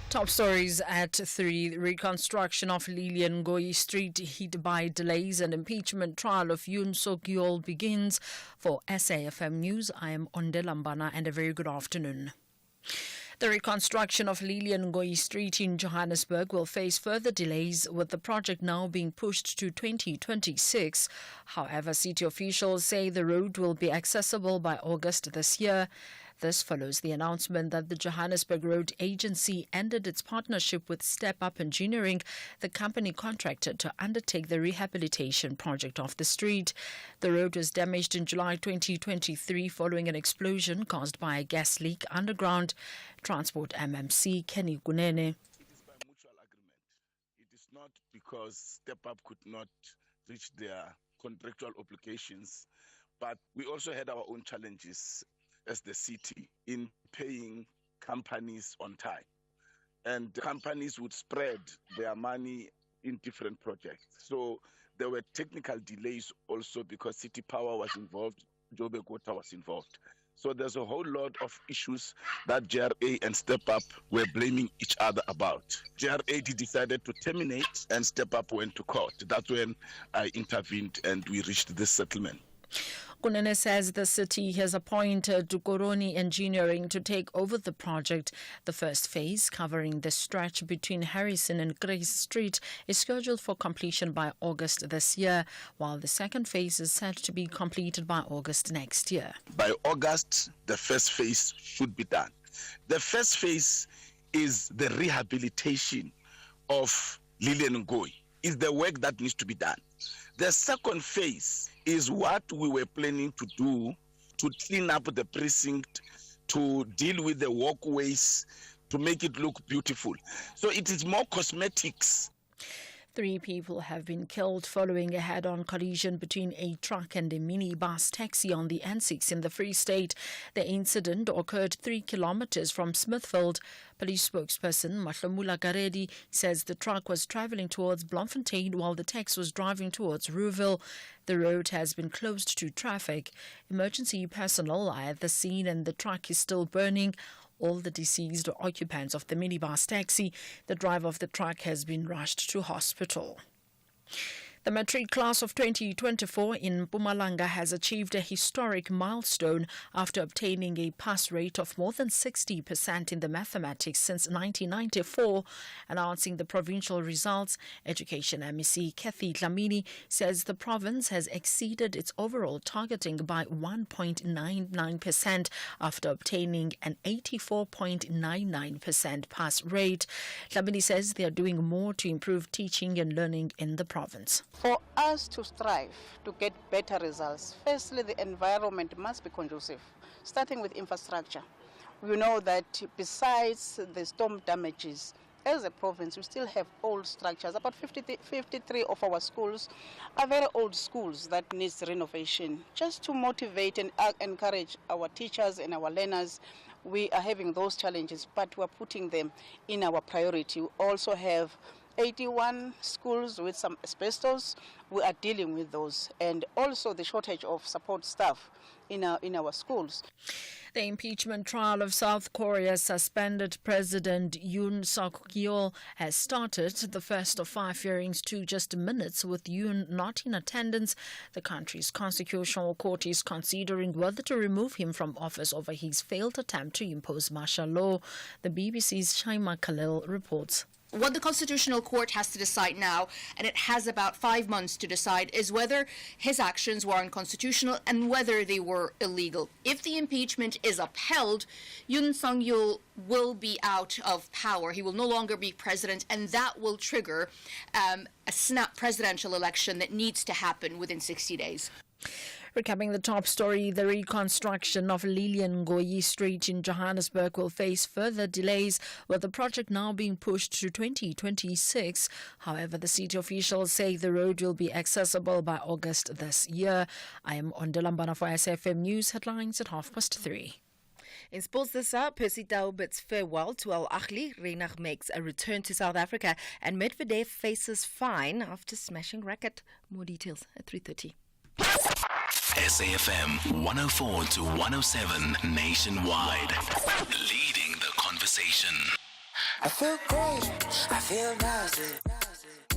Top stories at 3. The reconstruction of Lilian Ngoyi Street hit by delays and impeachment trial of Yoon Suk-yeol begins. For SAFM News, I am Onde Lambana and a very good afternoon. The reconstruction of Lilian Ngoyi Street in Johannesburg will face further delays, with the project now being pushed to 2026. However, city officials say the road will be accessible by August this year. This follows the announcement that the Johannesburg Road Agency ended its partnership with Step Up Engineering, the company contracted to undertake the rehabilitation project of the street. The road was damaged in July 2023 following an explosion caused by a gas leak underground. Transport MMC Kenny Kunene. It is by mutual agreement. It is not because Step Up could not reach their contractual obligations, but we also had our own challenges as the city in paying companies on time. And companies would spread their money in different projects. So there were technical delays also because City Power was involved, Joburg Water was involved. So there's a whole lot of issues that JRA and Step Up were blaming each other about. JRA decided to terminate and Step Up went to court. That's when I intervened and we reached this settlement. Kunene says the city has appointed Koroni Engineering to take over the project. The first phase, covering the stretch between Harrison and Grace Street, is scheduled for completion by August this year, while the second phase is set to be completed by August next year. By August, the first phase should be done. The first phase is the rehabilitation of Lilian Ngoyi. Is the work that needs to be done. The second phase is what we were planning to do to clean up the precinct, to deal with the walkways, to make it look beautiful. So it is more cosmetics. 3 people have been killed following a head-on collision between a truck and a minibus taxi on the N6 in the Free State. The incident occurred 3 kilometers from Smithfield. Police spokesperson Mahlamula Garedi says the truck was traveling towards Bloemfontein while the taxi was driving towards Rouville. The road has been closed to traffic. Emergency personnel are at the scene and the truck is still burning. All the deceased are occupants of the minibus taxi. The driver of the truck has been rushed to hospital. The matric class of 2024 in Mpumalanga has achieved a historic milestone after obtaining a pass rate of more than 60% in the mathematics since 1994. Announcing the provincial results, Education MEC Kathy Dlamini says the province has exceeded its overall targeting by 1.99% after obtaining an 84.99% pass rate. Dlamini says they are doing more to improve teaching and learning in the province. For us to strive to get better results, firstly, the environment must be conducive, starting with infrastructure. We know that besides the storm damages, as a province, we still have old structures. About 53 of our schools are very old schools that needs renovation. Just to motivate and encourage our teachers and our learners, we are having those challenges, but we're putting them in our priority. We also have 81 schools with some asbestos. We are dealing with those, and also the shortage of support staff in our schools. The impeachment trial of South Korea's suspended President Yoon Suk-yeol has started. The first of 5 hearings took just minutes, with Yoon not in attendance. The country's constitutional court is considering whether to remove him from office over his failed attempt to impose martial law. The BBC's Shaima Khalil reports. What the Constitutional Court has to decide now, and it has about 5 months to decide, is whether his actions were unconstitutional and whether they were illegal. If the impeachment is upheld, Yoon Suk-yeol will be out of power. He will no longer be president, and that will trigger a snap presidential election that needs to happen within 60 days. Recapping the top story, the reconstruction of Lilian Ngoyi Street in Johannesburg will face further delays, with the project now being pushed to 2026. However, the city officials say the road will be accessible by August this year. I am Onde Lambana for SAFM News headlines at 3:30. In sports this hour, Percy Tau bids farewell to Al Ahly. Reinach makes a return to South Africa, and Medvedev faces fine after smashing racket. More details at 3:30. SAFM 104 to 107 nationwide. Leading the conversation. I feel great, I feel nice.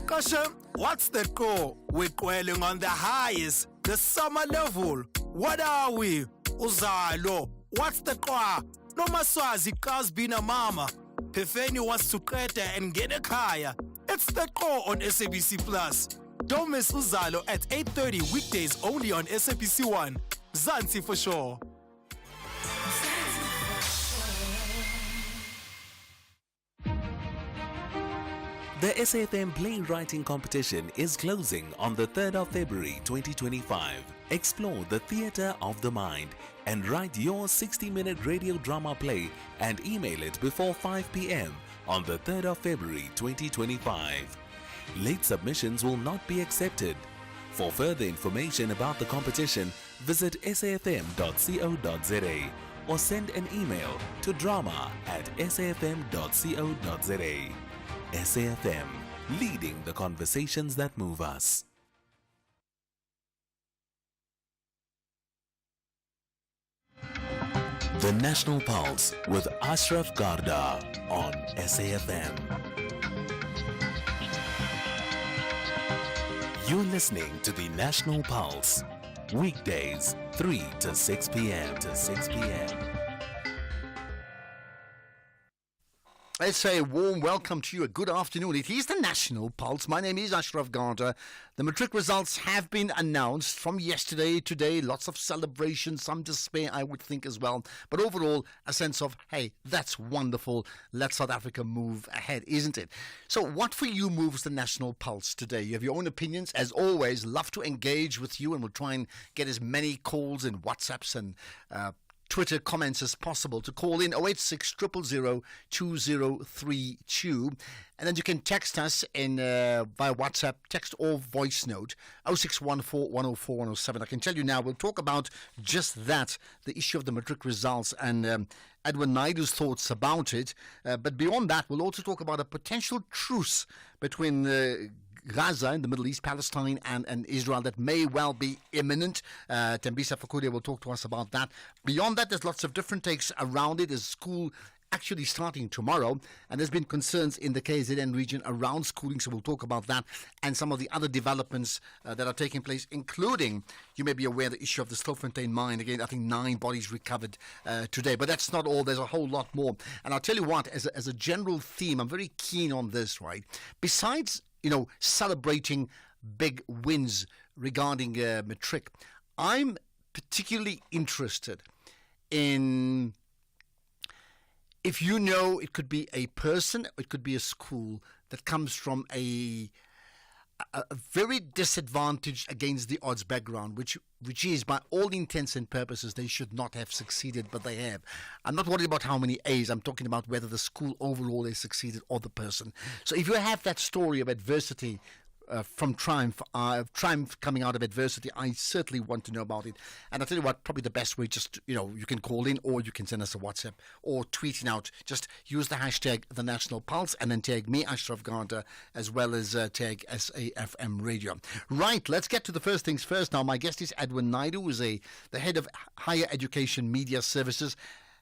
Kashem, what's the core? We're dwelling on the highest, the summer level. What are we? Uzalo. What's the core? No maswazi cause being a mama. Pefeni wants to kreta and get a kaya. It's the core on SABC Plus. Don't miss Uzalo at 8:30 weekdays only on SABC 1. Zanzi for sure. The SAFM Playwriting Competition is closing on the 3rd of February 2025. Explore the theatre of the mind and write your 60-minute radio drama play and email it before 5 p.m. on the 3rd of February 2025. Late submissions will not be accepted. For further information about the competition, visit safm.co.za or send an email to drama@safm.co.za. SAFM, leading the conversations that move us. The National Pulse with Ashraf Garda on SAFM. You're listening to the National Pulse, weekdays 3 to 6 p.m. Let's say a warm welcome to you, a good afternoon. It is the National Pulse. My name is Ashraf Garda. The matric results have been announced from yesterday, today. Lots of celebration, some despair, I would think as well. But overall, a sense of, hey, that's wonderful. Let South Africa move ahead, isn't it? So what for you moves the National Pulse today? You have your own opinions. As always, love to engage with you, and we'll try and get as many calls and WhatsApps and Twitter comments as possible to call in 086 000 2032, and then you can text us in via WhatsApp, text or voice note 0614 104 107. I can tell you now, we'll talk about just that, the issue of the matric results and Edwin Naidu's thoughts about it. But beyond that, we'll also talk about a potential truce between Gaza in the Middle East, Palestine and Israel that may well be imminent. Tembisa Fakude will talk to us about that. Beyond that, there's lots of different takes around it. There's school actually starting tomorrow, and there's been concerns in the KZN region around schooling, so we'll talk about that and some of the other developments that are taking place, including, you may be aware, the issue of the Stilfontein mine. Again, I think 9 bodies recovered today, but that's not all. There's a whole lot more. And I'll tell you what, as a general theme, I'm very keen on this, right? Besides celebrating big wins regarding matric, I'm particularly interested in, if it could be a person, it could be a school that comes from a very disadvantaged against the odds background, which is, by all intents and purposes, they should not have succeeded, but they have. I'm not worried about how many A's. I'm talking about whether the school overall has succeeded or the person. So if you have that story of adversity from triumph coming out of adversity, I certainly want to know about it. And I'll tell you what, probably the best way, just, you can call in or you can send us a WhatsApp or tweeting out. Just use the hashtag The National Pulse and then tag me, Ashraf Garda, as well as tag SAFM Radio. Right, let's get to the first things first. Now, my guest is Edwin Naidu, who is the head of Higher Education Media Services.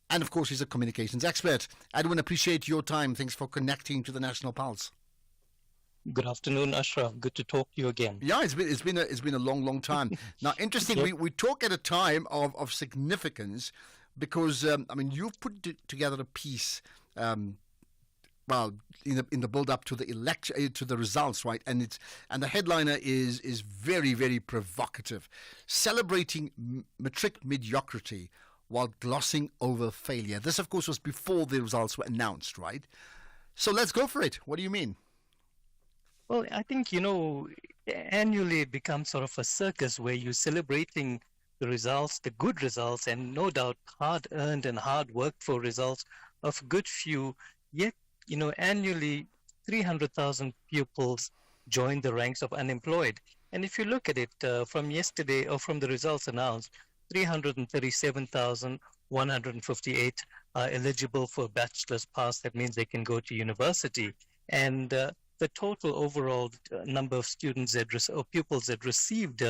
And, of course, he's a communications expert. Edwin, appreciate your time. Thanks for connecting to the National Pulse. Good afternoon, Ashraf. Good to talk to you again. Yeah, it's been a long time. Now, interesting. Yep. We talk at a time of significance because you've put together a piece. In the build up to the election, to the results, right? And the headliner is very, very provocative, celebrating matric mediocrity while glossing over failure. This, of course, was before the results were announced, right? So let's go for it. What do you mean? Well, I think, annually it becomes sort of a circus where you're celebrating the results, the good results, and no doubt hard-earned and hard-worked for results of a good few. Yet, annually 300,000 pupils join the ranks of unemployed. And if you look at it from yesterday, or from the results announced, 337,158 are eligible for a bachelor's pass. That means they can go to university. And the total overall number of students or pupils that received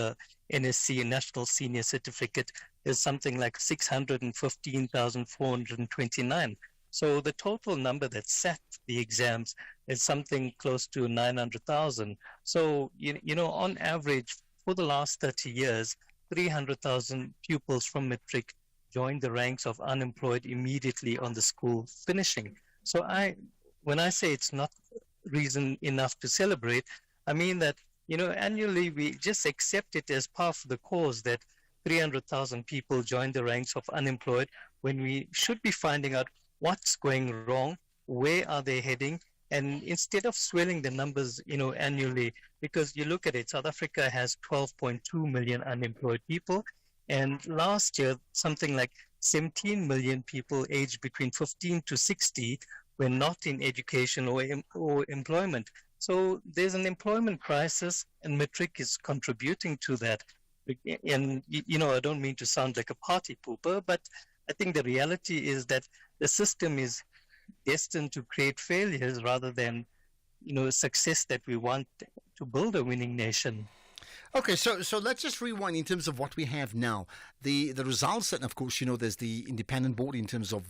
NSC, National Senior Certificate, is something like 615,429. So the total number that sat the exams is something close to 900,000. So, on average, for the last 30 years, 300,000 pupils from matric joined the ranks of unemployed immediately on the school finishing. So when I say it's not reason enough to celebrate, I mean that, annually we just accept it as part of the cause that 300,000 people join the ranks of unemployed when we should be finding out what's going wrong, where are they heading, and instead of swelling the numbers, annually, because you look at it, South Africa has 12.2 million unemployed people, and last year, something like 17 million people aged between 15 to 60 were not in education or employment. So there's an employment crisis, and matric is contributing to that. And, I don't mean to sound like a party pooper, but I think the reality is that the system is destined to create failures rather than, success that we want to build a winning nation. Okay, so let's just rewind in terms of what we have now. The results, and of course, there's the independent board in terms of,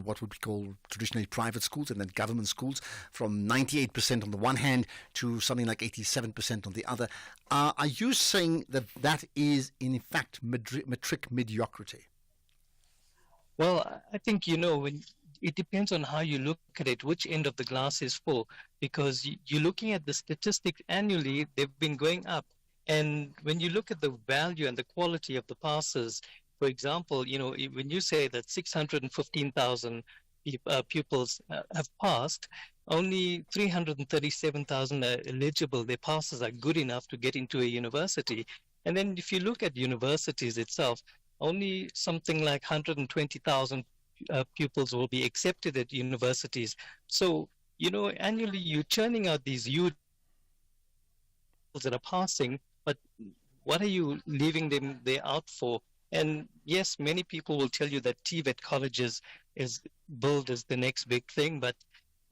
what would be called traditionally private schools and then government schools, from 98% on the one hand to something like 87% on the other. Are you saying that is, in fact, matric mediocrity? Well, I think, when it depends on how you look at it, which end of the glass is full, because you're looking at the statistics annually, they've been going up. And when you look at the value and the quality of the passes, for example, when you say that 615,000 pupils have passed, only 337,000 are eligible. Their passes are good enough to get into a university. And then if you look at universities itself, only something like 120,000 pupils will be accepted at universities. So, annually you're churning out these huge that are passing, but what are you leaving them there out for? And yes, many people will tell you that TVET colleges is billed as the next big thing, but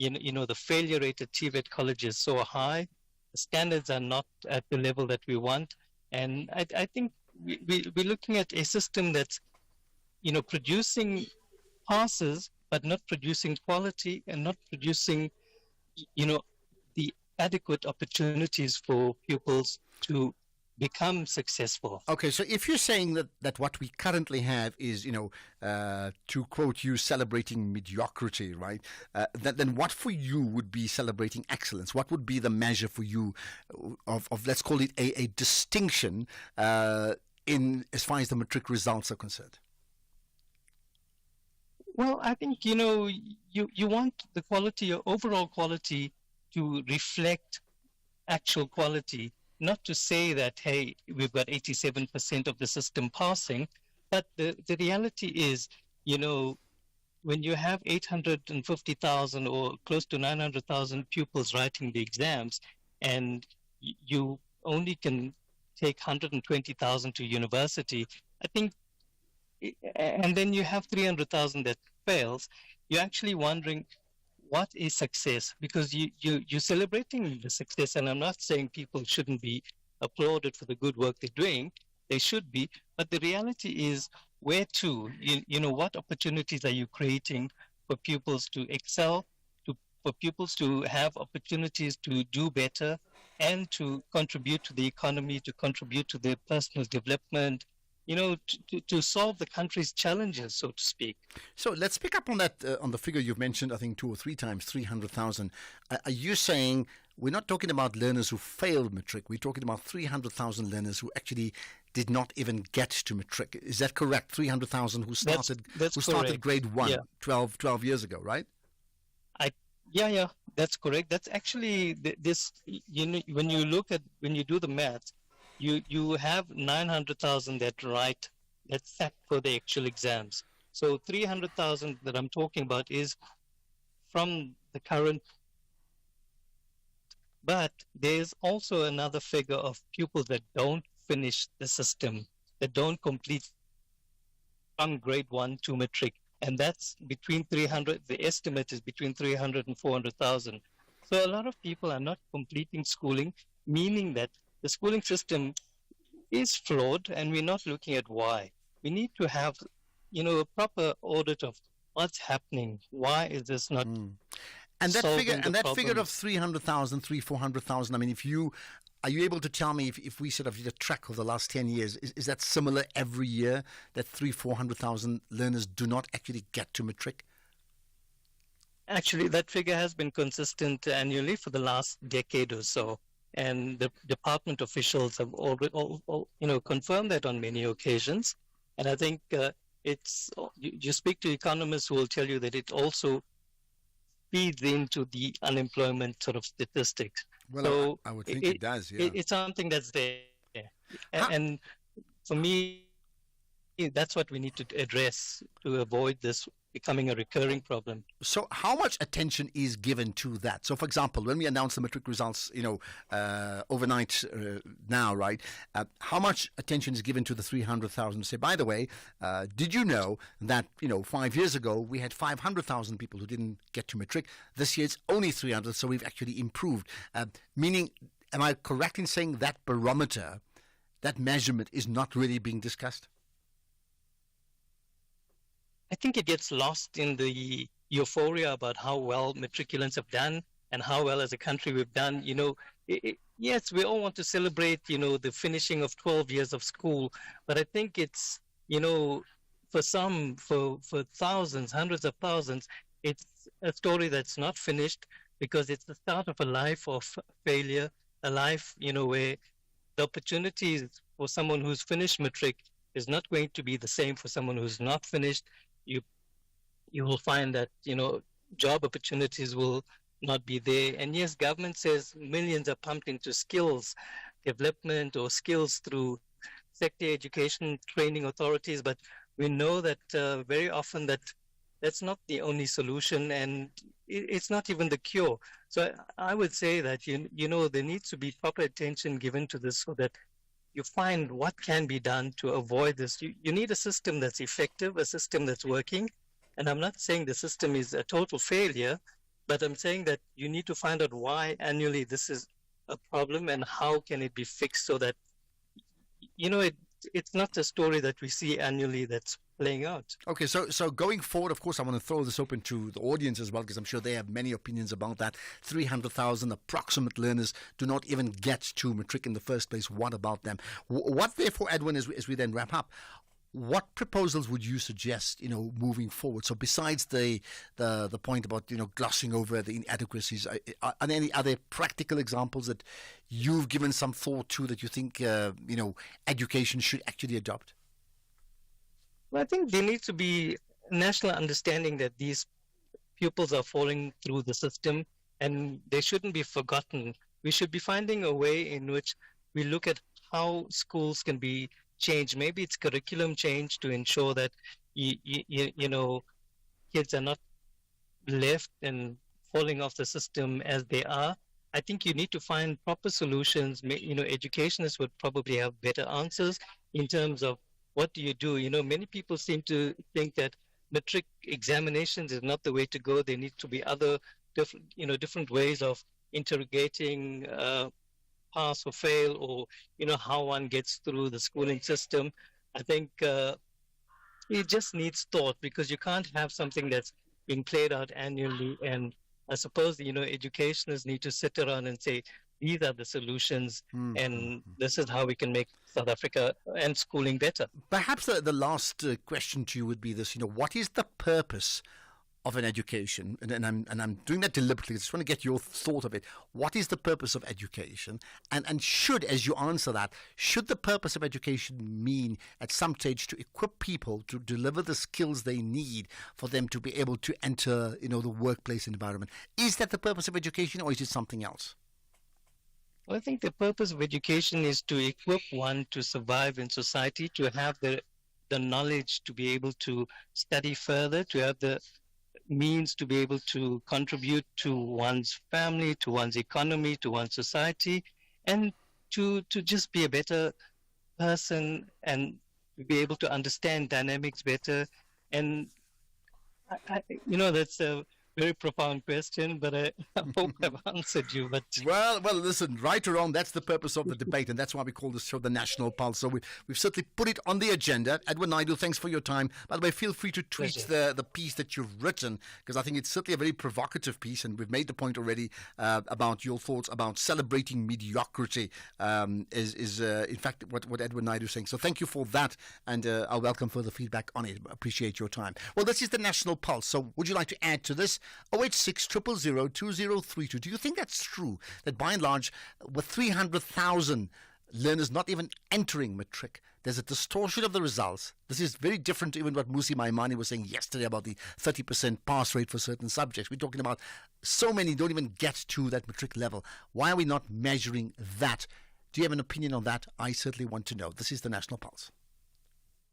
the failure rate at TVET college is so high, the standards are not at the level that we want. And I think we're looking at a system that's, producing passes, but not producing quality and not producing, the adequate opportunities for pupils to become successful. Okay, so if you're saying that what we currently have is, to quote you, celebrating mediocrity, right? Then what for you would be celebrating excellence? What would be the measure for you of let's call it a distinction in as far as the matric results are concerned? Well, I think, you want the quality, your overall quality, to reflect actual quality, not to say that, hey, we've got 87% of the system passing, but the reality is, when you have 850,000 or close to 900,000 pupils writing the exams, and you only can take 120,000 to university, I think, and then you have 300,000 that fails, you're actually wondering, what is success? Because you're celebrating the success, and I'm not saying people shouldn't be applauded for the good work they're doing. They should be, but the reality is, where to? What opportunities are you creating for pupils to excel, for pupils to have opportunities to do better, and to contribute to the economy, to contribute to their personal development, to solve the country's challenges, so to speak. So let's pick up on that, on the figure you've mentioned, I think 2 or 3 times, 300,000. Are you saying we're not talking about learners who failed matric, we're talking about 300,000 learners who actually did not even get to matric? Is that correct? 300,000 who started correct. grade 1 yeah. 12 years ago, right? Yeah, that's correct. That's actually this, when you do the math, you have 900,000 that sat for the actual exams. So 300,000 that I'm talking about is from the current, but there's also another figure of pupils that don't finish the system, that don't complete from grade 1 to matric. And that's between 300, the estimate is between 300 and 400,000. So a lot of people are not completing schooling, meaning that the schooling system is flawed, and we're not looking at why. We need to have, a proper audit of what's happening? Why is this not And that solving figure, the and that figure of problems? 300,000, 400,000. I mean, are you able to tell me if we sort of did a track of the last 10 years, is that similar every year, that 400,000 learners do not actually get to matric? Actually, that figure has been consistent annually for the last decade or so, and the department officials have already, confirmed that on many occasions. And I think you speak to economists who will tell you that it also feeds into the unemployment sort of statistics. Well, So I would think it does, yeah. it's something that's there, and for me, that's what we need to address to avoid this becoming a recurring problem. So how much attention is given to that? So, for example, when we announce the matric results, overnight now, right, how much attention is given to the 300,000? Say, by the way, did you know that, 5 years ago we had 500,000 people who didn't get to matric? This year it's only 300, so we've actually improved. Meaning, am I correct in saying that barometer, that measurement is not really being discussed? I think it gets lost in the euphoria about how well matriculants have done and how well as a country we've done. Yes, we all want to celebrate, the finishing of 12 years of school, but I think it's, for some, for thousands, hundreds of thousands, it's a story that's not finished because it's the start of a life of failure, a life, where the opportunities for someone who's finished matric is not going to be the same for someone who's not finished. You will find that, job opportunities will not be there. And yes, government says millions are pumped into skills development or skills through sector education training authorities, but we know that very often that's not the only solution, and it's not even the cure. So I would say that, there needs to be proper attention given to this so that you find what can be done to avoid this. You need a system that's effective, a system that's working. And I'm not saying the system is a total failure, but I'm saying that you need to find out why annually this is a problem and how can it be fixed so that, it's not a story that we see annually that's playing out. Okay, so going forward, of course, I want to throw this open to the audience as well, because I'm sure they have many opinions about that. 300,000 approximate learners do not even get to matric in the first place. What about them? What, therefore, Edwin, as we then wrap up, what proposals would you suggest, moving forward? So besides the point about, glossing over the inadequacies, are there any other practical examples that you've given some thought to that you think, education should actually adopt? Well, I think there needs to be national understanding that these pupils are falling through the system and they shouldn't be forgotten. We should be finding a way in which we look at how schools can be changed. Maybe it's curriculum change to ensure that, kids are not left and falling off the system as they are. I think you need to find proper solutions. Educationists would probably have better answers in terms of what do you do. Many people seem to think that matric examinations is not the way to go. There need to be other different ways of interrogating pass or fail, or how one gets through the schooling system. I think it just needs thought, because you can't have something that's being played out annually. And I suppose educationists need to sit around and say, these are the solutions, and this is how we can make South Africa and schooling better. Perhaps the last question to you would be this: what is the purpose of an education? And I'm doing that deliberately. I just want to get your thought of it. What is the purpose of education? And should, as you answer that, should the purpose of education mean at some stage to equip people to deliver the skills they need for them to be able to enter, the workplace environment? Is that the purpose of education, or is it something else? Well, I think the purpose of education is to equip one to survive in society, to have the knowledge to be able to study further, to have the means to be able to contribute to one's family, to one's economy, to one's society, and to just be a better person and be able to understand dynamics better. And that's very profound question, but I hope I've answered you. But Well, listen, right or wrong, that's the purpose of the debate, and that's why we call this show the National Pulse. So we've certainly put it on the agenda. Edwin Naidu, thanks for your time. By the way, feel free to tweet the piece that you've written, because I think it's certainly a very provocative piece, and we've made the point already about your thoughts about celebrating mediocrity is in fact what Edwin Naidu is saying. So thank you for that, and I'll welcome further feedback on it. Appreciate your time. Well, this is the National Pulse. So would you like to add to this? 086 000 2032. Do you think that's true, that by and large, with 300,000 learners not even entering matric, there's a distortion of the results? This is very different to even what Musi Maimani was saying yesterday about the 30% pass rate for certain subjects. We're talking about so many don't even get to that matric level. Why are we not measuring that? Do you have an opinion on that? I certainly want to know. This is the National Pulse.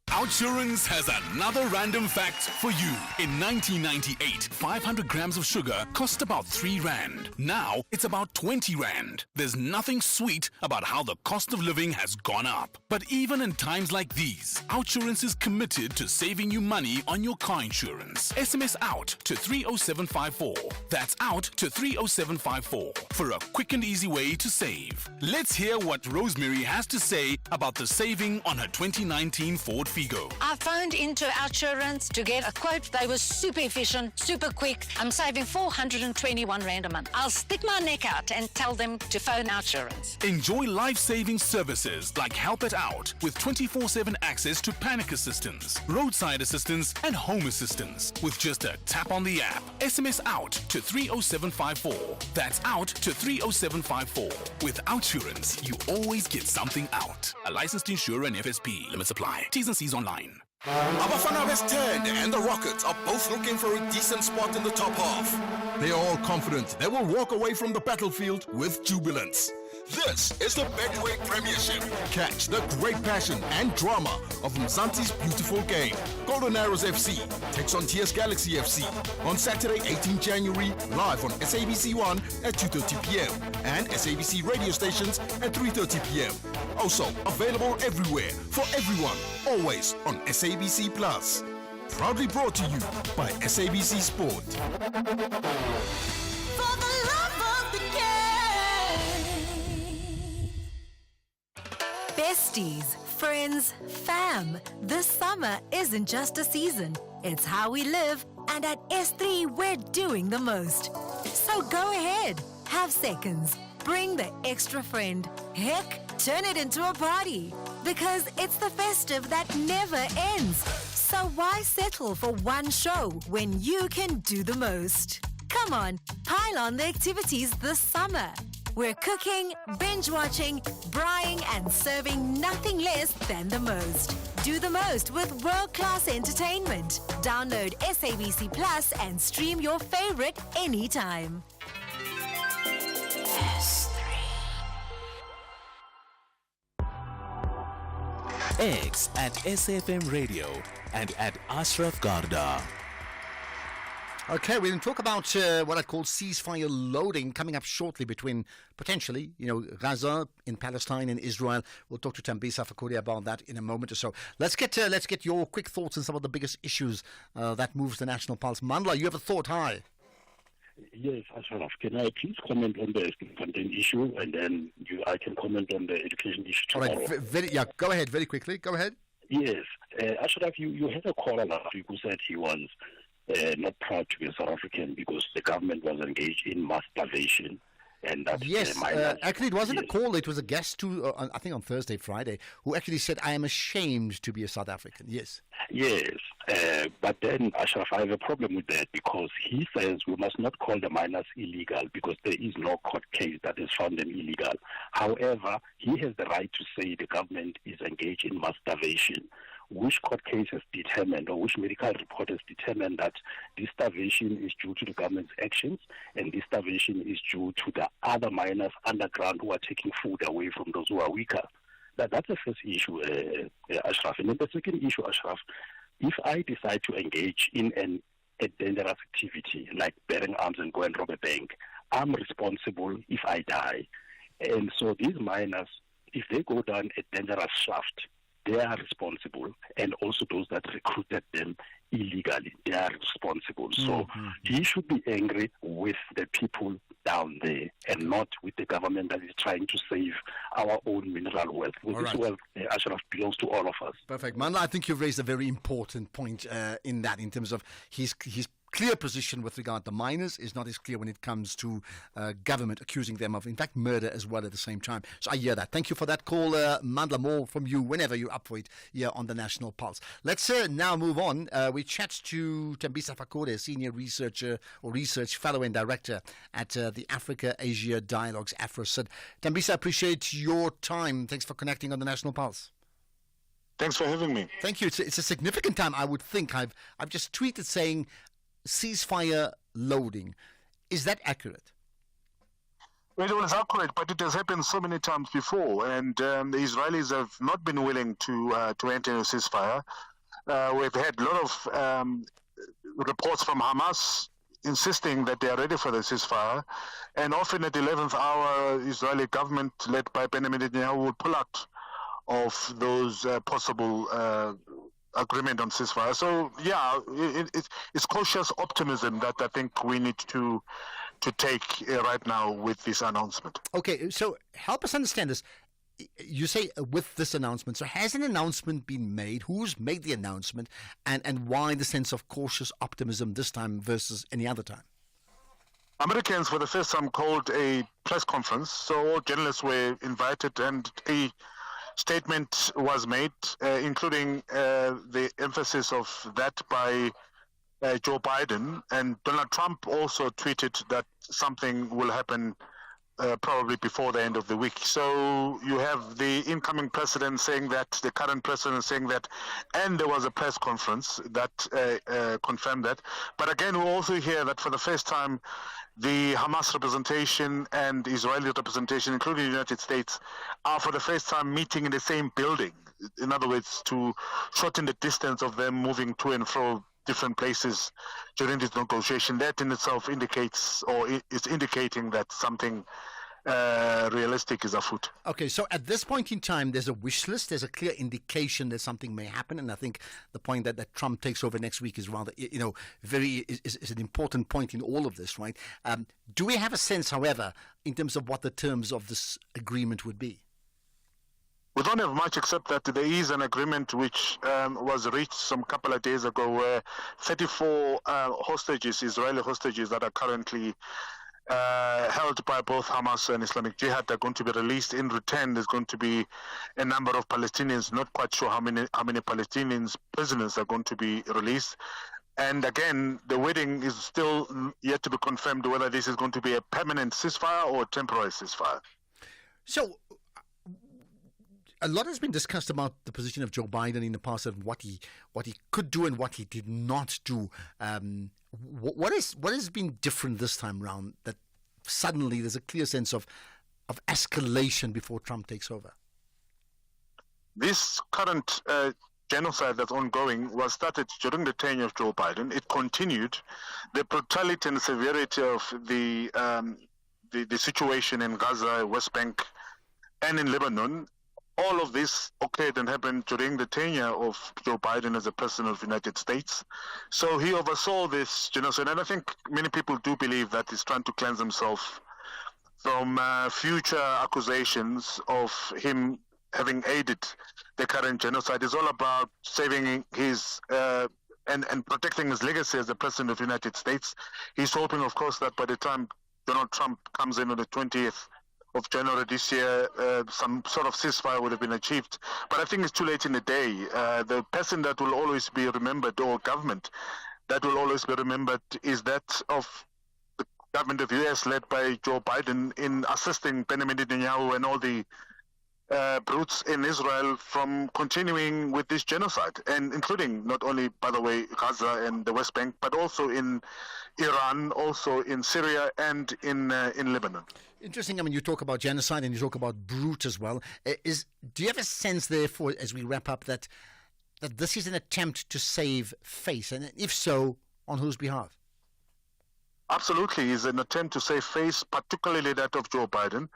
Outsurance has another random fact for you. In 1998, 500 grams of sugar cost about 3 Rand. Now, it's about 20 Rand. There's nothing sweet about how the cost of living has gone up. But even in times like these, Outsurance is committed to saving you money on your car insurance. SMS out to 30754. That's out to 30754 for a quick and easy way to save. Let's hear what Rosemary has to say about the saving on her 2019 Ford Figo. I phoned into Outsurance to get a quote. They were super efficient, super quick. I'm saving 421 Rand a month. I'll stick my neck out and tell them to phone Outsurance. Enjoy life-saving services like Help It Out with 24/7 access to panic assistance, roadside assistance, and home assistance with just a tap on the app. SMS out to 30754. That's out to 30754. With Outsurance, you always get something out. A licensed insurer and FSP. Limits apply. T's and C's online. Abafana West 10 and the Rockets are both looking for a decent spot in the top half. They are all confident they will walk away from the battlefield with jubilance. This is the Betway Premiership. Catch the great passion and drama of Mzansi's beautiful game. Golden Arrows FC takes on TS Galaxy FC on Saturday, 18 January, live on SABC1 at 2:30 p.m. and SABC radio stations at 3:30 p.m. Also available everywhere for everyone, always on SABC Plus. Proudly brought to you by SABC Sport. For the love of the game. Besties, friends, fam. This summer isn't just a season. It's how we live, and at S3 we're doing the most. So go ahead, have seconds. Bring the extra friend. Heck, turn it into a party. Because it's the festive that never ends. So why settle for one show when you can do the most? Come on, pile on the activities this summer. We're cooking, binge watching, braaiing, and serving nothing less than the most. Do the most with world-class entertainment. Download SABC Plus and stream your favorite anytime. X at SAFM Radio and at Ashraf Garda. Okay, we're going to talk about what I call ceasefire loading coming up shortly between potentially, Gaza in Palestine and Israel. We'll talk to Thembisa Fakuri about that in a moment or so. Let's get your quick thoughts on some of the biggest issues that moves the National Pulse. Mandla, you have a thought. Hi. Yes, Ashraf, can I please comment on the content issue, and then I can comment on the education issue tomorrow. All right, go ahead, very quickly. Go ahead. Yes, Ashraf, you had a caller last week who said he was not proud to be a South African because the government was engaged in mass starvation. And that's actually, it wasn't a call. It was a guest to, I think on Thursday, Friday, who actually said, I am ashamed to be a South African. Yes. Yes. But then, Ashraf, I have a problem with that because he says we must not call the miners illegal because there is no court case that has found them illegal. However, he has the right to say the government is engaged in mass starvation. Which court case has determined or which medical report has determined that this starvation is due to the government's actions and this starvation is due to the other miners underground who are taking food away from those who are weaker? That's the first issue, Ashraf. And then the second issue, Ashraf, if I decide to engage in a dangerous activity like bearing arms and go and rob a bank, I'm responsible if I die. And so these miners, if they go down a dangerous shaft, they are responsible, and also those that recruited them illegally, they are responsible. So he should be angry with the people down there and not with the government that is trying to save our own mineral wealth. This wealth, Ashraf, belongs to all of us. Perfect. Mandla, I think you've raised a very important point in terms of his clear position with regard to miners is not as clear when it comes to government accusing them of, in fact, murder as well at the same time. So I hear that. Thank you for that call, Mandla. More from you whenever you're up for it here on the National Pulse. Let's now move on. We chat to Thembisa Fakode, Senior Researcher or Research Fellow and Director at the Africa-Asia Dialogues, AfroSud. Thembisa, appreciate your time. Thanks for connecting on the National Pulse. Thanks for having me. Thank you. It's a significant time, I would think. I've just tweeted saying ceasefire loading. Is that accurate? Well, it was accurate, but it has happened so many times before, and the Israelis have not been willing to enter a ceasefire. We've had a lot of reports from Hamas insisting that they are ready for the ceasefire, and often at the 11th hour, Israeli government led by Benjamin Netanyahu will pull out of those possible agreement on ceasefire. So, yeah, it's cautious optimism that I think we need to take right now with this announcement. Okay, so help us understand this. You say with this announcement, so has an announcement been made? Who's made the announcement? And why the sense of cautious optimism this time versus any other time? Americans, for the first time, called a press conference. So all journalists were invited, and a statement was made, including the emphasis of that by Joe Biden. And Donald Trump also tweeted that something will happen probably before the end of the week. So you have the incoming president saying that, the current president saying that, and there was a press conference that confirmed that. But again, we also hear that for the first time, the Hamas representation and Israeli representation, including the United States, are for the first time meeting in the same building. In other words, to shorten the distance of them moving to and fro different places during this negotiation. That in itself indicates, or is indicating, that something realistic is afoot. Okay, so at this point in time, there's a wish list. There's a clear indication that something may happen, and I think the point that Trump takes over next week is rather, is an important point in all of this, right? Do we have a sense, however, in terms of what the terms of this agreement would be? We don't have much, except that there is an agreement which was reached some couple of days ago, where 34 hostages, Israeli hostages that are currently held by both Hamas and Islamic Jihad, are going to be released. In return, there's going to be a number of Palestinians, not quite sure how many Palestinians prisoners are going to be released. And again, the wording is still yet to be confirmed whether this is going to be a permanent ceasefire or a temporary ceasefire. So, a lot has been discussed about the position of Joe Biden in the past, and what he could do and what he did not do. What has been different this time round, that suddenly there's a clear sense of escalation before Trump takes over? This current genocide that's ongoing was started during the tenure of Joe Biden. It continued. The brutality and severity of the situation in Gaza, West Bank, and in Lebanon, all of this occurred and happened during the tenure of Joe Biden as the President of the United States. So he oversaw this genocide, and I think many people do believe that he's trying to cleanse himself from future accusations of him having aided the current genocide. It's all about saving his and protecting his legacy as the President of the United States. He's hoping, of course, that by the time Donald Trump comes in on the 20th of January this year, some sort of ceasefire would have been achieved. But I think it's too late in the day. The person that will always be remembered, or government that will always be remembered, is that of the government of the U.S. led by Joe Biden in assisting Benjamin Netanyahu and all the brutes in Israel from continuing with this genocide, and including not only, by the way, Gaza and the West Bank, but also in Iran, also in Syria, and in Lebanon. Interesting. I mean, you talk about genocide and you talk about brute as well. Do you have a sense, therefore, as we wrap up, that this is an attempt to save face, and if so, on whose behalf? Absolutely, it's an attempt to save face, particularly that of Joe Biden.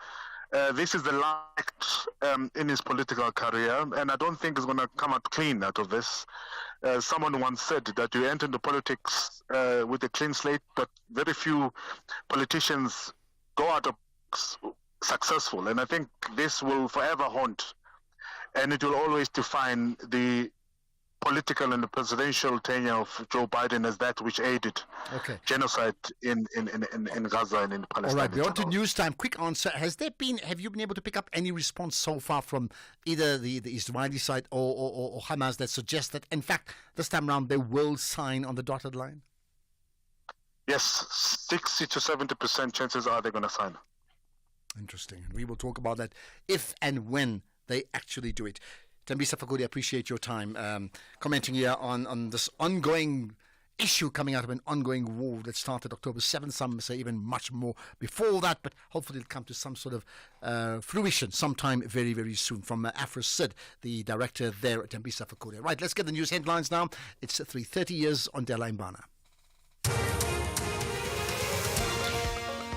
This is the last in his political career, and I don't think he's going to come out clean out of this. Someone once said that you enter into politics with a clean slate, but very few politicians go out of successful. And I think this will forever haunt, and it will always define the political and the presidential tenure of Joe Biden as that which aided genocide in Gaza and in Palestine. All right, we're on to news time. Quick answer. Have you been able to pick up any response so far from either the Israeli side or Hamas that suggests that, in fact, this time around they will sign on the dotted line? Yes, 60 to 70% chances are they're going to sign. Interesting. We will talk about that if and when they actually do it. Thembisa Fakudi, I appreciate your time commenting here on this ongoing issue coming out of an ongoing war that started October 7th. Some say even much more before that, but hopefully it'll come to some sort of fruition sometime very, very soon. From AfroCID, the director there at Thembisa Fakudi. Right, let's get the news headlines now. It's 3:30 years on Della Mbana.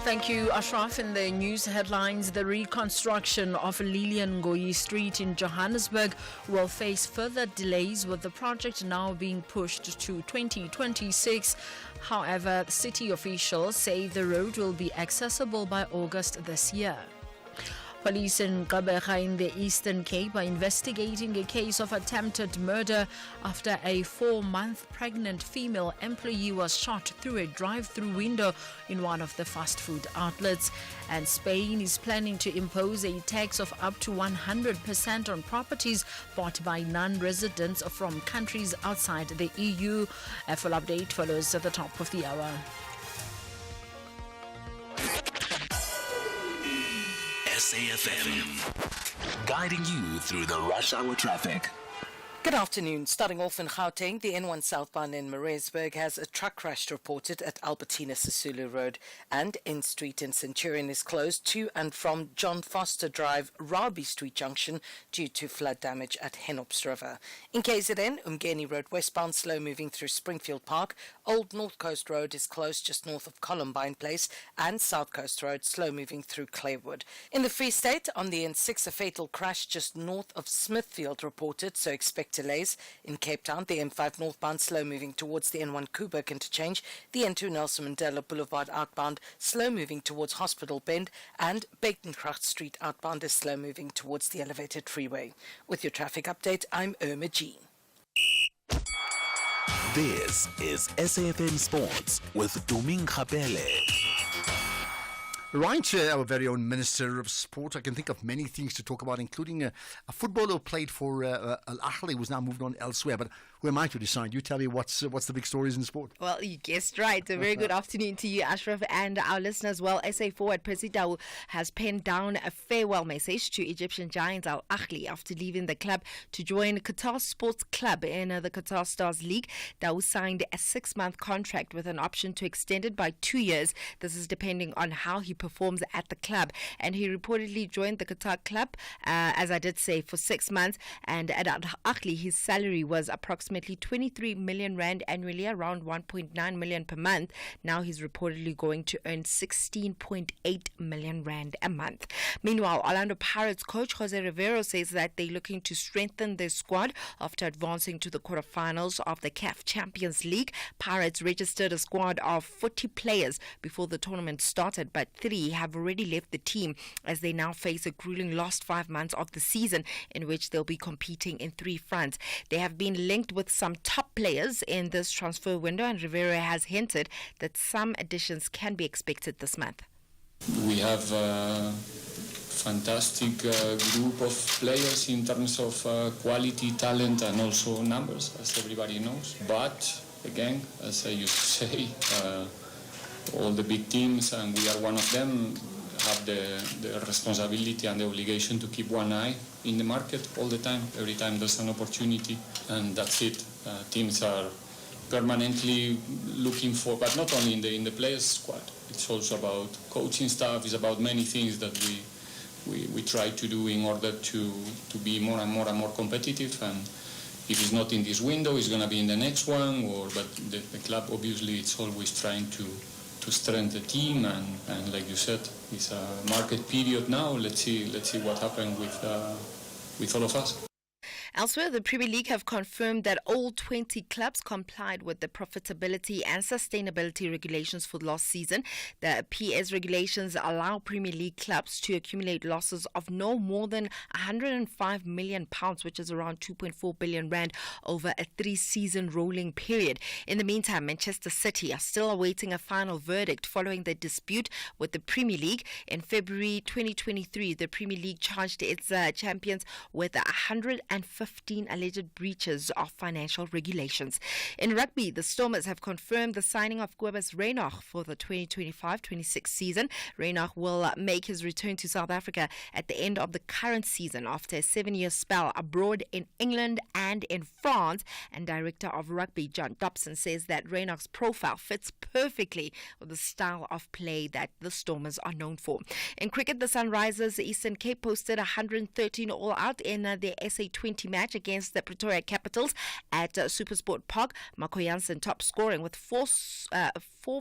Thank you, Ashraf. In the news headlines, the reconstruction of Lilian Ngoyi Street in Johannesburg will face further delays, with the project now being pushed to 2026. However, city officials say the road will be accessible by August this year. Police in Gqeberha in the Eastern Cape are investigating a case of attempted murder after a 4-month pregnant female employee was shot through a drive-through window in one of the fast food outlets. And Spain is planning to impose a tax of up to 100% on properties bought by non-residents from countries outside the EU. A full update follows at the top of the hour. SAFM, guiding you through the rush hour traffic. Good afternoon. Starting off in Gauteng, the N1 southbound in Maritzburg has a truck crash reported at Albertina Sisulu Road, and N Street in Centurion is closed to and from John Foster Drive, Rabi Street Junction due to flood damage at Henops River. In KZN, Umgeni Road westbound slow moving through Springfield Park. Old North Coast Road is closed just north of Columbine Place, and South Coast Road slow moving through Claywood. In the Free State, on the N6, a fatal crash just north of Smithfield reported, so expect delays. In Cape Town, the M5 northbound slow moving towards the N1 Kuburg interchange, the N2 Nelson Mandela Boulevard outbound slow moving towards Hospital Bend, and Bakenkracht Street outbound is slow moving towards the elevated freeway. With your traffic update, I'm Irma Jean. This is SAFM Sports with Tuming Khapele. Right, our very own Minister of Sport. I can think of many things to talk about, including a footballer who played for Al Ahly, who's now moved on elsewhere. But who am I to decide? You tell me what's the big stories in sport. Well, you guessed right. A very good afternoon to you, Ashraf, and our listeners. Well, SA forward Percy Tau has penned down a farewell message to Egyptian giants Al Ahly after leaving the club to join Qatar Sports Club in the Qatar Stars League. Tau signed a 6-month contract with an option to extend it by 2 years. This is depending on how he performs at the club. And he reportedly joined the Qatar club, as I did say, for 6 months. And at Al Ahly, his salary was approximately 23 million rand annually, around 1.9 million per month. Now he's reportedly going to earn 16.8 million rand a month. Meanwhile, Orlando Pirates coach Jose Rivero says that they're looking to strengthen their squad after advancing to the quarterfinals of the CAF Champions League. Pirates registered a squad of 40 players before the tournament started, but 3 have already left the team as they now face a grueling last 5 months of the season, in which they'll be competing in 3 fronts. They have been linked with some top players in this transfer window, and Rivera has hinted that some additions can be expected this month. We have a fantastic group of players in terms of quality, talent, and also numbers, as everybody knows. But again, as I used to say, all the big teams, and we are one of them, have the responsibility and the obligation to keep one eye in the market all the time, every time there's an opportunity, and that's it. Teams are permanently looking for, but not only in the players' squad, it's also about coaching staff, it's about many things that we try to do in order to be more and more competitive. And if it's not in this window, it's going to be in the next one. But the club, obviously, it's always trying to to strengthen the team, and like you said, it's a market period now. Let's see what happens with all of us. Elsewhere, the Premier League have confirmed that all 20 clubs complied with the profitability and sustainability regulations for last season. The PS regulations allow Premier League clubs to accumulate losses of no more than £105 million, which is around 2.4 billion rand over a 3-season rolling period. In the meantime, Manchester City are still awaiting a final verdict following the dispute with the Premier League. In February 2023, the Premier League charged its champions with 115 alleged breaches of financial regulations. In rugby, the Stormers have confirmed the signing of Cobus Reinach for the 2025-26 season. Reinach will make his return to South Africa at the end of the current season after a 7-year spell abroad in England and in France. And Director of Rugby John Dobson says that Reinach's profile fits perfectly with the style of play that the Stormers are known for. In cricket, the Sunrisers Eastern Cape posted 113 all out in the SA20 match against the Pretoria Capitals at Supersport Park. Marco Jansen top scoring with 4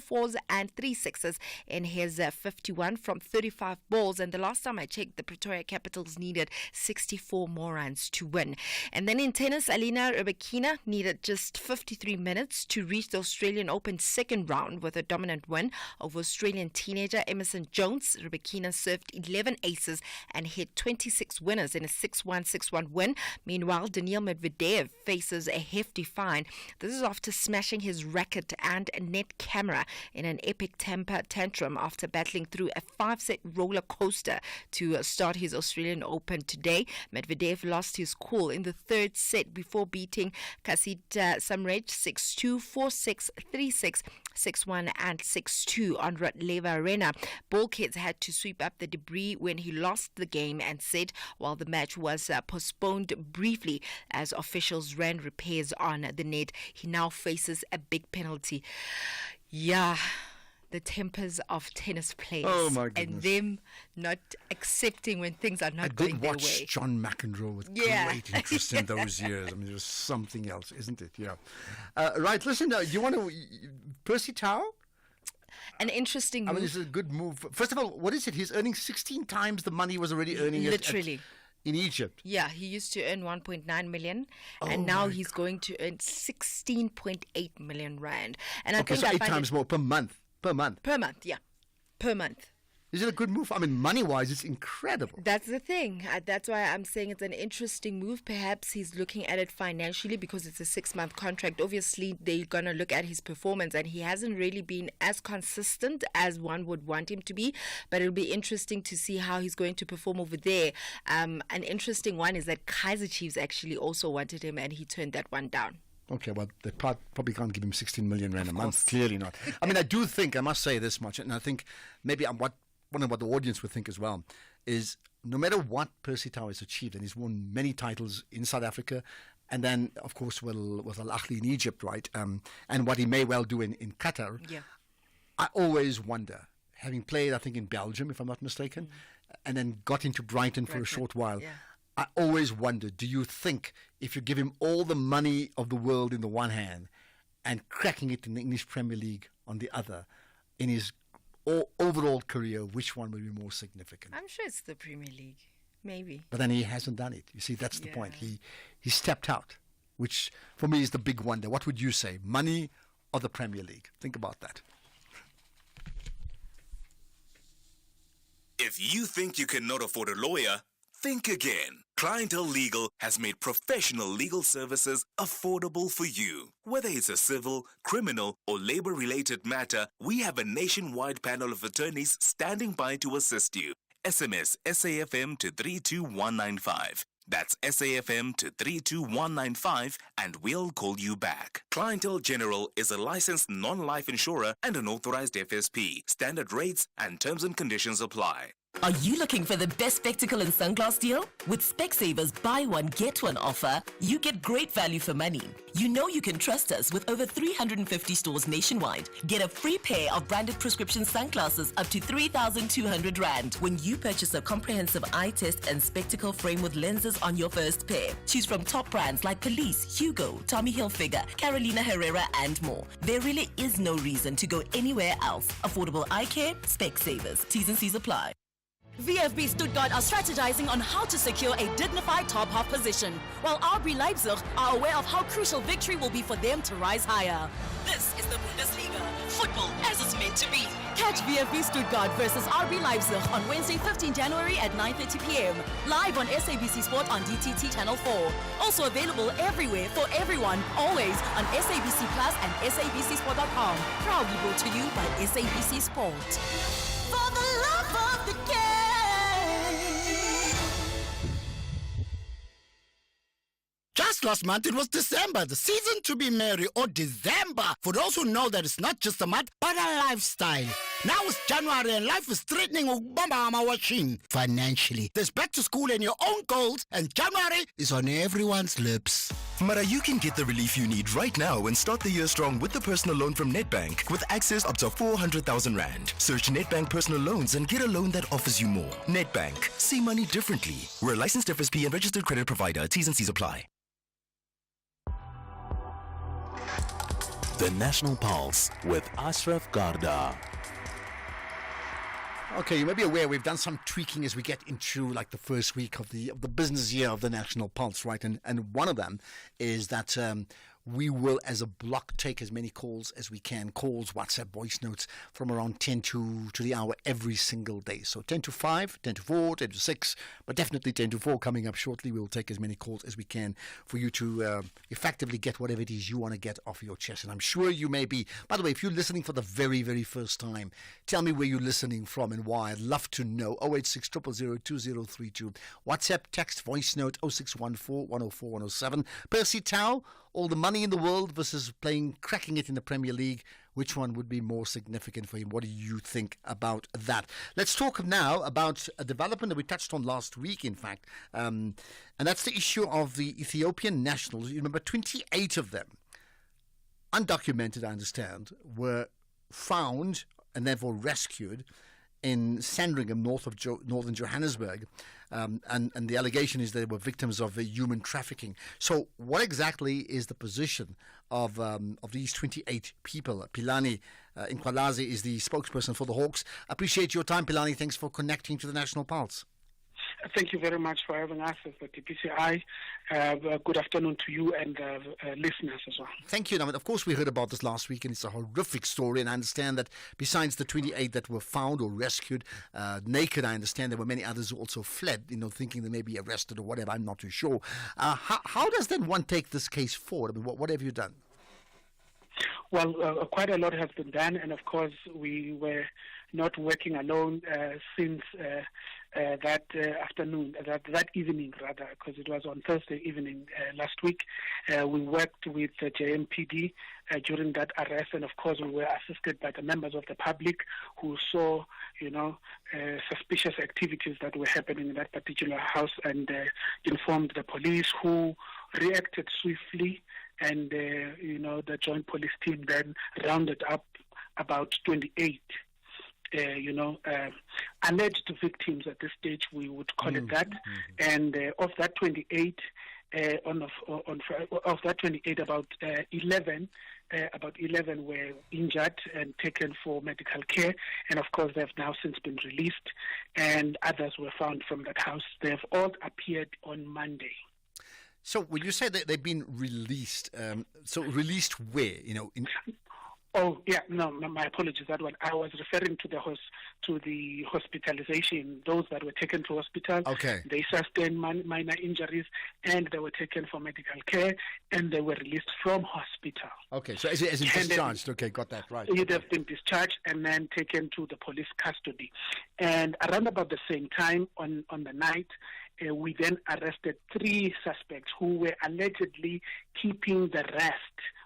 fours and 3 sixes in his 51 from 35 balls. And the last time I checked, the Pretoria Capitals needed 64 more runs to win. And then in tennis, Alina Rybakina needed just 53 minutes to reach the Australian Open second round with a dominant win over Australian teenager Emerson Jones. Rybakina served 11 aces and hit 26 winners in a 6-1, 6-1 win. Meanwhile, Daniil Medvedev faces a hefty fine. This is after smashing his racket and net camera in an epic temper tantrum after battling through a 5-set roller coaster to start his Australian Open today. Medvedev lost his cool in the third set before beating Kasit Samrej 6-2, 4-6, 3-6, 6-1 and 6-2 on Ratleva Arena. Bulkheads had to sweep up the debris when he lost the game and said while the match was postponed briefly as officials ran repairs on the net, he now faces a big penalty. Yeah, the tempers of tennis players. Oh my goodness. And them not accepting when things are not going their way. I did watch John McEnroe with great interest in those years. I mean, it was something else, isn't it? Yeah. Right, listen, do you want to... Percy Tau? An interesting move. I mean, it's a good move. First of all, what is it? He's earning 16 times the money he was already earning literally in Egypt. Yeah, he used to earn 1.9 million and now he's going to earn 16.8 million rand. And I think so 8 times more per month. Per month, yeah. Per month. Is it a good move? I mean, money-wise, it's incredible. That's the thing. That's why I'm saying it's an interesting move. Perhaps he's looking at it financially because it's a 6-month contract. Obviously, they're going to look at his performance, and he hasn't really been as consistent as one would want him to be. But it'll be interesting to see how he's going to perform over there. An interesting one is that Kaizer Chiefs actually also wanted him, and he turned that one down. Okay, well, they probably can't give him 16 million rand a month. Clearly not. I mean, I do think, I must say this much, and I think maybe one of what the audience would think as well, is no matter what Percy Tau has achieved, and he's won many titles in South Africa, and then, of course, with Al Ahly in Egypt, right, and what he may well do in Qatar, I always wonder, having played, I think, in Belgium, if I'm not mistaken, and then got into Brighton for a short while, I always wonder, do you think if you give him all the money of the world in the one hand and cracking it in the English Premier League on the other, in his overall career, which one will be more significant? I'm sure it's the Premier League, maybe. But then he hasn't done it. You see, that's the point. He stepped out, which for me is the big wonder. What would you say, money or the Premier League? Think about that. If you think you cannot afford a lawyer, think again. Clientele Legal has made professional legal services affordable for you. Whether it's a civil, criminal, or labor-related matter, we have a nationwide panel of attorneys standing by to assist you. SMS SAFM to 32195. That's SAFM to 32195 and we'll call you back. Clientele General is a licensed non-life insurer and an authorized FSP. Standard rates and terms and conditions apply. Are you looking for the best spectacle and sunglass deal? With Specsavers buy one get one offer, you get great value for money. You know you can trust us with over 350 stores nationwide. Get a free pair of branded prescription sunglasses up to 3,200 Rand when you purchase a comprehensive eye test and spectacle frame with lenses on your first pair. Choose from top brands like Police, Hugo, Tommy Hilfiger, Carolina Herrera and more. There really is no reason to go anywhere else. Affordable eye care, Specsavers. T's and C's apply. VfB Stuttgart are strategizing on how to secure a dignified top half position, while RB Leipzig are aware of how crucial victory will be for them to rise higher. This is the Bundesliga, football as it's meant to be. Catch VfB Stuttgart versus RB Leipzig on Wednesday, 15 January at 9:30 p.m. Live on SABC Sport on DTT Channel 4. Also available everywhere for everyone, always on SABC Plus and SABCSport.com. Proudly brought to you by SABC Sport. For the love of the game. Just last month, it was December, the season to be merry, or December, for those who know that it's not just a month, but a lifestyle. Now it's January and life is threatening watching financially. There's back to school and your own goals, and January is on everyone's lips. Mara, you can get the relief you need right now and start the year strong with the personal loan from Nedbank with access up to 400,000 Rand. Search Nedbank Personal Loans and get a loan that offers you more. Nedbank. See money differently. We're a licensed FSP and registered credit provider. T's and C's apply. The National Pulse with Ashraf Garda. Okay, you may be aware we've done some tweaking as we get into like the first week of the business year of the National Pulse, right? And one of them is that we will, as a block, take as many calls as we can. Calls, WhatsApp, voice notes from around 10 to the hour every single day. So 10 to 5, 10 to 4, 10 to 6, but definitely 10 to 4 coming up shortly. We will take as many calls as we can for you to effectively get whatever it is you want to get off your chest. And I'm sure you may be. By the way, if you're listening for the very, very first time, tell me where you're listening from and why. I'd love to know. 086 000 2032. WhatsApp, text, voice note 0614 104 107. Percy Tau, all the money in the world versus cracking it in the Premier League. Which one would be more significant for him? What do you think about that? Let's talk now about a development that we touched on last week, in fact. And that's the issue of the Ethiopian nationals. You remember 28 of them, undocumented, I understand, were found and therefore rescued in Sandringham, northern Johannesburg. And the allegation is they were victims of human trafficking. So what exactly is the position of these 28 people? Pilani Nkwalazi is the spokesperson for the Hawks. Appreciate your time, Pilani. Thanks for connecting to the National Pulse. Thank you very much for having us as the DPCI. Good afternoon to you and listeners as well. Thank you. Now, of course, we heard about this last week, and it's a horrific story. And I understand that besides the 28 that were found or rescued naked, I understand there were many others who also fled, thinking they may be arrested or whatever. I'm not too sure. How does then one take this case forward? I mean, what have you done? Well, quite a lot has been done, and of course, we were not working alone since that afternoon, that evening rather, because it was on Thursday evening last week. We worked with the JMPD during that arrest, and of course we were assisted by the members of the public who saw, suspicious activities that were happening in that particular house, and informed the police, who reacted swiftly, and the joint police team then rounded up about 28 alleged victims at this stage, we would call it that. And of that 28, of that 28, about 11 were injured and taken for medical care, and of course they've now since been released, and others were found from that house. They've all appeared on Monday. So when you say that they've been released, so released where? Oh, yeah, no, my apologies, that one. I was referring to the hospitalization, those that were taken to hospital. Okay. They sustained minor injuries, and they were taken for medical care, and they were released from hospital. Okay, so as in discharged. Okay, got that right. You'd have been discharged and then taken to the police custody. And around about the same time on the night, we then arrested 3 suspects who were allegedly keeping the rest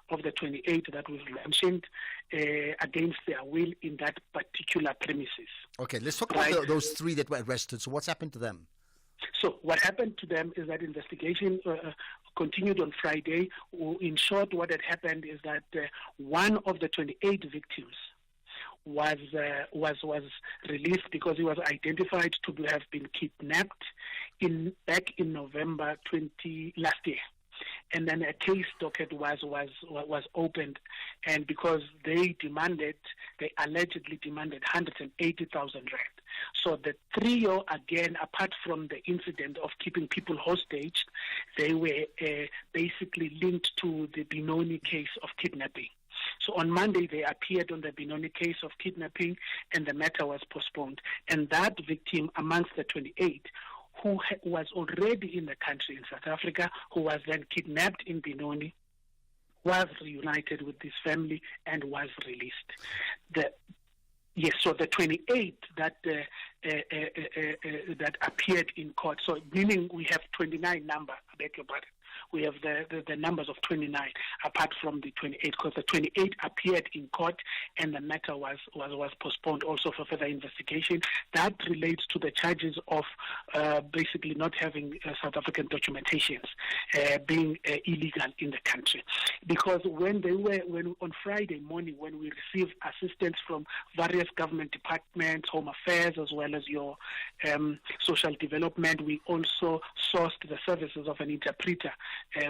of the 28 that we've mentioned against their will in that particular premises. Okay, let's talk about those 3 that were arrested. So what's happened to them? So what happened to them is that investigation continued on Friday. In short, what had happened is that one of the 28 victims was released because he was identified to have been kidnapped back in November last year. And then a case docket was opened, and because they allegedly demanded 180,000 rand. So the trio, again, apart from the incident of keeping people hostage, they were basically linked to the Benoni case of kidnapping. So on Monday, they appeared on the Benoni case of kidnapping, and the matter was postponed. And that victim, amongst the 28, who was already in the country in South Africa, who was then kidnapped in Benoni, was reunited with his family and was released. So the 28 that appeared in court, so meaning we have 29 number, I beg your pardon. We have the numbers of 29 apart from the 28, because the 28 appeared in court and the matter was postponed also for further investigation. That relates to the charges of basically not having South African documentations, being illegal in the country. Because when on Friday morning, when we received assistance from various government departments, Home Affairs, as well as your social development, we also sourced the services of an interpreter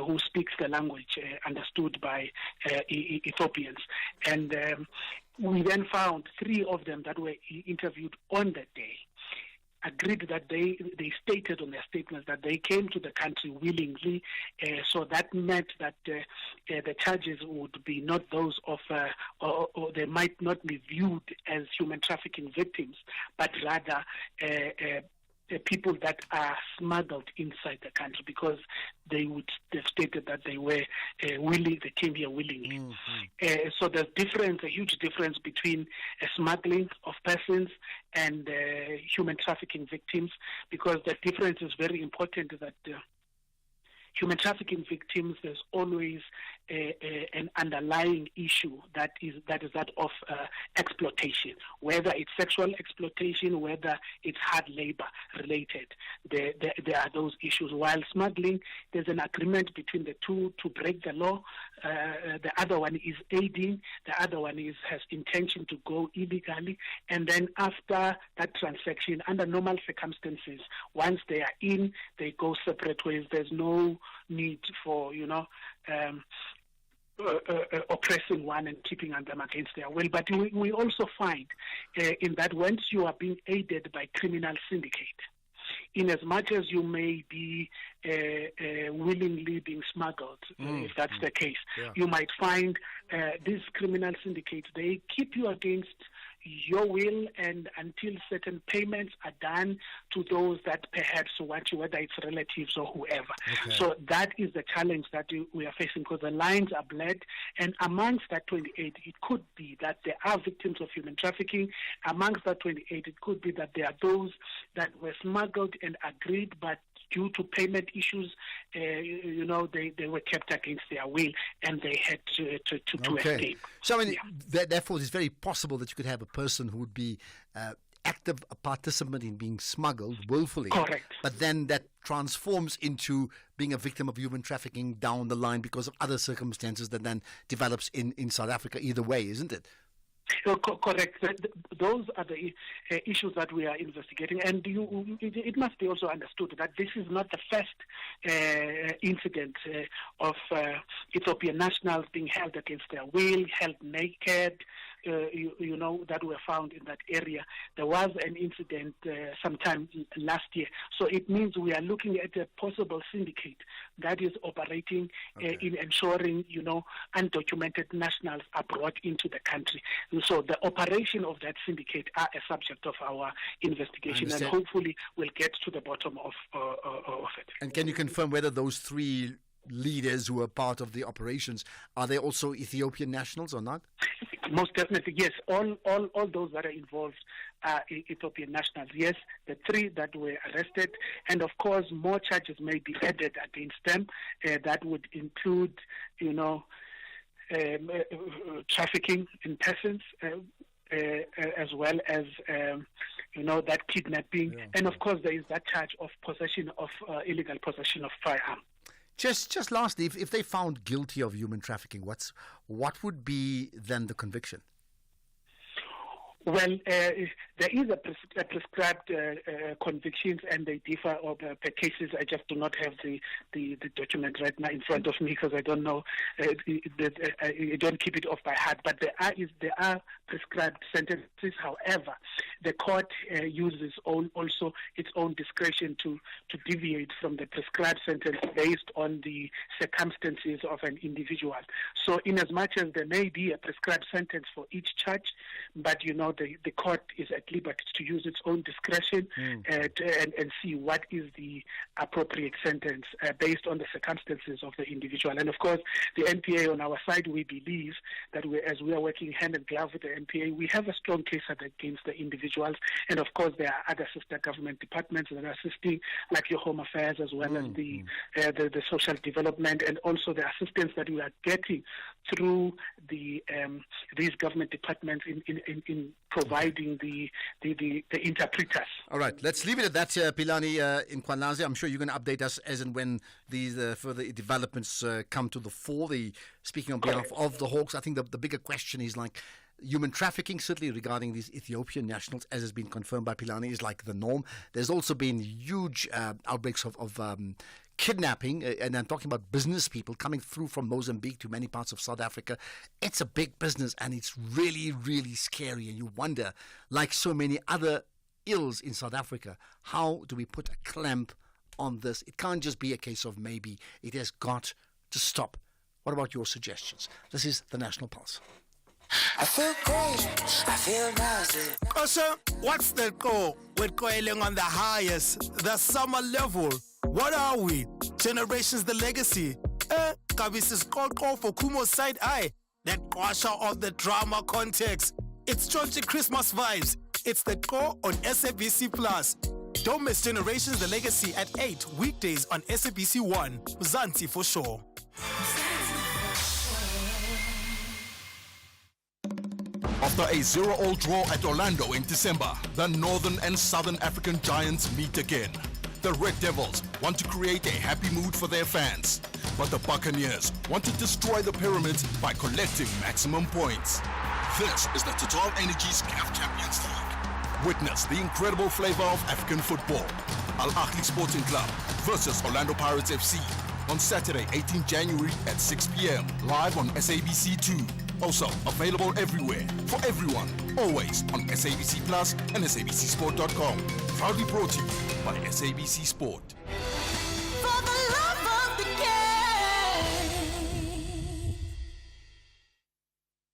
who speaks the language understood by Ethiopians. And we then found 3 of them that were interviewed on that day, agreed that they stated on their statements that they came to the country willingly, so that meant that the charges would be not those of, or they might not be viewed as human trafficking victims, but rather people that are smuggled inside the country, because they've stated that they were willing, they came here willingly. So there's a huge difference between smuggling of persons and human trafficking victims, because the difference is very important. That human trafficking victims, there's always an underlying issue that is that of exploitation, whether it's sexual exploitation, whether it's hard labor related. There are those issues. While smuggling, there's an agreement between the two to break the law. The other one is aiding. The other one has intention to go illegally. And then after that transaction, under normal circumstances, once they are in, they go separate ways. There's no need for, oppressing one and keeping them against their will. But we also find in that once you are being aided by criminal syndicate, in as much as you may be willingly being smuggled, if that's the case, you might find these criminal syndicates, they keep you against your will, and until certain payments are done to those that perhaps want you, whether it's relatives or whoever. So that is the challenge that we are facing, because the lines are blurred, and amongst that 28, it could be that there are victims of human trafficking. Amongst that 28, it could be that there are those that were smuggled and agreed, but due to payment issues, they were kept against their will, and they had to escape. So, I mean, therefore, it's very possible that you could have a person who would be active participant in being smuggled willfully. Correct. But then that transforms into being a victim of human trafficking down the line because of other circumstances that then develops in South Africa either way, isn't it? Correct. Those are the issues that we are investigating, and it must be also understood that this is not the first incident of Ethiopian nationals being held against their will, held naked, that were found in that area. There was an incident sometime last year. So it means we are looking at a possible syndicate that is operating in ensuring, undocumented nationals are brought into the country. So the operation of that syndicate are a subject of our investigation, and hopefully we'll get to the bottom of it. And can you confirm whether those 3 leaders who are part of the operations, are they also Ethiopian nationals or not? Most definitely, yes. All those that are involved are Ethiopian nationals. Yes, the 3 that were arrested, and of course more charges may be added against them. That would include, trafficking in persons, as well as that kidnapping, and of course there is that charge of possession of illegal possession of firearm. Just lastly, if they found guilty of human trafficking, what would be then the conviction? Well, there is a prescribed convictions, and they differ per cases. I just do not have the document right now in front of me because I don't know. I don't keep it off by heart. But there are prescribed sentences. However, the court uses also its own discretion to deviate from the prescribed sentence based on the circumstances of an individual. So, in as much as there may be a prescribed sentence for each charge, but the court is at liberty to use its own discretion and see what is the appropriate sentence based on the circumstances of the individual. And of course, the NPA on our side, we believe that as we are working hand in glove with the NPA, we have a strong case against the individuals. And of course, there are other sister government departments that are assisting, like your Home Affairs, as well as the social development, and also the assistance that we are getting through these government departments in providing the interpreters. All right, let's leave it at that, Philani in Kwanazi. I'm sure you're going to update us as and when these further developments come to the fore. Speaking on behalf of the Hawks, I think the bigger question is like human trafficking, certainly regarding these Ethiopian nationals, as has been confirmed by Philani, is like the norm. There's also been huge outbreaks of kidnapping, and I'm talking about business people coming through from Mozambique to many parts of South Africa. It's a big business, and it's really, really scary. And you wonder, like so many other ills in South Africa, how do we put a clamp on this? It can't just be a case of maybe. It has got to stop. What about your suggestions? This is the National Pulse. I feel great, I feel nice. Kosha, what's the goal with coiling on the highest, the summer level? What are we? Generations the legacy. Kabisi's call for Kumo's side eye. That quasha of the drama context. It's churchy Christmas vibes. It's the core on SABC Plus. Don't miss Generations the Legacy at 8 weekdays on SABC 1. Zanti for sure. After a 0-0 draw at Orlando in December, the Northern and Southern African Giants meet again. The Red Devils want to create a happy mood for their fans, but the Buccaneers want to destroy the Pyramids by collecting maximum points. This is the Total Energies CAF Champions League. Witness the incredible flavor of African football. Al Ahly Sporting Club versus Orlando Pirates FC on Saturday, 18 January at 6 p.m. live on SABC 2. Also available everywhere, for everyone, always on SABC Plus and SABCSport.com. Proudly brought to you by SABC Sport. For the love of the game.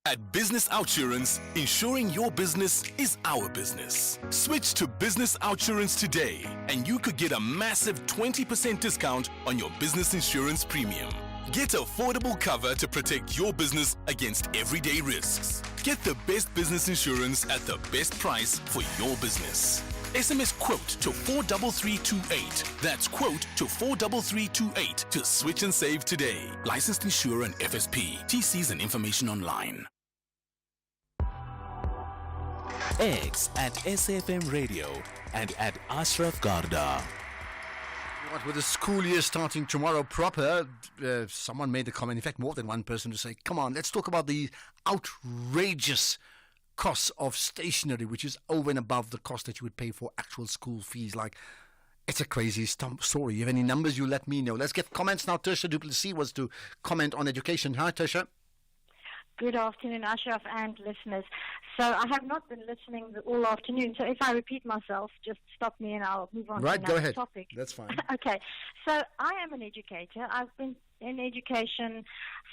At Business Outsurance, ensuring your business is our business. Switch to Business Outsurance today, and you could get a massive 20% discount on your business insurance premium. Get affordable cover to protect your business against everyday risks. Get the best business insurance at the best price for your business. SMS quote to 43328. That's quote to 43328 to switch and save today. Licensed insurer and FSP. TCs and information online. X at SAFM Radio and at Ashraf Garda. With the school year starting tomorrow proper, someone made a comment, in fact more than one person, to say, come on, let's talk about the outrageous costs of stationery, which is over and above the cost that you would pay for actual school fees. Like, it's a crazy story. You have any numbers, you let me know. Let's get comments now. Tertia du Plessis was to comment on education. Hi, Tertia. Good afternoon, Ashraf and listeners. So I have not been listening all afternoon, so if I repeat myself, just stop me and I'll move on to Right, go another ahead. topic. That's fine. Okay, so I am an educator. I've been in education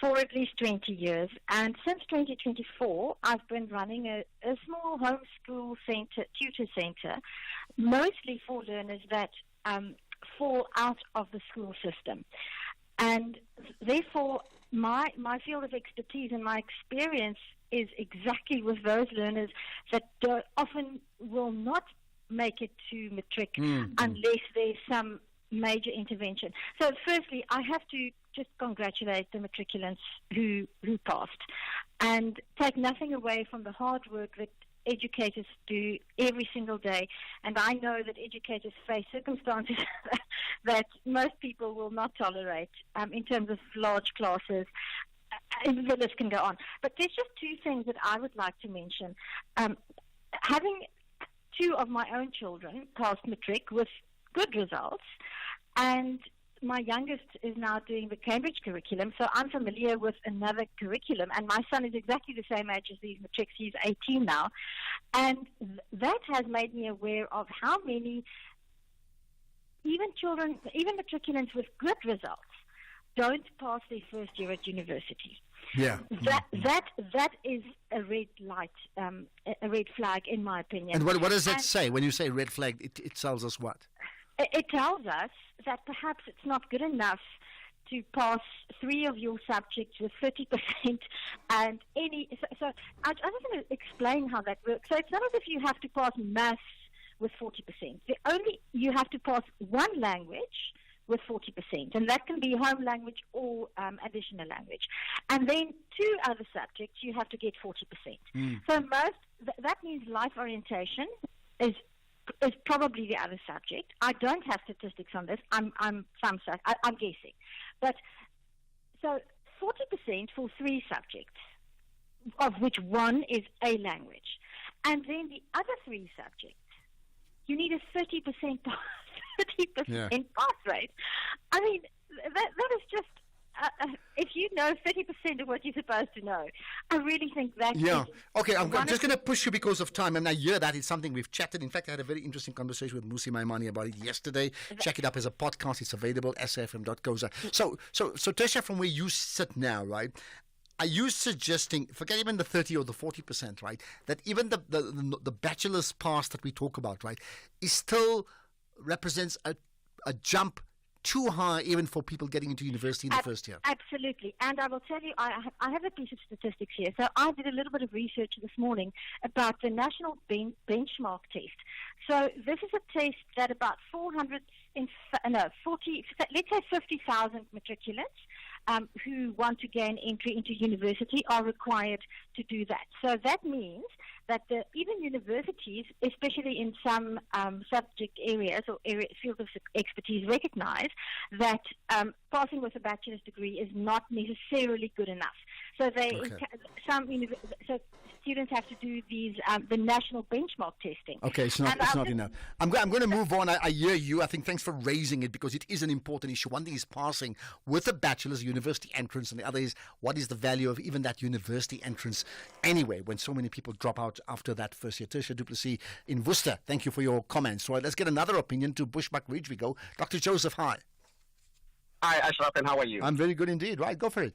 for at least 20 years, and since 2024, I've been running a small homeschool tutor center, mostly for learners that fall out of the school system. And therefore, my field of expertise and my experience is exactly with those learners that often will not make it to matric unless there's some major intervention. So firstly, I have to just congratulate the matriculants who passed and take nothing away from the hard work that educators do every single day. And I know that educators face circumstances that most people will not tolerate in terms of large classes. And the list can go on. But there's just two things that I would like to mention. Having two of my own children pass matric with good results, and my youngest is now doing the Cambridge curriculum, so I'm familiar with another curriculum, and my son is exactly the same age as these matrics. He's 18 now, and that has made me aware of how many even matriculants with good results don't pass their first year at university. Yeah. That is a red light, a red flag, in my opinion. And what does that say when you say red flag? It tells us what? It tells us that perhaps it's not good enough to pass 3 of your subjects with 30% and any. So I just want to explain how that works. So it's not as if you have to pass maths with 40%. You have to pass one language with 40%, and that can be home language or additional language. And then 2 other subjects, you have to get 40%. So that means life orientation is probably the other subject. I don't have statistics on this. I'm guessing. But so 40% for 3 subjects, of which one is a language. And then the other 3 subjects, you need a 30% pass rate. I mean, that is just, if you know 30% of what you're supposed to know, I really think that Yeah. is Okay, I'm just going to push you because of time. And I hear that it's something we've chatted. In fact, I had a very interesting conversation with Musi Maimani about it yesterday. Check it up as a podcast. It's available, safm.co.za. So Tertia, from where you sit now, right, are you suggesting, forget even the 30 or the 40%, right, that even the bachelor's pass that we talk about, right, is still represents a jump too high even for people getting into university in the first year? Absolutely. And I will tell you, I have a piece of statistics here. So I did a little bit of research this morning about the National Benchmark Test. So this is a test that about 50,000 matriculants who want to gain entry into university are required to do that. So that means that even universities, especially in some subject areas or fields of expertise, recognize that passing with a bachelor's degree is not necessarily good enough. So so students have to do these the national benchmark testing. Okay, it's not enough. I'm going to move on. I hear you. I think thanks for raising it because it is an important issue. One thing is passing with a bachelor's university entrance, and the other is what is the value of even that university entrance anyway when so many people drop out after that first year. Tertia du Plessis in Worcester, thank you for your comments. Right, let's get another opinion. To Bushbuck Ridge we go. Dr. Joseph, hi. Hi, Ashraf, and how are you? I'm very good indeed. Right, go for it.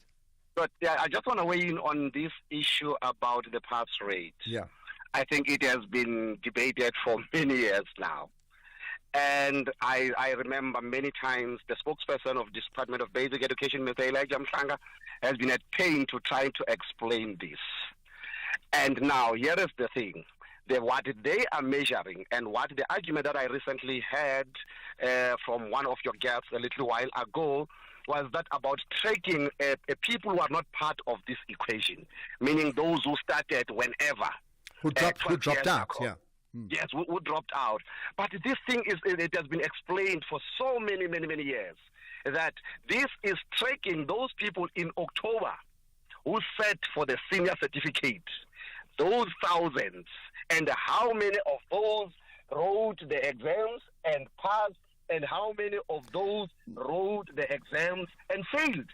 But yeah, I just want to weigh in on this issue about the pass rate. Yeah. I think it has been debated for many years now. And I remember many times the spokesperson of the Department of Basic Education, Mr. Elijah Mhlanga, has been at pain to try to explain this. And now, here is the thing. What they are measuring and what the argument that I recently heard from one of your guests a little while ago was that about tracking people who are not part of this equation, meaning those who started whenever. Who dropped out, yeah. Yes, who dropped out. But this thing it has been explained for so many years that this is tracking those people in October who sat for the senior certificate, those thousands, and how many of those wrote the exams and passed, and how many of those wrote the exams and failed.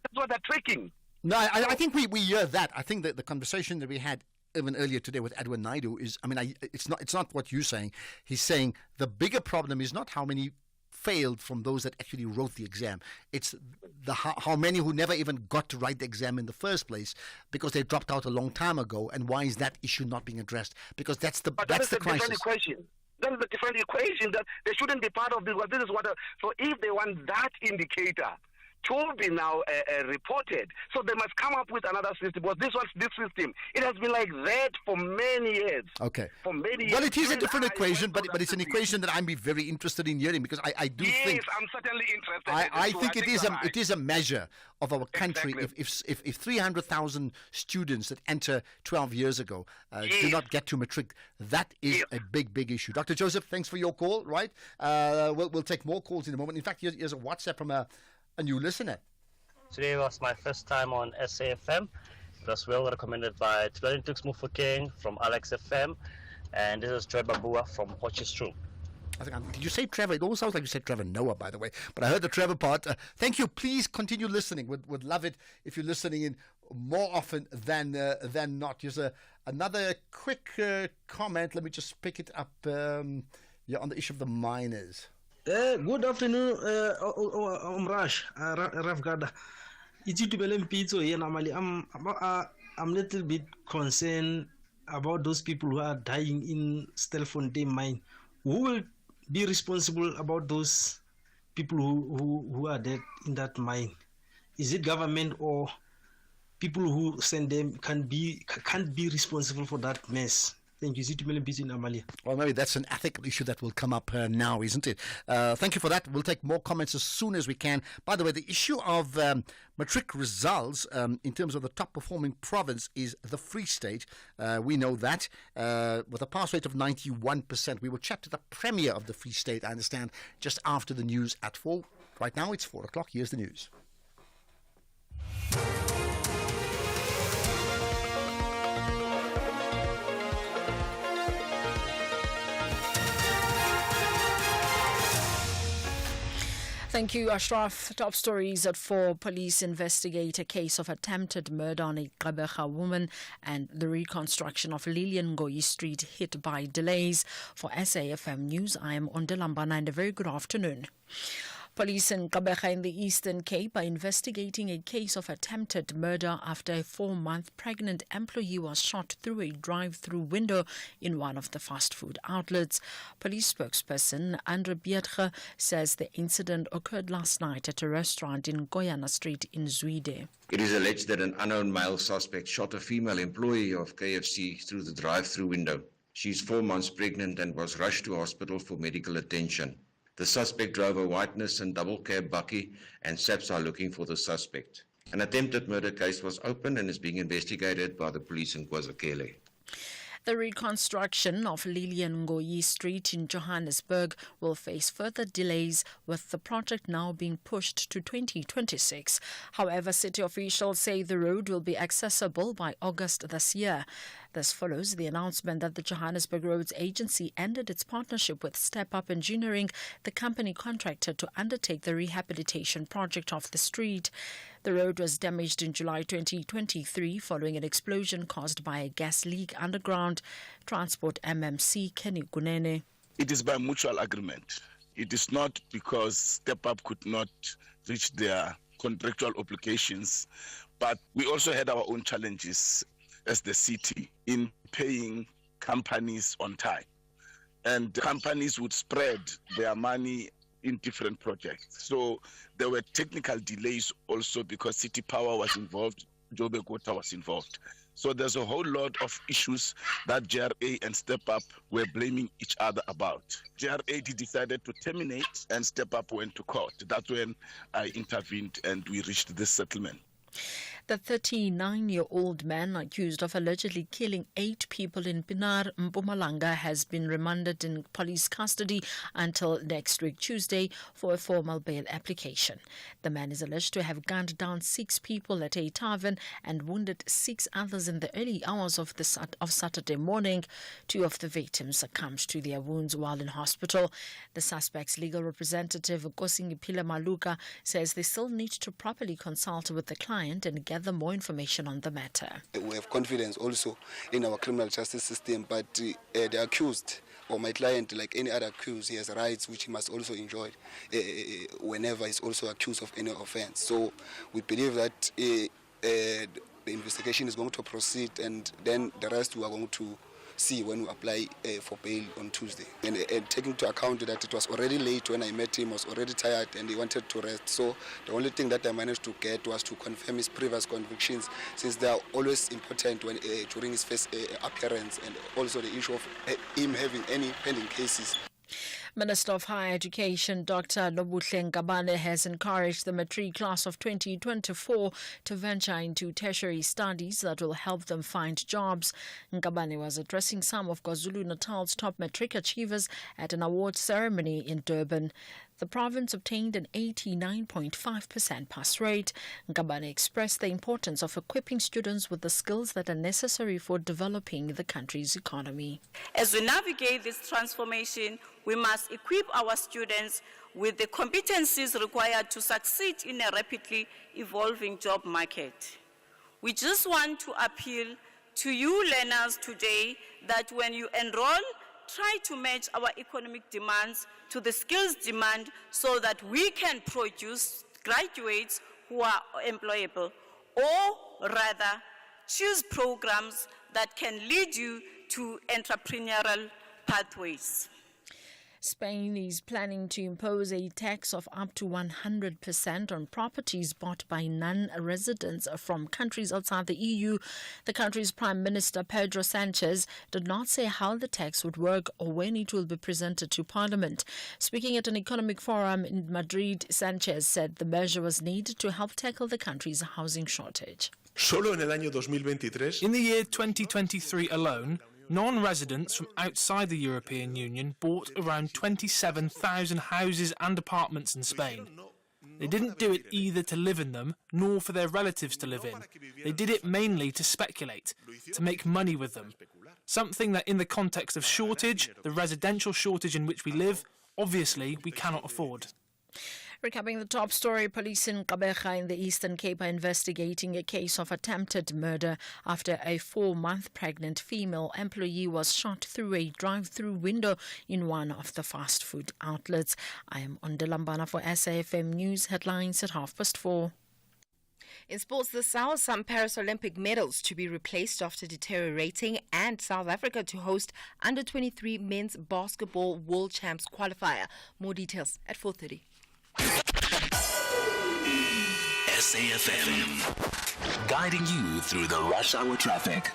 That's what they're tracking. No, I think we hear that. I think that the conversation that we had even earlier today with Edwin Naidu is, it's not what you're saying. He's saying the bigger problem is not how many failed from those that actually wrote the exam. It's how many who never even got to write the exam in the first place because they dropped out a long time ago. And why is that issue not being addressed? Because that's the crisis. Different equation. That is a different equation that they shouldn't be part of this. This is so if they want that indicator to be now reported. So they must come up with another system. But this system, it has been like that for many years. Okay. For many years. Well, it is a different equation, but it's an equation that I'm very interested in hearing, because I do think. Yes, I'm certainly interested. I think it is a measure of our country. Exactly. If 300,000 students that enter 12 years ago do not get to matric, that is a big issue. Dr. Joseph, thanks for your call. Right, we'll take more calls in a moment. In fact, here's a WhatsApp from a new listener. Today was my first time on SAFM. It was well recommended by Tulani Mufokeng from Alex FM, and this is Trevor Babua from Potchefstroom. Did you say Trevor? It almost sounds like you said Trevor Noah, by the way. But I heard the Trevor part. Thank you. Please continue listening. Would love it if you're listening in more often than not. Here's another quick comment. Let me just pick it up. On the issue of the miners. Good afternoon, Raf Gada. I'm a little bit concerned about those people who are dying in Stelfontein mine. Who will be responsible about those people who are dead in that mine? Is it government, or people who send them can't be responsible for that mess? Thank you. Well, maybe that's an ethical issue that will come up now, isn't it? Thank you for that. We'll take more comments as soon as we can. By the way, the issue of matric results in terms of the top performing province is the Free State. We know that with a pass rate of 91%. We will chat to the Premier of the Free State, I understand, just after the news at 4. Right now it's 4 o'clock. Here's the news. Thank you, Ashraf. Top stories at 4. Police investigate a case of attempted murder on a Gqeberha woman, and the reconstruction of Lillian Ngoyi Street hit by delays. For SAFM News, I am Ondelambana, and a very good afternoon. Police in Gqeberha in the Eastern Cape are investigating a case of attempted murder after a 4-month pregnant employee was shot through a drive-through window in one of the fast food outlets. Police spokesperson Andre Biertge says the incident occurred last night at a restaurant in Goyana Street in Zwide. It is alleged that an unknown male suspect shot a female employee of KFC through the drive-through window. She is 4 months pregnant and was rushed to hospital for medical attention. The suspect drove a white Nissan double cab bakkie, and SAPS are looking for the suspect. An attempted murder case was opened and is being investigated by the police in KwaZulu. The reconstruction of Lillian Ngoyi Street in Johannesburg will face further delays, with the project now being pushed to 2026. However, city officials say the road will be accessible by August this year. This follows the announcement that the Johannesburg Roads Agency ended its partnership with Step Up Engineering, the company contracted to undertake the rehabilitation project of the street. The road was damaged in July 2023 following an explosion caused by a gas leak underground. Transport MMC Kenny Gunene. It is by mutual agreement. It is not because Step Up could not reach their contractual obligations, but we also had our own challenges as the city in paying companies on time. And companies would spread their money in different projects. So there were technical delays also because City Power was involved, Joburg Water was involved. So there's a whole lot of issues that JRA and Step Up were blaming each other about. JRA decided to terminate and Step Up went to court. That's when I intervened and we reached this settlement. The 39-year-old man accused of allegedly killing 8 people in Pinar, Mpumalanga, has been remanded in police custody until next week, Tuesday, for a formal bail application. The man is alleged to have gunned down 6 people at a tavern and wounded 6 others in the early hours of Saturday morning. 2 of the victims succumbed to their wounds while in hospital. The suspect's legal representative, Kosingiphile Maluka, says they still need to properly consult with the client and gather more information on the matter. We have confidence also in our criminal justice system, but the accused or my client, like any other accused, he has rights which he must also enjoy whenever he's also accused of any offense. So we believe that the investigation is going to proceed, and then the rest we are going to see when we apply for bail on Tuesday. And taking into account that it was already late when I met him, was already tired and he wanted to rest. So the only thing that I managed to get was to confirm his previous convictions, since they are always important when during his first appearance, and also the issue of him having any pending cases. Minister of Higher Education Dr. Nobuhle Ngabane has encouraged the matric class of 2024 to venture into tertiary studies that will help them find jobs. Ngabane was addressing some of KwaZulu-Natal's top matric achievers at an award ceremony in Durban. The province obtained an 89.5% pass rate. Ngabane expressed the importance of equipping students with the skills that are necessary for developing the country's economy. As we navigate this transformation, we must equip our students with the competencies required to succeed in a rapidly evolving job market. We just want to appeal to you learners today that when you enroll, try to match our economic demands to the skills demand so that we can produce graduates who are employable, or rather choose programs that can lead you to entrepreneurial pathways. Spain is planning to impose a tax of up to 100% on properties bought by non-residents from countries outside the EU. The country's Prime Minister, Pedro Sanchez, did not say how the tax would work or when it will be presented to Parliament. Speaking at an economic forum in Madrid, Sanchez said the measure was needed to help tackle the country's housing shortage. In the year 2023 alone, non-residents from outside the European Union bought around 27,000 houses and apartments in Spain. They didn't do it either to live in them, nor for their relatives to live in. They did it mainly to speculate, to make money with them. Something that in the context of shortage, the residential shortage in which we live, obviously we cannot afford. Recapping the top story, police in Gqeberha in the Eastern Cape are investigating a case of attempted murder after a 4-month pregnant female employee was shot through a drive-through window in one of the fast food outlets. I am Ondelambana for SAFM News headlines at 4:30. In sports this hour, some Paris Olympic medals to be replaced after deteriorating, and South Africa to host Under-23 Men's Basketball World Champs qualifier. More details at 4:30. SAFM, guiding you through the rush hour traffic.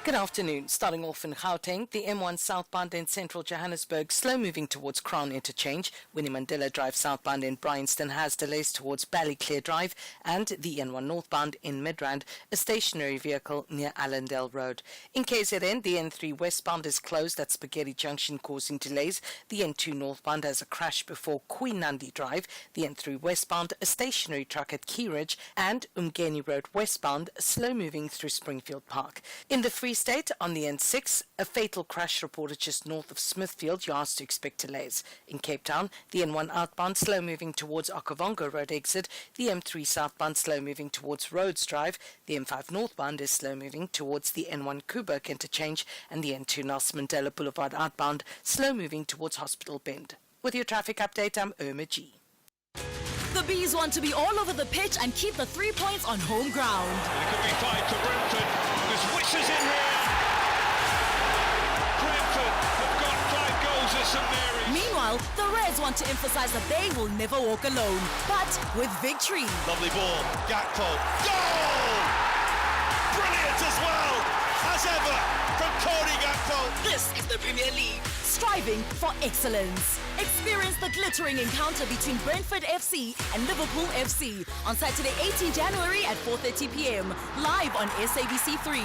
Good afternoon. Starting off in Gauteng, the M1 southbound in central Johannesburg, slow moving towards Crown Interchange. Winnie Mandela Drive southbound in Bryanston has delays towards Ballyclare Drive, and the N1 northbound in Midrand, a stationary vehicle near Allendale Road. In KZN, the N3 westbound is closed at Spaghetti Junction, causing delays. The N2 northbound has a crash before Queen Nandi Drive. The N3 westbound, a stationary truck at Key Ridge, and Umgeni Road westbound, slow moving through Springfield Park. In the Free State, on the N6, a fatal crash reported just north of Smithfield. You are to expect delays. In Cape Town, the N1 outbound slow moving towards Okavango Road exit. The M3 southbound slow moving towards Rhodes Drive. The M5 northbound is slow moving towards the N1 Kuburg interchange, and the N2 Nelson Mandela Boulevard outbound slow moving towards Hospital Bend. With your traffic update, I'm Irma G. The Bees want to be all over the pitch and keep the 3 points on home ground. It could be 5 to Brentford. There's Wishers in here. Brentford have got 5 goals at St Mary's. Meanwhile, the Reds want to emphasize that they will never walk alone, but with victory. Lovely ball. Gakpo. Goal! Brilliant as well, as ever, from Cody Gakpo. This is the Premier League, striving for excellence. Experience the glittering encounter between Brentford FC and Liverpool FC on Saturday, 18 January at 4:30 p.m. live on SABC3.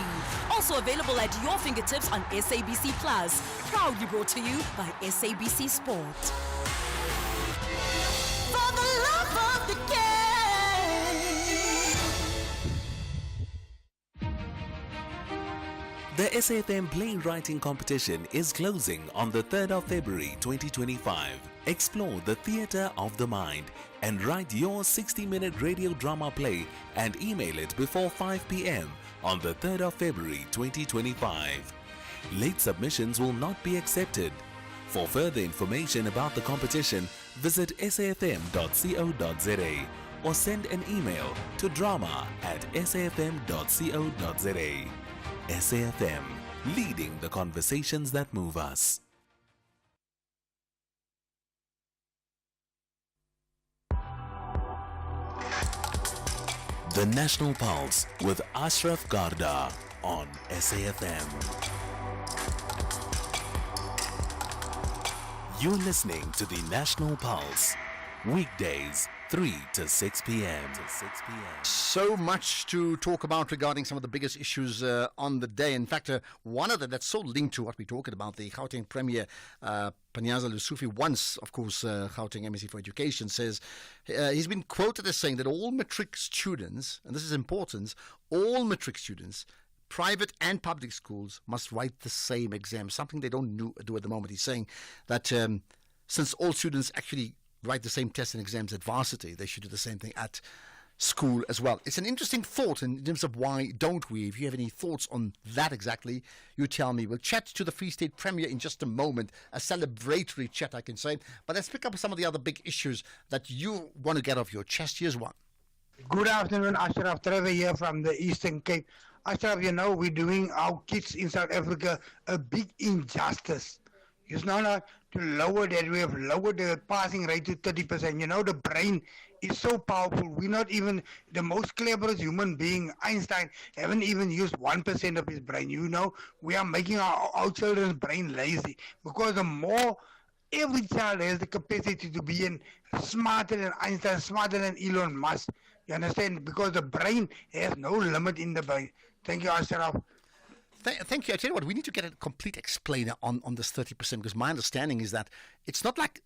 Also available at your fingertips on SABC Plus. Proudly brought to you by SABC Sport. For the love of the game. The SAFM Playwriting Competition is closing on the 3rd of February 2025. Explore the theatre of the mind and write your 60-minute radio drama play and email it before 5 p.m. on the 3rd of February 2025. Late submissions will not be accepted. For further information about the competition, visit safm.co.za or send an email to drama@safm.co.za. SAFM, leading the conversations that move us. The National Pulse with Ashraf Garda on SAFM. You're listening to the National Pulse, weekdays 3 to 6 p.m. So much to talk about regarding some of the biggest issues on the day. In fact, one of them that's so linked to what we're talking about, the Gauteng Premier Panyaza Lesufi, once, of course, Gauteng MSc for Education, says he's been quoted as saying that all matric students, and this is important, all matric students, private and public schools, must write the same exam, something they don't do at the moment. He's saying that since all students actually write the same tests and exams at varsity, they should do the same thing at school as well. It's an interesting thought in terms of why don't we. If you have any thoughts on that exactly, you tell me. We'll chat to the Free State Premier in just a moment, a celebratory chat, I can say. But let's pick up some of the other big issues that you want to get off your chest. Here's one. Good afternoon, Ashraf. Trevor here from the Eastern Cape. Ashraf, you know, we're doing our kids in South Africa a big injustice. It's not to lower that. We have lowered the passing rate to 30%. You know, the brain is so powerful. We're not even the most cleverest human being. Einstein haven't even used 1% of his brain. You know, we are making our children's brain lazy because the more every child has the capacity to be smarter than Einstein, smarter than Elon Musk. You understand? Because the brain has no limit in the brain. Thank you, Ashraf. Thank you. I tell you what, we need to get a complete explainer on this 30%, because my understanding is that it's not like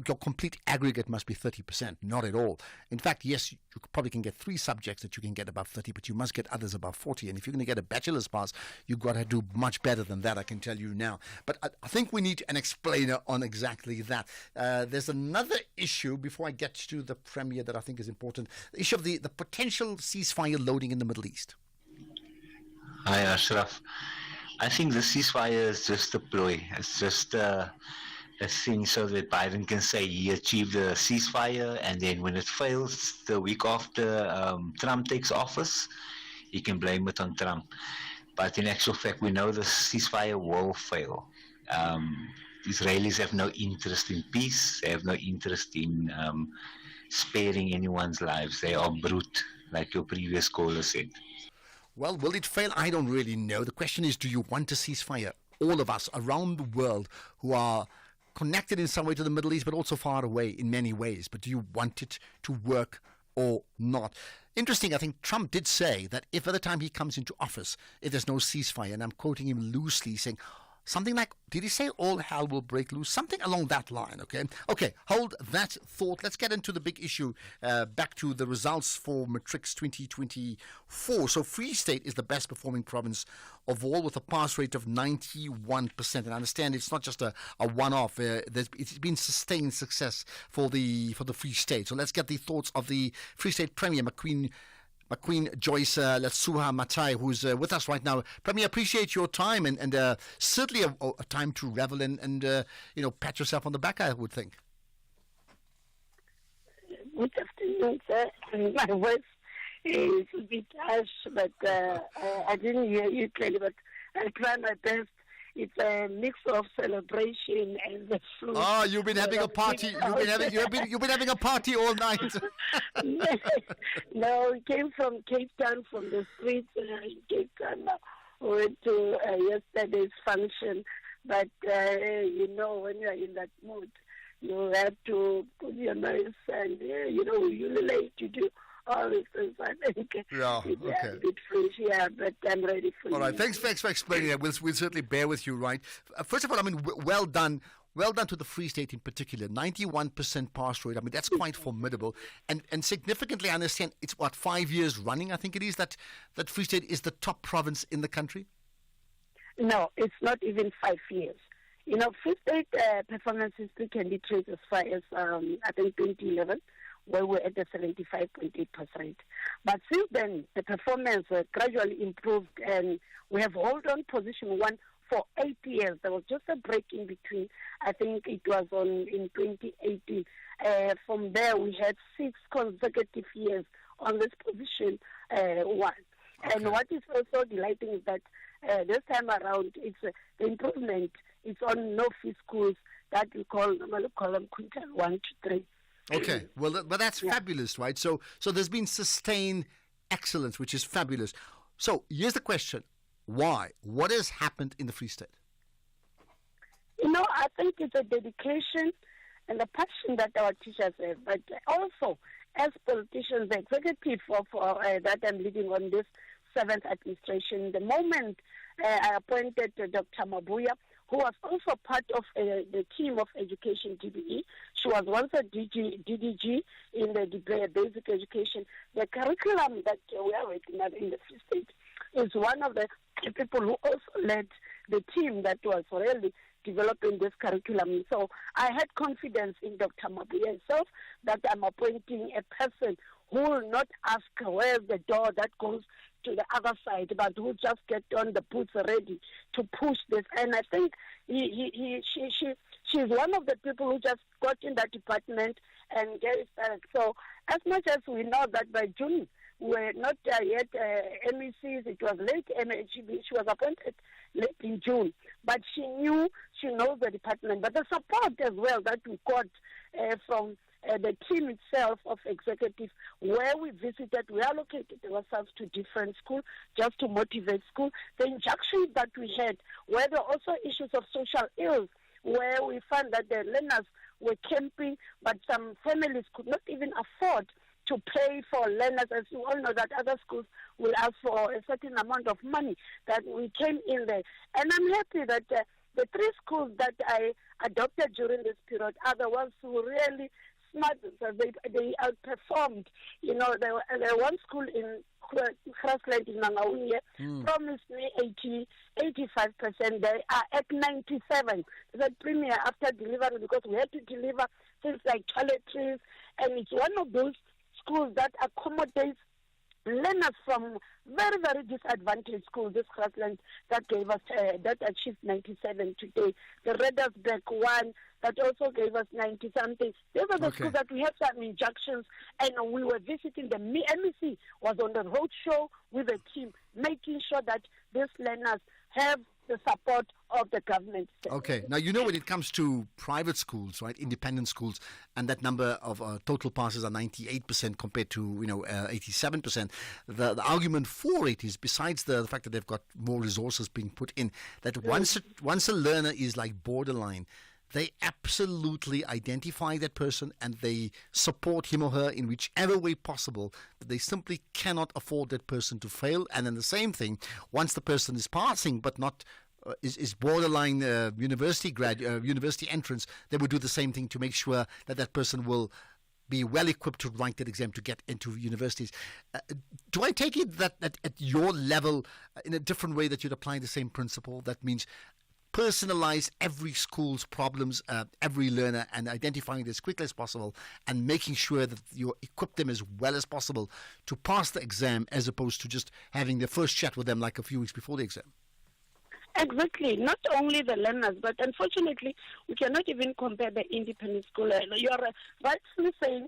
your complete aggregate must be 30%. Not at all. In fact, yes, you probably can get 3 subjects that you can get above 30, but you must get others above 40. And if you're going to get a bachelor's pass, you've got to do much better than that, I can tell you now. But I think we need an explainer on exactly that. There's another issue before I get to the Premier that I think is important. The issue of the potential ceasefire loading in the Middle East. Hi, Ashraf. I think the ceasefire is just a ploy. It's just a thing so that Biden can say he achieved a ceasefire, and then when it fails the week after Trump takes office, he can blame it on Trump. But in actual fact, we know the ceasefire will fail. Israelis have no interest in peace. They have no interest in sparing anyone's lives. They are brute, like your previous caller said. Well, will it fail? I don't really know. The question is, do you want a ceasefire? All of us around the world who are connected in some way to the Middle East, but also far away in many ways. But do you want it to work or not? Interesting, I think Trump did say that if by the time he comes into office, if there's no ceasefire, and I'm quoting him loosely, saying something like, did he say all hell will break loose? Something along that line, okay? Okay, hold that thought. Let's get into the big issue, back to the results for Matrics 2024. So Free State is the best performing province of all with a pass rate of 91%. And I understand it's not just a one-off. It's been sustained success for the Free State. So let's get the thoughts of the Free State Premier, McQueen Joyce Letsuha Matai, who's with us right now. Premier, appreciate your time and certainly a time to revel in and pat yourself on the back, I would think. Good afternoon, sir. My voice is a bit harsh, but I didn't hear you clearly, but I'll try my best. It's a mix of celebration and the flu. Oh, you've been having a party. You've been having a party all night. No, we came from Cape Town, from the streets in Cape Town. We went to yesterday's function, but when you're in that mood, you have to put your nose and you relate to do all this things. I think yeah, okay. A bit fresh, but I'm ready for you. All right, thanks for explaining that. We'll certainly bear with you, right? First of all, I mean, well done. Well done to the Free State in particular. 91% pass rate. I mean, that's quite formidable. And significantly, I understand it's, 5 years running, I think it is, that Free State is the top province in the country? No, it's not even 5 years. Free State performance history can be traced as far as, I think, 2011, where we're at the 75.8%. But since then, the performance gradually improved, and we have held on position 1 for 8 years. There was just a break in between. I think it was in 2018. From there, we had 6 consecutive years on this position 1. Okay. And what is also delighting is that This time around, it's the improvement. It's on no-fee schools that we normally call them quintile 1 to 3. Okay, well, but that's fabulous, right? So there's been sustained excellence, which is fabulous. So here's the question: why? What has happened in the Free State? I think it's a dedication and a passion that our teachers have, but also as politicians, the executive for that I'm leading on this 7th administration, the moment I appointed Dr. Mabuya, who was also part of the team of Education DBE. She was once a DDG in the basic education. The curriculum that we are working at in the Free State is one of the people who also led the team that was really developing this curriculum. So I had confidence in Dr. Mabuya himself that I'm appointing a person who will not ask where's the door that goes to the other side, but who just get on the boots ready to push this. And I think she's one of the people who just got in that department and get it started. So as much as we know that by June we're not yet MECs, it was late MHB, she was appointed late in June, but she knows the department. But the support as well that we got from the team itself of executive, where we visited, we allocated ourselves to different schools just to motivate school. The injunctions that we had, where there were also issues of social ills, where we found that the learners were camping, but some families could not even afford to pay for learners. As you all know, that other schools will ask for a certain amount of money, that we came in there. And I'm happy that the 3 schools that I adopted during this period are the ones who really smart, so they outperformed. There one school in Grassland in Mangaunye promised me 85%. They are at 97%. The premier after delivery, because we had to deliver things like toiletries, and it's one of those schools that accommodates learners from very, very disadvantaged schools. This Grassland that gave us that achieved 97 today. The Reddersburg one that also gave us 90-something. These are the schools that we had some injunctions, and we were visiting the MEC was on the road show with the team, making sure that these learners have the support of the government. Okay. Now, when it comes to private schools, right, independent schools, and that number of total passes are 98% compared to, 87%, the argument for it is, besides the fact that they've got more resources being put in, that once a learner is like borderline, they absolutely identify that person and they support him or her in whichever way possible. They simply cannot afford that person to fail. And then the same thing, once the person is passing but not is borderline university entrance, they will do the same thing to make sure that that person will be well equipped to write that exam to get into universities. Do I take it that at your level, in a different way, that you'd apply the same principle? That means personalize every school's problems, every learner, and identifying it as quickly as possible and making sure that you equip them as well as possible to pass the exam, as opposed to just having the first chat with them like a few weeks before the exam. Exactly. Not only the learners, but unfortunately, we cannot even compare the independent school. You are rightfully saying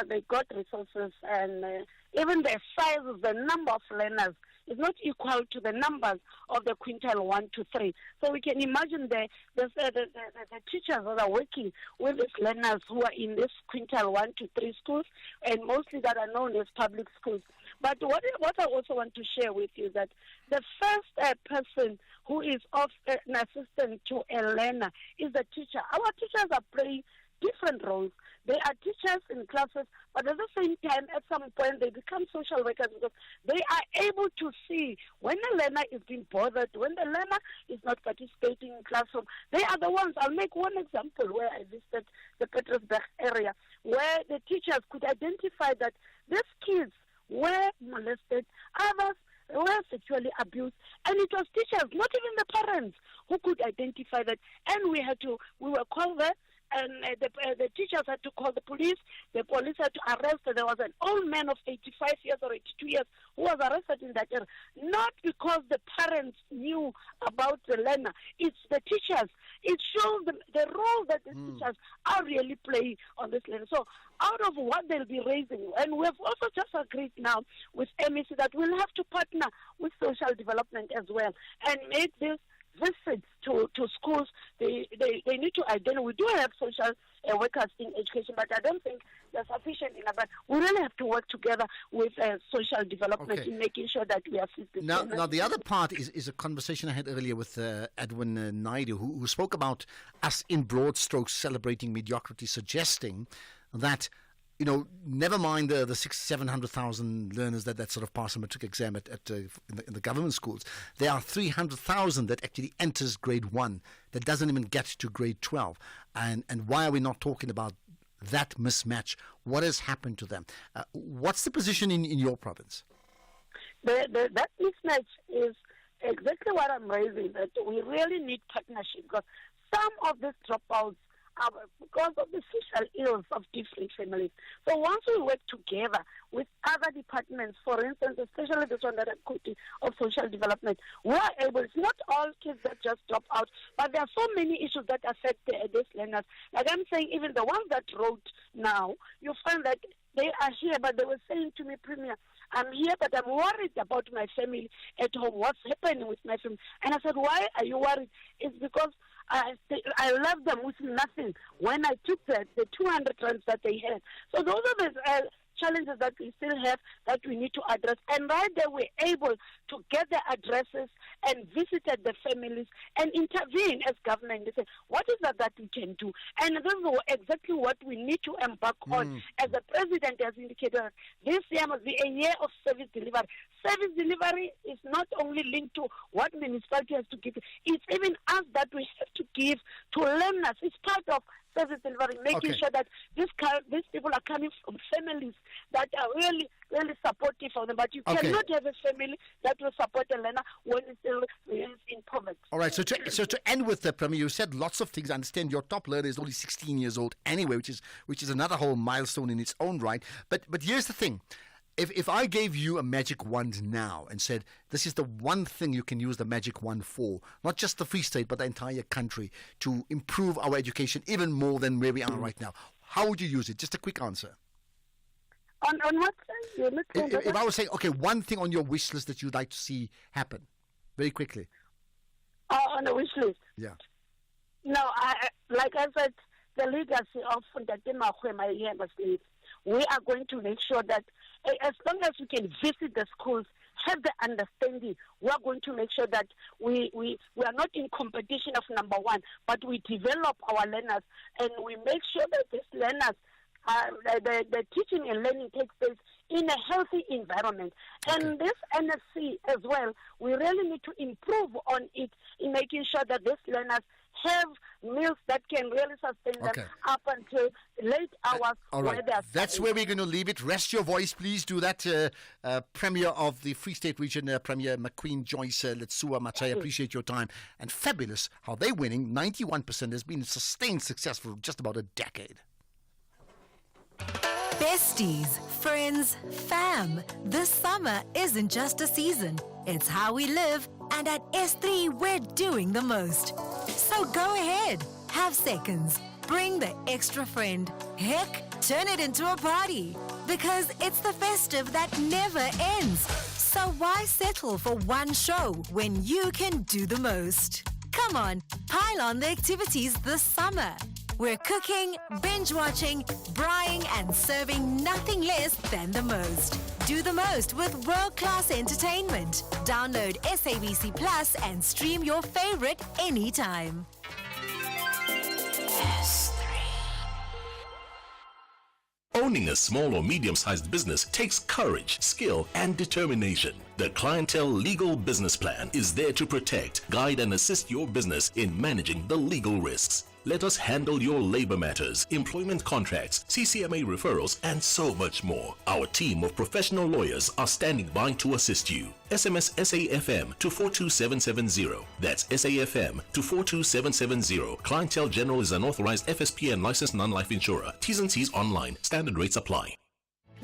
they got resources, and even the size of the number of learners is not equal to the numbers of the quintile 1 to 3. So we can imagine the teachers that are working with these learners who are in this quintile 1 to 3 schools, and mostly that are known as public schools. But what I also want to share with you is that the first person who is of an assistant to a learner is the teacher. Our teachers are playing different roles. They are teachers in classes, but at the same time, at some point, they become social workers because they are able to see when a learner is being bothered, when the learner is not participating in classroom. They are the ones. I'll make one example where I visited the Petersburg area, where the teachers could identify that these kids were molested, others were sexually abused, and it was teachers, not even the parents, who could identify that. And we were called there, and the teachers had to call the police. The police had to arrest. There was an old man of 85 years or 82 years who was arrested in that area. Not because the parents knew about the learner. It's the teachers. It shows the role that the teachers are really playing on this learner. So out of what they'll be raising, and we have also just agreed now with MEC that we'll have to partner with social development as well and make this visits to schools. They need to identify. We do have social workers in education, but I don't think they're sufficient enough. But we really have to work together with social development in making sure that we assist the Now, the other part is a conversation I had earlier with Edwin Naidu, who spoke about us in broad strokes celebrating mediocrity, suggesting that, you know, never mind the 600,000-700,000 learners that sort of pass a matric exam in the government schools. There are 300,000 that actually enters grade 1 that doesn't even get to grade 12. And why are we not talking about that mismatch? What has happened to them? What's the position in your province? That mismatch is exactly what I'm raising, that we really need partnership, because some of these dropouts because of the social ills of different families. So once we work together with other departments, for instance, especially this one that I'm quoting of social development, we are able, it's not all kids that just drop out, but there are so many issues that affect these learners. Like I'm saying, even the ones that wrote now, you find that they are here, but they were saying to me, Premier, I'm here, but I'm worried about my family at home. What's happening with my family? And I said, why are you worried? It's because I left them with nothing when I took the 200 rands that they had. So those are the challenges that we still have that we need to address. And right there, we're able to get the addresses and visited the families and intervene as government. They say, what is that we can do? And this is exactly what we need to embark on. As the president has indicated, this year must be a year of service delivery. Service delivery is not only linked to what municipality has to give, it's even us that we have to give to learners. It's part of service delivery, making sure that these people are coming from families that are really, really supportive of them. But you cannot have a family that will support a learner when it's still in poverty. All right, so to end with the Premier, you said lots of things. I understand your top learner is only 16 years old anyway, which is another whole milestone in its own right. But here's the thing. If I gave you a magic wand now and said, this is the one thing you can use the magic wand for, not just the Free State, but the entire country, to improve our education even more than where we are right now, how would you use it? Just a quick answer. On what thing? If I was saying, okay, one thing on your wish list that you'd like to see happen, very quickly. On the wish list? Yeah. No, like I said, the legacy of Ndate Magwema here in the States, we are going to make sure that as long as we can visit the schools, have the understanding, we are going to make sure that we are not in competition of number one, but we develop our learners and we make sure that these learners, the teaching and learning takes place in a healthy environment. And this NFC as well, we really need to improve on it in making sure that these learners have meals that can really sustain them up until late hours. All right, that's where we're going to leave it. Rest your voice, please do that. Premier of the Free State region, Premier McQueen Joyce Letsuwa Matai, appreciate your time. And fabulous how they're winning. 91% has been sustained success for just about a decade. Besties, friends, fam. This summer isn't just a season. It's how we live. And at S3, we're doing the most. So go ahead. Have seconds. Bring the extra friend. Heck, turn it into a party. Because it's the festive that never ends. So why settle for one show when you can do the most? Come on, pile on the activities this summer. We're cooking, binge-watching, braaiing and serving nothing less than the most. Do the most with world-class entertainment. Download SABC Plus and stream your favorite anytime. Owning a small or medium-sized business takes courage, skill, and determination. The Clientele Legal Business Plan is there to protect, guide, and assist your business in managing the legal risks. Let us handle your labor matters, employment contracts, CCMA referrals, and so much more. Our team of professional lawyers are standing by to assist you. SMS SAFM to 42770. That's SAFM to 42770. Clientele General is an authorized FSP and licensed non-life insurer. T's and C's online. Standard rates apply.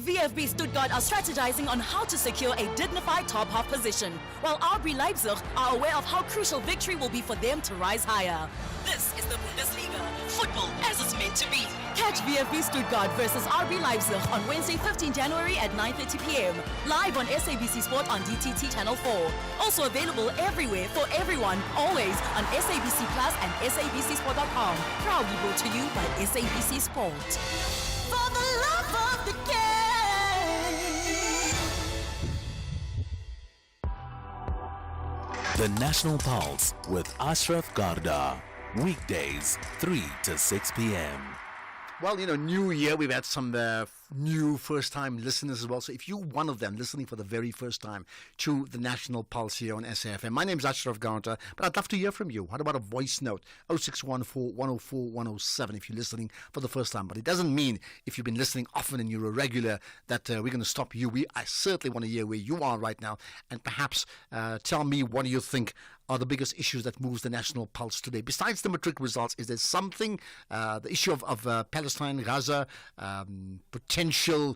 VfB Stuttgart are strategizing on how to secure a dignified top half position, while RB Leipzig are aware of how crucial victory will be for them to rise higher. This is the Bundesliga, football as it's meant to be. Catch VfB Stuttgart versus RB Leipzig on Wednesday, 15 January at 9:30 p.m. Live on SABC Sport on DTT Channel 4. Also available everywhere for everyone, always on SABC Plus and SABCSport.com. Proudly brought to you by SABC Sport. For the love of the game. The National Pulse with Ashraf Garda. Weekdays, 3 to 6 p.m. Well, new year, we've had some new first-time listeners as well. So if you're one of them listening for the very first time to the National Pulse here on SAFM, my name's Ashraf Garda, but I'd love to hear from you. How about a voice note? 0614-104-107 if you're listening for the first time. But it doesn't mean if you've been listening often and you're a regular that we're going to stop you. I certainly want to hear where you are right now, and perhaps tell me what do you think are the biggest issues that moves the National Pulse today. Besides the matric results, is there something, the issue of Palestine, Gaza, potential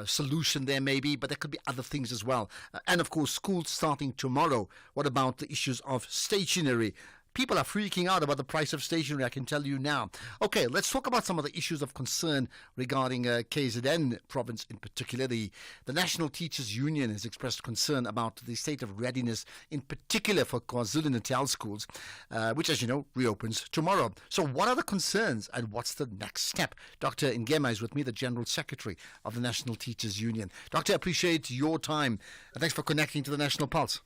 solution there maybe, but there could be other things as well. And of course, schools starting tomorrow. What about the issues of stationery? People are freaking out about the price of stationery, I can tell you now. Okay, let's talk about some of the issues of concern regarding KZN province in particular. The National Teachers Union has expressed concern about the state of readiness, in particular for KwaZulu-Natal schools, which, as you know, reopens tomorrow. So what are the concerns and what's the next step? Dr. Ngema is with me, the General Secretary of the National Teachers Union. Doctor, I appreciate your time. Thanks for connecting to the National Pulse.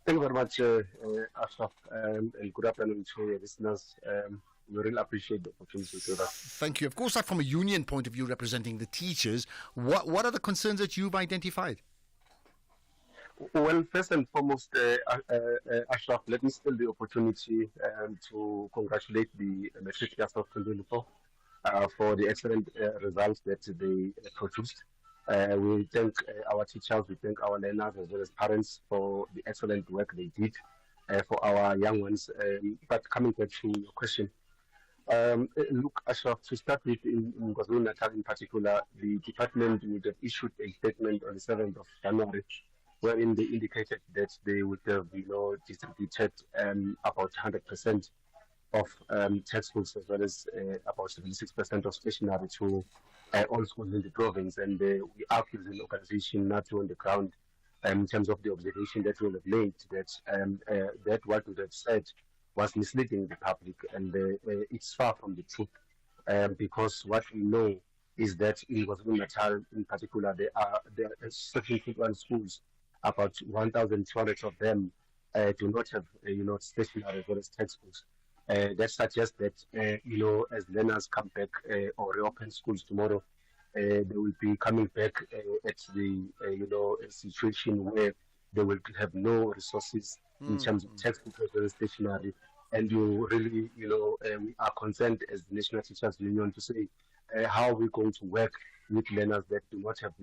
Thank you very much, Ashraf, and good afternoon to your listeners. We really appreciate the opportunity to do that. Thank you. Of course, from a union point of view, representing the teachers, what are the concerns that you've identified? Well, first and foremost, Ashraf, let me steal the opportunity to congratulate the Matric Class of 2024 for the excellent results that they produced. We thank our teachers, we thank our learners as well as parents for the excellent work they did for our young ones. But coming back to your question, look, Ashraf, to start with, in KwaZulu-Natal in particular, the department would have issued a statement on the 7th of January, wherein they indicated that they would have, distributed about 100% of textbooks as well as about 76% of stationery to all schools in the province, and we argue as an organization not on the ground in terms of the observation that we have made that that what we have said was misleading the public, and it's far from the truth, because what we know is that in KwaZulu-Natal in particular there are certain schools, about 1,200 of them do not have stationery as well as textbooks. That suggests that, as learners come back or reopen schools tomorrow, they will be coming back at the, a situation where they will have no resources in terms of textbooks as well as stationery. And you really, we are concerned as the National Teachers Union to say, how are we going to work with learners that do not have,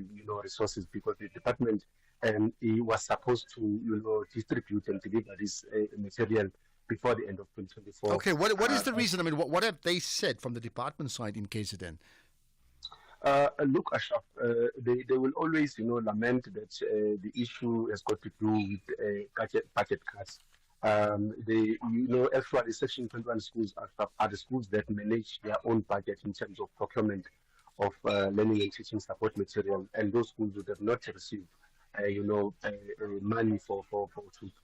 resources, because the department was supposed to, distribute and deliver this material before the end of 2024. Okay, what is the reason? I mean, what have they said from the department side in KZN? Look, Ashraf, they will always, lament that the issue has got to do with budget cuts. Actually, Section 21 schools are the schools that manage their own budget in terms of procurement of learning and teaching support material, and those schools would have not received, money for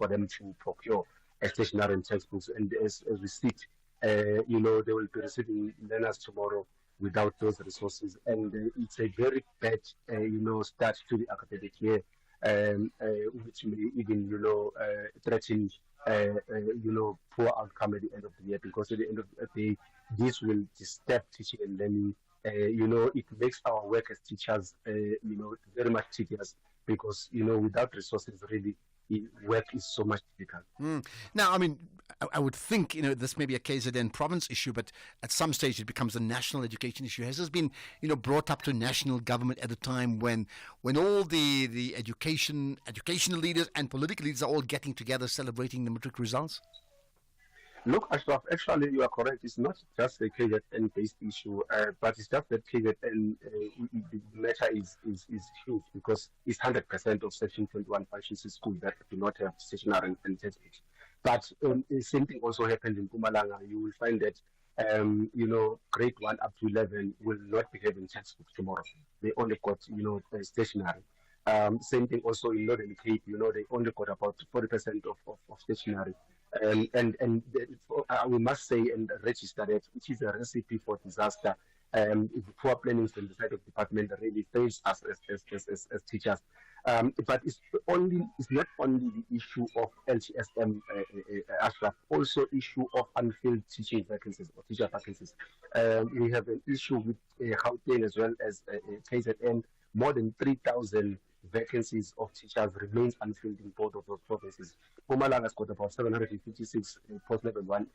them to procure stationery and textbooks. And as we sit, they will be receiving learners tomorrow without those resources, and it's a very bad, start to the academic year, which may even, threaten, poor outcome at the end of the year, because at the end of the day, this will disturb teaching and learning. It makes our work as teachers, very much tedious, because, without resources, really, work is so much difficult. Now, I mean, I would think, this may be a KZN province issue, but at some stage it becomes a national education issue. Has this been, brought up to national government at a time when all the educational leaders and political leaders are all getting together celebrating the matric results? Look, Ashraf, actually you are correct. It's not just a KZN-based issue, but it's just that KZN, the matter is huge because it's 100% of Section 21 functions in school that do not have stationery and textbooks. But the same thing also happened in Mpumalanga. You will find that, grade 1 up to 11 will not be having textbooks tomorrow. They only got, stationery. Same thing also in Northern Cape. They only got about 40% of stationery. We must say and register that it is a recipe for disaster. Poor planning from the side of the department really fails us as teachers. But it's not only the issue of LTSM, Ashraf, also issue of unfilled teaching vacancies or teacher vacancies. We have an issue with Gauteng as well as KZN. More than 3,000 vacancies of teachers remains unfilled in both of those provinces. Mpumalanga has got about 756 post-level 1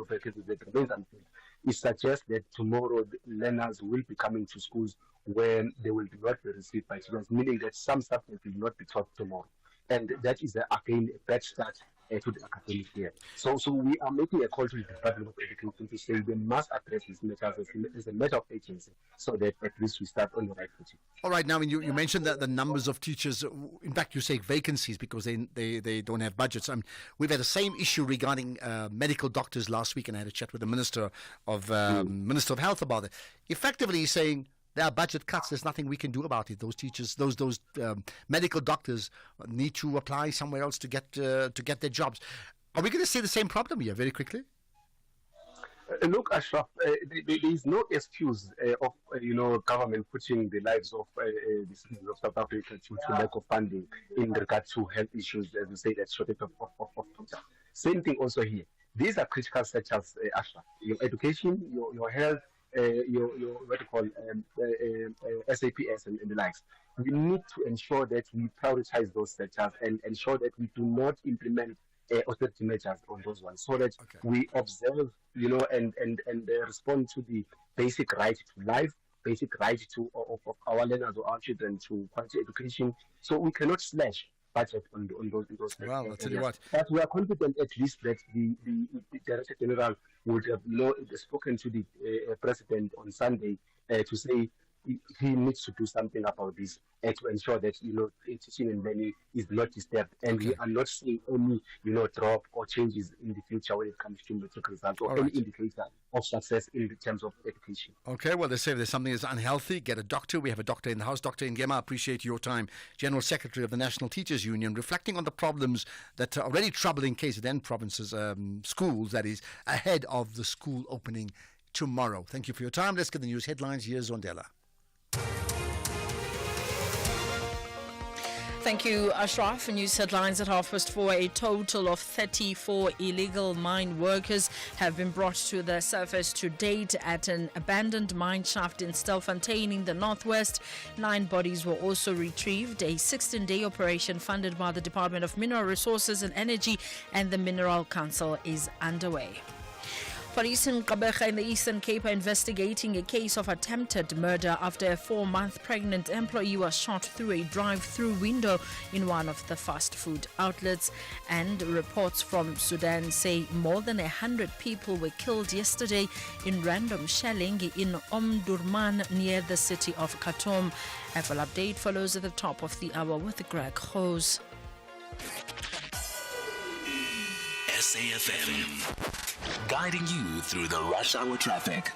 vacancies that remains unfilled. It suggests that tomorrow learners will be coming to schools when they will not be received by teachers, meaning that some subjects will not be taught tomorrow. And that is, again, a bad start to the academic year. So we are making a call to the Department of Education to say they must address these matters as a matter of agency so that at least we start on the right footing. All right, now you mentioned that the numbers of teachers, in fact you say vacancies because they don't have budgets. We've had the same issue regarding medical doctors last week, and I had a chat with the Minister of Health about it. Effectively he's saying there are budget cuts. There's nothing we can do about it. Those teachers, those medical doctors need to apply somewhere else to get their jobs. Are we going to see the same problem here very quickly? Look, Ashraf, there is no excuse of government putting the lives of the citizens of South Africa to lack of funding in regard to health issues, as you say, that shortage of doctors. Same thing also here. These are critical sectors, Ashraf. Your education, your health, your what you call SAPS and the likes. We need to ensure that we prioritize those sectors and ensure that we do not implement austerity measures on those ones, so that we observe, and respond to the basic right to life, basic right to of our learners or our children to quality education. So we cannot slash budget on those. Well, I'll tell you what. But we are confident at least that the Director General would have spoken to the President on Sunday to say he needs to do something about this to ensure that teaching and learning is not disturbed, and we are not seeing any drop or changes in the future when it comes to matric results or any indicator of success in terms of education. Okay, well, they say if there's something that's unhealthy, get a doctor. We have a doctor in the house. Dr. Ngema, I appreciate your time. General Secretary of the National Teachers Union, reflecting on the problems that are already troubling KZN provinces, schools, that is, ahead of the school opening tomorrow. Thank you for your time. Let's get the news headlines. Here's Zondela. Thank you, Ashraf. News headlines at 4:30. A total of 34 illegal mine workers have been brought to the surface to date at an abandoned mine shaft in Stilfontein in the northwest. 9 bodies were also retrieved. A 16-day operation funded by the Department of Mineral Resources and Energy and the Mineral Council is underway. Police in Gqeberha in the Eastern Cape are investigating a case of attempted murder after a 4-month pregnant employee was shot through a drive-through window in one of the fast food outlets. And reports from Sudan say more than 100 people were killed yesterday in random shelling in Omdurman near the city of Khartoum. A full update follows at the top of the hour with Greg Hose. SAFM, guiding you through the rush hour traffic.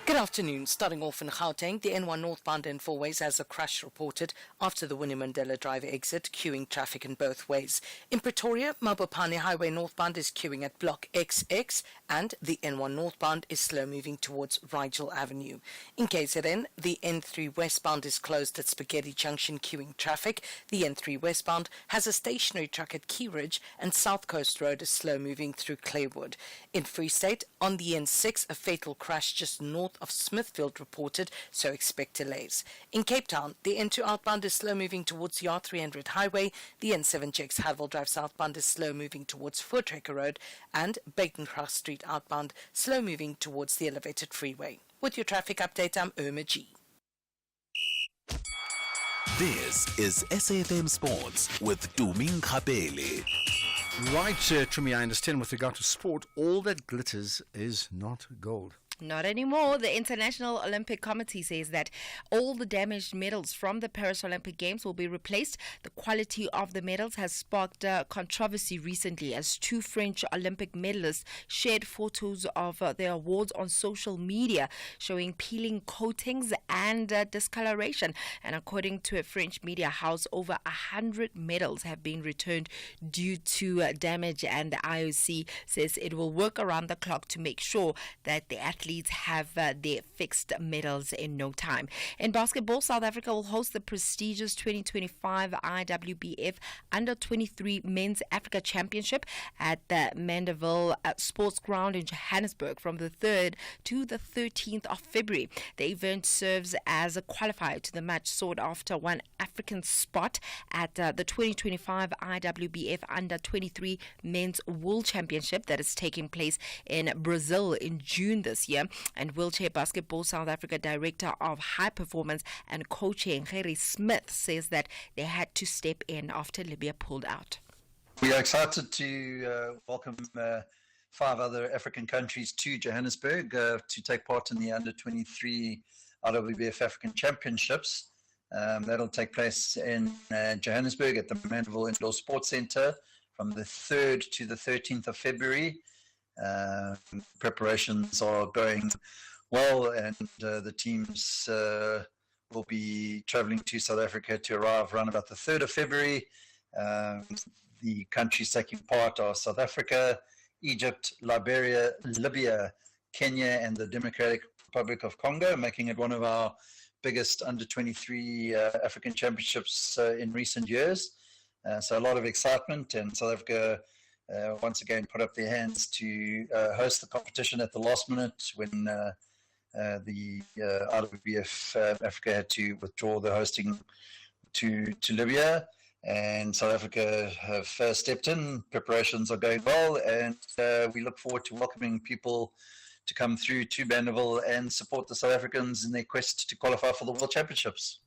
Good afternoon. Starting off in Gauteng, the N1 northbound in 4 ways has a crash reported after the Winnie Mandela Drive exit, queuing traffic in both ways. In Pretoria, Mabopane Highway northbound is queuing at Block XX, and the N1 northbound is slow moving towards Rigel Avenue. In KZN, the N3 westbound is closed at Spaghetti Junction, queuing traffic. The N3 westbound has a stationary truck at Key Ridge, and South Coast Road is slow moving through Claywood. In Free State, on the N6, a fatal crash just north north of Smithfield reported, so expect delays. In Cape Town, the N2 outbound is slow moving towards the R300 highway, the N7 checks Havel Drive southbound is slow moving towards Voortrekker Road, and Bakengracht Street outbound slow moving towards the elevated freeway. With your traffic update, I'm Irma G. This is SAFM Sports with Tuming Kapele. Right, Trumi, I understand with regard to sport, all that glitters is not gold. Not anymore. The International Olympic Committee says that all the damaged medals from the Paris Olympic Games will be replaced. The quality of the medals has sparked controversy recently as two French Olympic medalists shared photos of their awards on social media showing peeling coatings and discoloration. And according to a French media house, over 100 medals have been returned due to damage, and the IOC says it will work around the clock to make sure that the athletes have their fixed medals in no time. In basketball, South Africa will host the prestigious 2025 IWBF Under-23 Men's Africa Championship at the Mandeville Sports Ground in Johannesburg from the 3rd to the 13th of February. The event serves as a qualifier to the much sought after one African spot at the 2025 IWBF Under-23 Men's World Championship that is taking place in Brazil in June this year. And Wheelchair Basketball South Africa Director of High Performance and Coaching, Harry Smith, says that they had to step in after Libya pulled out. We are excited to welcome 5 other African countries to Johannesburg to take part in the Under-23 IWBF African Championships. That'll take place in Johannesburg at the Mandeville Indoor Sports Centre from the 3rd to the 13th of February. Preparations are going well, and the teams will be travelling to South Africa to arrive around about the 3rd of February. The countries taking part are South Africa, Egypt, Liberia, Libya, Kenya, and the Democratic Republic of Congo, making it one of our biggest under-23 African championships in recent years. So a lot of excitement, and South Africa once again put up their hands to host the competition at the last minute when the IWBF Africa had to withdraw the hosting to Libya, and South Africa have stepped in. Preparations are going well, and we look forward to welcoming people to come through to Mandeville and support the South Africans in their quest to qualify for the World Championships.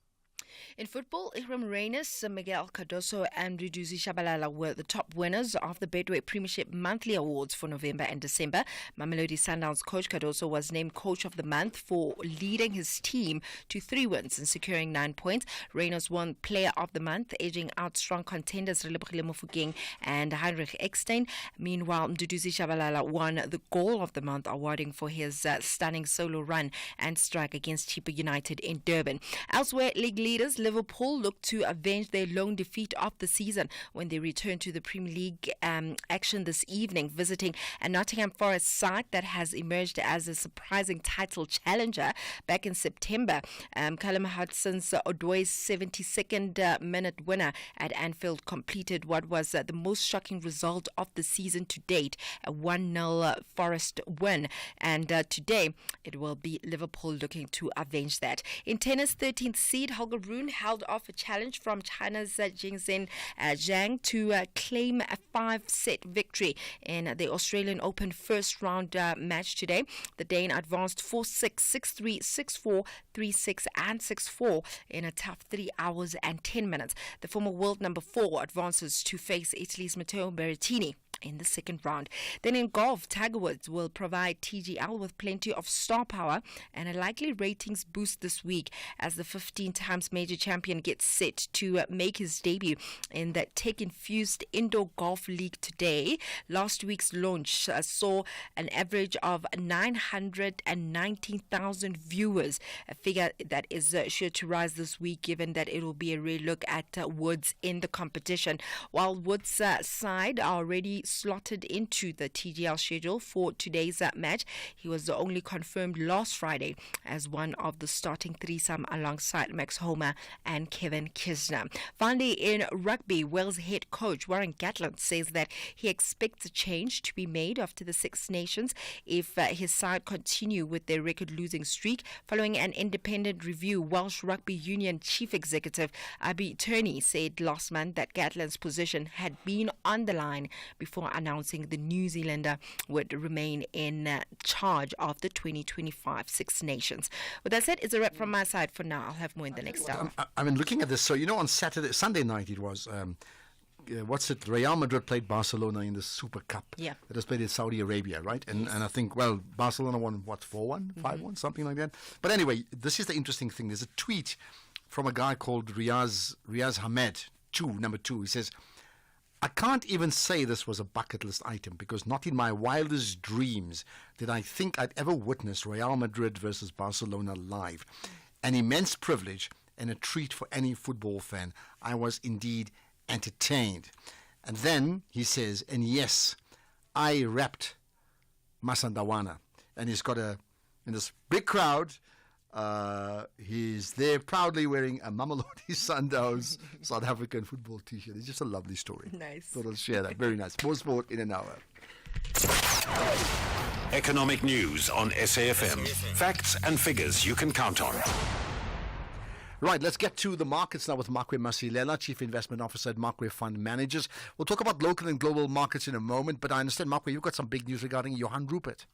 In football, Ihram Reynolds, Miguel Cardoso and Duduzi Shabalala were the top winners of the Betway Premiership Monthly Awards for November and December. Mamelodi Sundowns coach Cardoso was named Coach of the Month for leading his team to 3 wins and securing 9 points. Reynolds won Player of the Month, edging out strong contenders Relebogile Mofokeng and Heinrich Eckstein. Meanwhile, Duduzi Shabalala won the Goal of the Month, awarding for his stunning solo run and strike against Chipa United in Durban. Elsewhere, league leaders Liverpool look to avenge their lone defeat of the season when they return to the Premier League action this evening, visiting a Nottingham Forest side that has emerged as a surprising title challenger back in September. Callum Hudson's Odoi's 72nd minute winner at Anfield completed what was the most shocking result of the season to date, a 1-0 Forest win. And today it will be Liverpool looking to avenge that. In tennis, 13th seed Holger Rune held off a challenge from China's Jingzhen Zhang to claim a 5-set victory in the Australian Open first round match today. The Dane advanced 4-6, 6-3, 6-4, 3-6 and 6-4 in a tough 3 hours and 10 minutes. The former world number 4 advances to face Italy's Matteo Berrettini in the second round. Then in golf, Tiger Woods will provide TGL with plenty of star power and a likely ratings boost this week as the 15 times major champion gets set to make his debut in the tech-infused Indoor Golf League today. Last week's launch saw an average of 919,000 viewers, a figure that is sure to rise this week given that it will be a real look at Woods in the competition. While Woods' side are already slotted into the TGL schedule for today's match. He was only confirmed last Friday as one of the starting threesome alongside Max Homer and Kevin Kisner. Finally, in rugby, Wales head coach Warren Gatland says that he expects a change to be made after the Six Nations if his side continue with their record-losing streak. Following an independent review, Welsh Rugby Union Chief Executive Abby Turney said last month that Gatland's position had been on the line before announcing the New Zealander would remain in charge of the 2025 Six Nations. With that said, it's a wrap from my side for now. I'll have more in the next hour. I've been looking at this. So, on Sunday night it was, Real Madrid played Barcelona in the Super Cup. Yeah. That was played in Saudi Arabia, right? And I think, Barcelona won, 4-1, 5-1, something like that. But anyway, this is the interesting thing. There's a tweet from a guy called Riaz Hamed, number 2. He says, I can't even say this was a bucket list item because not in my wildest dreams did I think I'd ever witness Real Madrid versus Barcelona live. An immense privilege and a treat for any football fan. I was indeed entertained. And then he says, and yes, I repped Masandawana. And he's got in this big crowd, he's there proudly wearing a Mamelodi Sundowns South African football t-shirt. It's just a lovely story. Nice. Thought I'll share that. Very nice. More sport in an hour. Economic news on SAFM. Facts and figures you can count on. Right, let's get to the markets now with Makwe Masilela, Chief Investment Officer at Makwe Fund Managers. We'll talk about local and global markets in a moment, but I understand, Makwe, you've got some big news regarding Johan Rupert.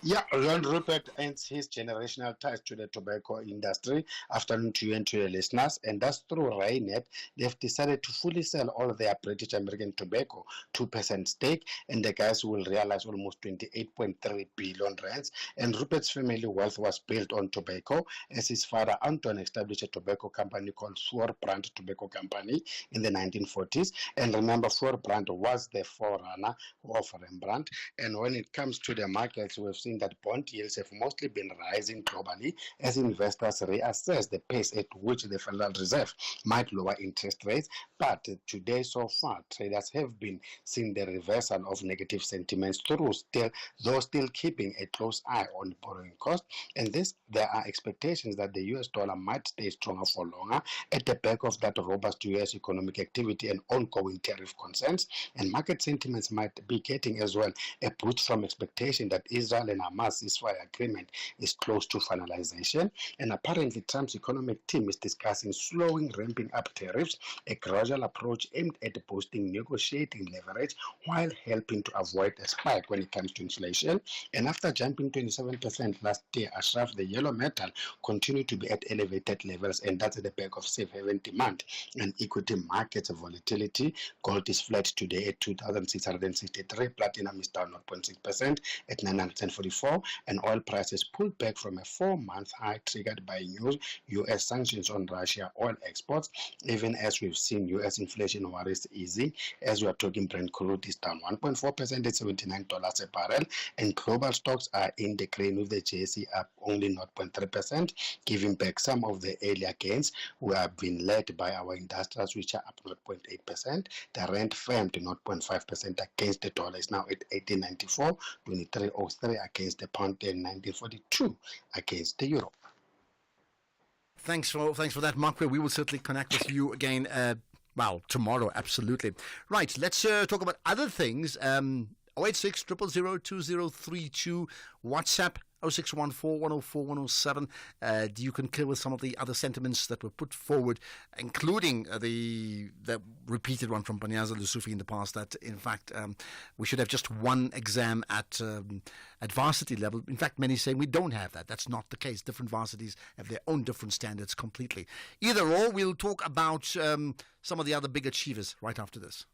Yeah, Johan Rupert ends his generational ties to the tobacco industry. Afternoon to you and to your listeners. And that's through Raynet. They've decided to fully sell all of their British American tobacco, 2% stake, and the guys will realize almost 28.3 billion rands. And Rupert's family wealth was built on tobacco, as his father Anton established a tobacco company called Voorbrand Tobacco Company in the 1940s. And remember, Voorbrand was the forerunner of Rembrandt. And when it comes to the markets, we've seen that bond yields have mostly been rising globally as investors reassess the pace at which the Federal Reserve might lower interest rates. But today, so far, traders have been seeing the reversal of negative sentiments though still keeping a close eye on borrowing costs. And there are expectations that the US dollar might stay stronger for longer at the back of that robust US economic activity and ongoing tariff concerns. And market sentiments might be getting as well a boost from expectation that Israel and Hamas ceasefire agreement is close to finalization. And apparently Trump's economic team is discussing slowing, ramping up tariffs, a gradual approach aimed at boosting negotiating leverage while helping to avoid a spike when it comes to inflation. And after jumping 27% last year, Ashraf, the yellow metal, continued to be at elevated levels, and that's at the back of safe haven demand and equity markets volatility. Gold is flat today at 2,663. Platinum is down 0.6% at 944, and oil prices pulled back from a 4-month high triggered by new U.S. sanctions on Russia oil exports, even as we've seen U.S. inflation worries easing. As we are talking, Brent crude is down 1.4% at $79 a barrel, and global stocks are in decline with the JSE up only 0.3%, giving back some of the earlier gains. We have been led by our industrials, which are up 0.8%. The rand firmed 0.5% against the dollar, is now at 18.94, 23.03 against the pound, and 19.42 against the euro. Thanks for that, Makwe. We will certainly connect with you again. Tomorrow, absolutely. Right, let's talk about other things. 086 000 2032, WhatsApp 0614 104 107. You concur with some of the other sentiments that were put forward, including the repeated one from Panyaza Lusufi in the past, that in fact we should have just one exam at varsity level. In fact, many say we don't have that. That's not the case. Different varsities have their own different standards completely. Either or, we'll talk about some of the other big achievers right after this.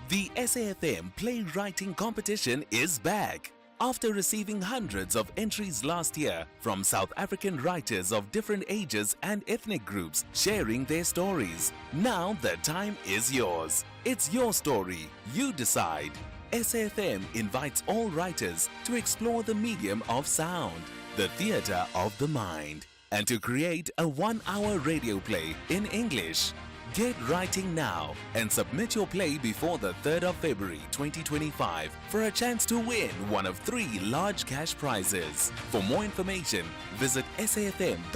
The SAFM Playwriting Competition is back. After receiving hundreds of entries last year from South African writers of different ages and ethnic groups sharing their stories, now the time is yours. It's your story. You decide. SAFM invites all writers to explore the medium of sound, the theatre of the mind, and to create a 1-hour radio play in English. Get writing now and submit your play before the 3rd of February 2025 for a chance to win one of 3 large cash prizes. For more information, visit safm.co.za.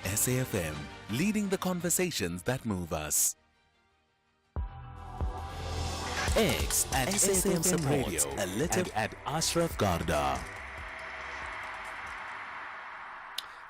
SAFM, leading the conversations that move us. X at SAFM supports a letter at Ashraf Garda.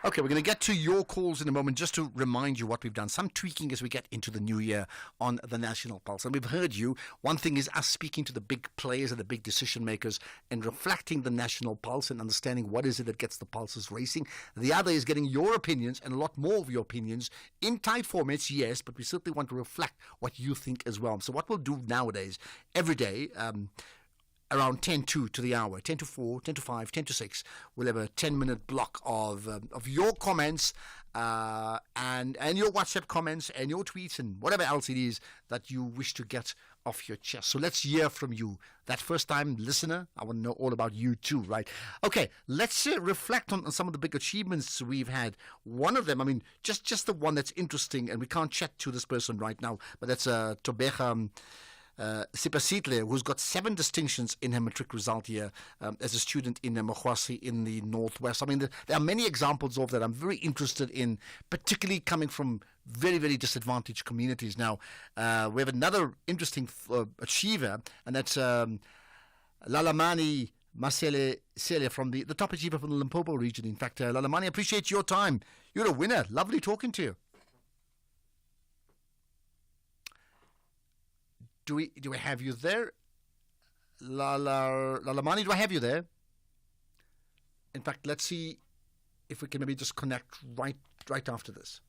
Okay, we're going to get to your calls in a moment. Just to remind you what we've done, some tweaking as we get into the new year on the National Pulse. And we've heard you. One thing is us speaking to the big players and the big decision makers and reflecting the National Pulse and understanding what is it that gets the pulses racing. The other is getting your opinions and a lot more of your opinions in tight formats, yes, but we certainly want to reflect what you think as well. So what we'll do nowadays, every day, around 10 to the hour, 10 to 4, 10 to 5, 10 to 6. We'll have a 10-minute block of your comments and your WhatsApp comments and your tweets and whatever else it is that you wish to get off your chest. So let's hear from you. That first-time listener, I want to know all about you too, right? Okay, let's reflect on some of the big achievements we've had. One of them, I mean, just the one that's interesting, and we can't chat to this person right now, but that's Tobeka Sipasitle, who's got 7 distinctions in her matric result here as a student in Mokwasi in the Northwest. I mean, there are many examples of that I'm very interested in, particularly coming from very, very disadvantaged communities. Now, we have another interesting achiever, and that's Lalamani Masele Celia from the top achiever from the Limpopo region. In fact, Lalamani, I appreciate your time. You're a winner. Lovely talking to you. Do we have you there? Lalamani, do I have you there? In fact, let's see if we can maybe just connect right after this.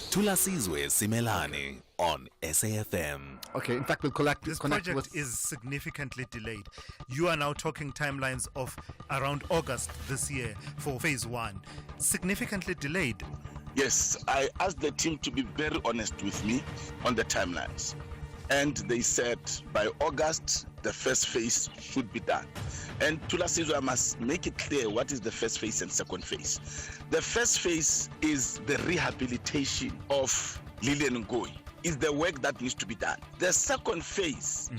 Tulasizwe Simelane on SAFM. Okay, in fact, we'll connect project with... is significantly delayed. You are now talking timelines of around August this year for phase 1. Significantly delayed. Yes, I asked the team to be very honest with me on the timelines. And they said by August, the first phase should be done. And Tulasizwe, I must make it clear what is the first phase and second phase. The first phase is the rehabilitation of Lilian Ngoi, is the work that needs to be done. The second phase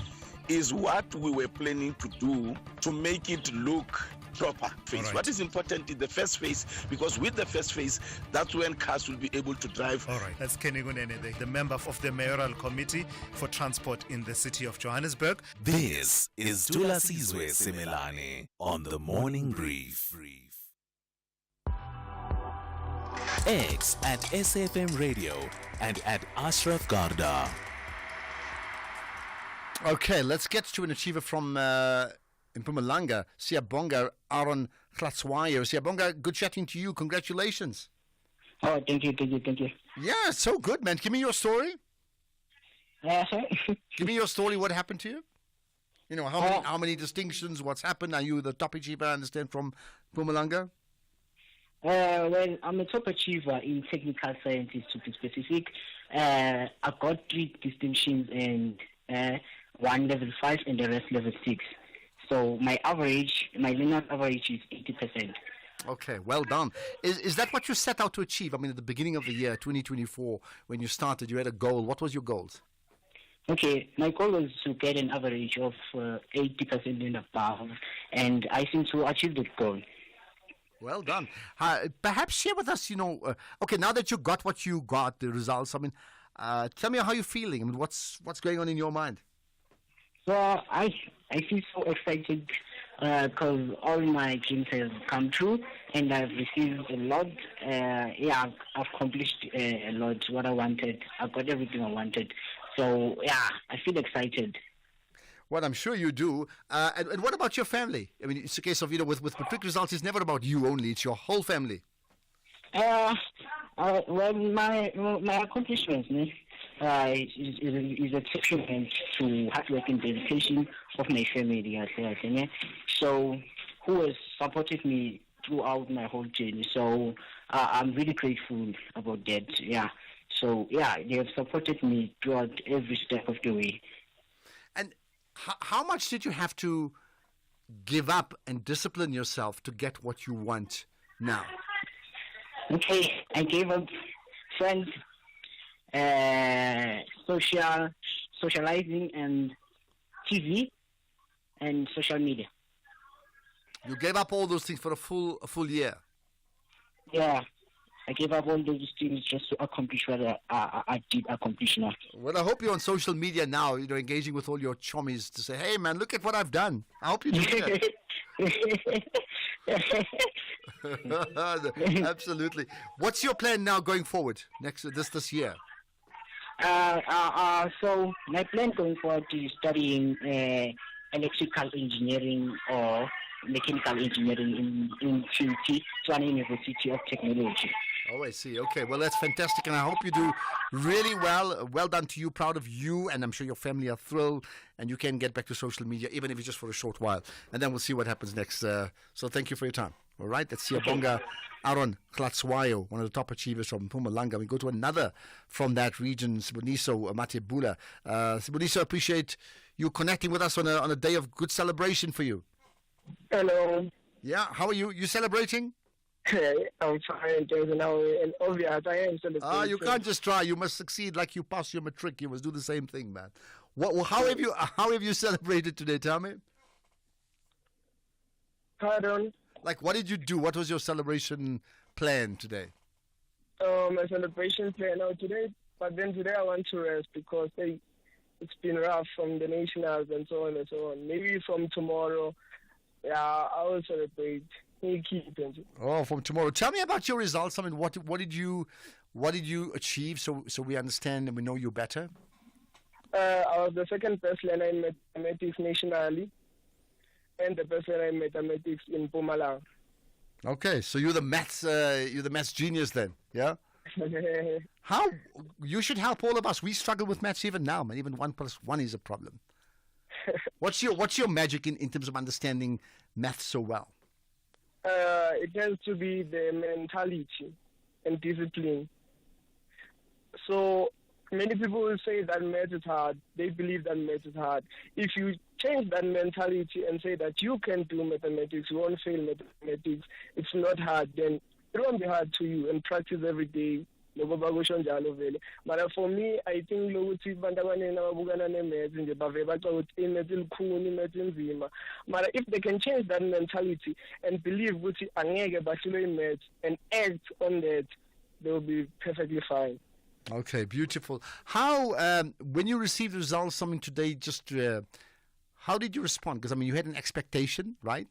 is what we were planning to do to make it look proper phase. Right. What is important is the first phase, because with the first phase, that's when cars will be able to drive. All right. That's Kenny Gunene, the member of the Mayoral Committee for Transport in the city of Johannesburg. This is Tulasizwe Simelane on the Morning Brief. X at SAFM Radio and at Ashraf Garda. Okay, let's get to an achiever from in Mpumalanga, Siyabonga Aaron Klatswayo. Siyabonga, good chatting to you. Congratulations. Oh, thank you. Yeah, so good, man. Give me your story. Sorry? Give me your story. What happened to you? You know, how many distinctions? What's happened? Are you the top achiever, I understand, from Mpumalanga? Well, I'm a top achiever in technical sciences, to be specific. I got 3 distinctions and 1 level 5 and the rest level 6. So my linear average is 80%. Okay, well done. Is that what you set out to achieve? I mean, at the beginning of the year, 2024, when you started, you had a goal. What was your goals? Okay, my goal was to get an average of 80% and above, and I seem to achieve that goal. Well done. Perhaps share with us, okay, now that you got what you got, the results, I mean, tell me how you're feeling. I mean, what's going on in your mind? Well, I feel so excited because all my dreams have come true and I've received a lot. I've accomplished a lot what I wanted. I got everything I wanted. So, I feel excited. Well, I'm sure you do. And what about your family? I mean, it's a case of, with matric results, it's never about you only. It's your whole family. Well, my accomplishments is a testament to hard work and dedication of my family. So, who has supported me throughout my whole journey. So, I'm really grateful about that. Yeah. So, they have supported me throughout every step of the way. And how much did you have to give up and discipline yourself to get what you want now? Okay, I gave up friends, socializing, and TV and social media. You gave up all those things for a full year. Yeah, I gave up all those things just to accomplish what I did accomplish now. Well, I hope you're on social media now, engaging with all your chommies to say, hey, man, look at what I've done. I hope you do that. Absolutely. What's your plan now going forward this year? So my plan going forward is studying electrical engineering or mechanical engineering in QT, Tswana University of Technology. Oh, I see. Okay, well, that's fantastic, and I hope you do really well. Well done to you, proud of you, and I'm sure your family are thrilled, and you can get back to social media, even if it's just for a short while, and then we'll see what happens next. So thank you for your time. All right, that's Siyabonga Aaron Klatswayo, one of the top achievers from Mpumalanga. We go to another from that region, Siboniso Matebula. Siboniso, appreciate you connecting with us on a day of good celebration for you. Hello. Yeah, how are you? You celebrating? I'm fine, now, and obvious, I am celebrating. You can't just try. You must succeed like you pass your matric. You must do the same thing, man. How have you celebrated today? Tell me. Pardon? Like, what did you do? What was your celebration plan today? My celebration plan today, but then today I want to rest because it's been rough from the nationals and so on and so on. Maybe from tomorrow, I will celebrate. Oh, from tomorrow. Tell me about your results. I mean, what did you achieve? So we understand and we know you better. I was the second best learner in mathematics nationally, and the best learner in mathematics in Mpumalanga. Okay, so you're the maths genius then, yeah? How you should help all of us. We struggle with maths even now, man. Even 1 + 1 is a problem. What's your magic in terms of understanding maths so well? It has to be the mentality and discipline. So many people will say that math is hard. They believe that math is hard. If you change that mentality and say that you can do mathematics, you won't fail mathematics, it's not hard, then it won't be hard to you, and practice every day. But for me, I think if they can change that mentality and believe and act on that, they will be perfectly fine. Okay, beautiful. How, when you received the results, today, how did you respond? Because, you had an expectation, right?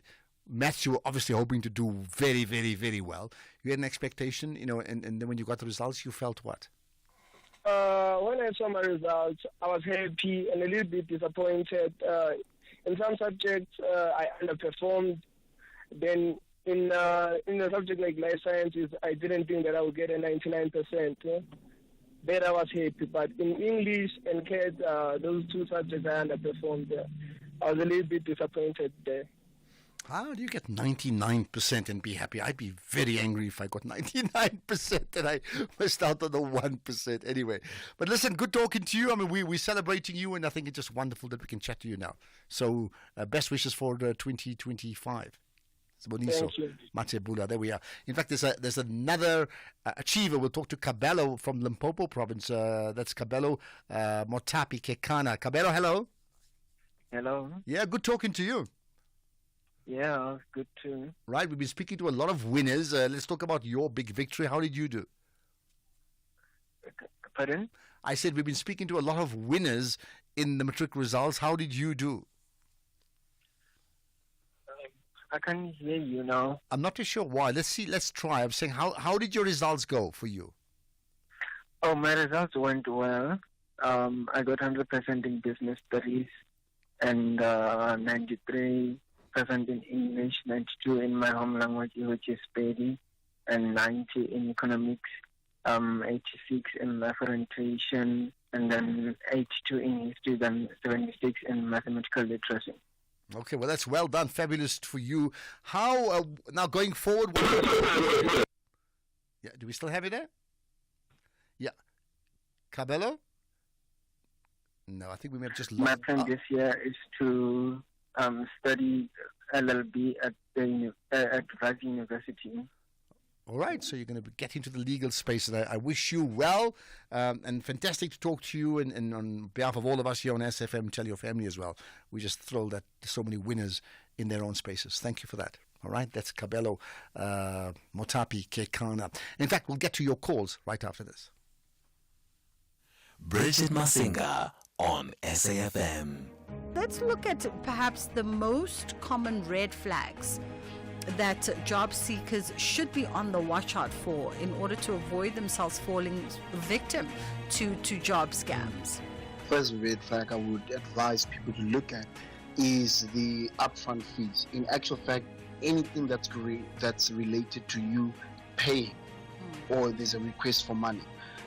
Maths, you were obviously hoping to do very, very, very well. You had an expectation, and then when you got the results, you felt what? When I saw my results, I was happy and a little bit disappointed. In some subjects, I underperformed. Then in a subject like life sciences, I didn't think that I would get a 99%. Yeah? Then I was happy. But in English and CAD, those two subjects I underperformed. I was a little bit disappointed there. How do you get 99% and be happy? I'd be very angry if I got 99% and I missed out on the 1%. Anyway, but listen, good talking to you. We're celebrating you, and I think it's just wonderful that we can chat to you now. So, best wishes for 2025. Siboniso Matebula. There we are. In fact, there's another achiever. We'll talk to Kabelo from Limpopo province. That's Kabelo Motapi Kekana. Kabelo, hello. Hello. Yeah, good talking to you. Yeah, good too. Right, we've been speaking to a lot of winners. Let's talk about your big victory. How did you do? Pardon? I said we've been speaking to a lot of winners in the matric results. How did you do? I can't hear you now. I'm not too sure why. Let's see. Let's try. I'm saying, how did your results go for you? Oh, my results went well. I got 100% in business studies and 93% in English, 92 in my home language, which is Pedi, and 90 in economics, 86 in referentation, and then 82 in history, then 76 in mathematical literacy. Okay, well, that's well done. Fabulous for you. How, now going forward... Yeah, do we still have it there? Yeah. Kabelo? No, I think we may have just lost... My plan this year is to study LLB at Rice University. All right, so you're going to get into the legal space, and I wish you well, and fantastic to talk to you, and on behalf of all of us here on SFM, tell your family as well. We just thrilled that there's so many winners in their own spaces. Thank you for that. All right, that's Kabelo Motapi Kekana. In fact, we'll get to your calls right after this. Bridget Masinga on SAFM. Let's look at perhaps the most common red flags that job seekers should be on the watch out for in order to avoid themselves falling victim to job scams. First red flag I would advise people to look at is the upfront fees. In actual fact, anything that's related to you paying or there's a request for money.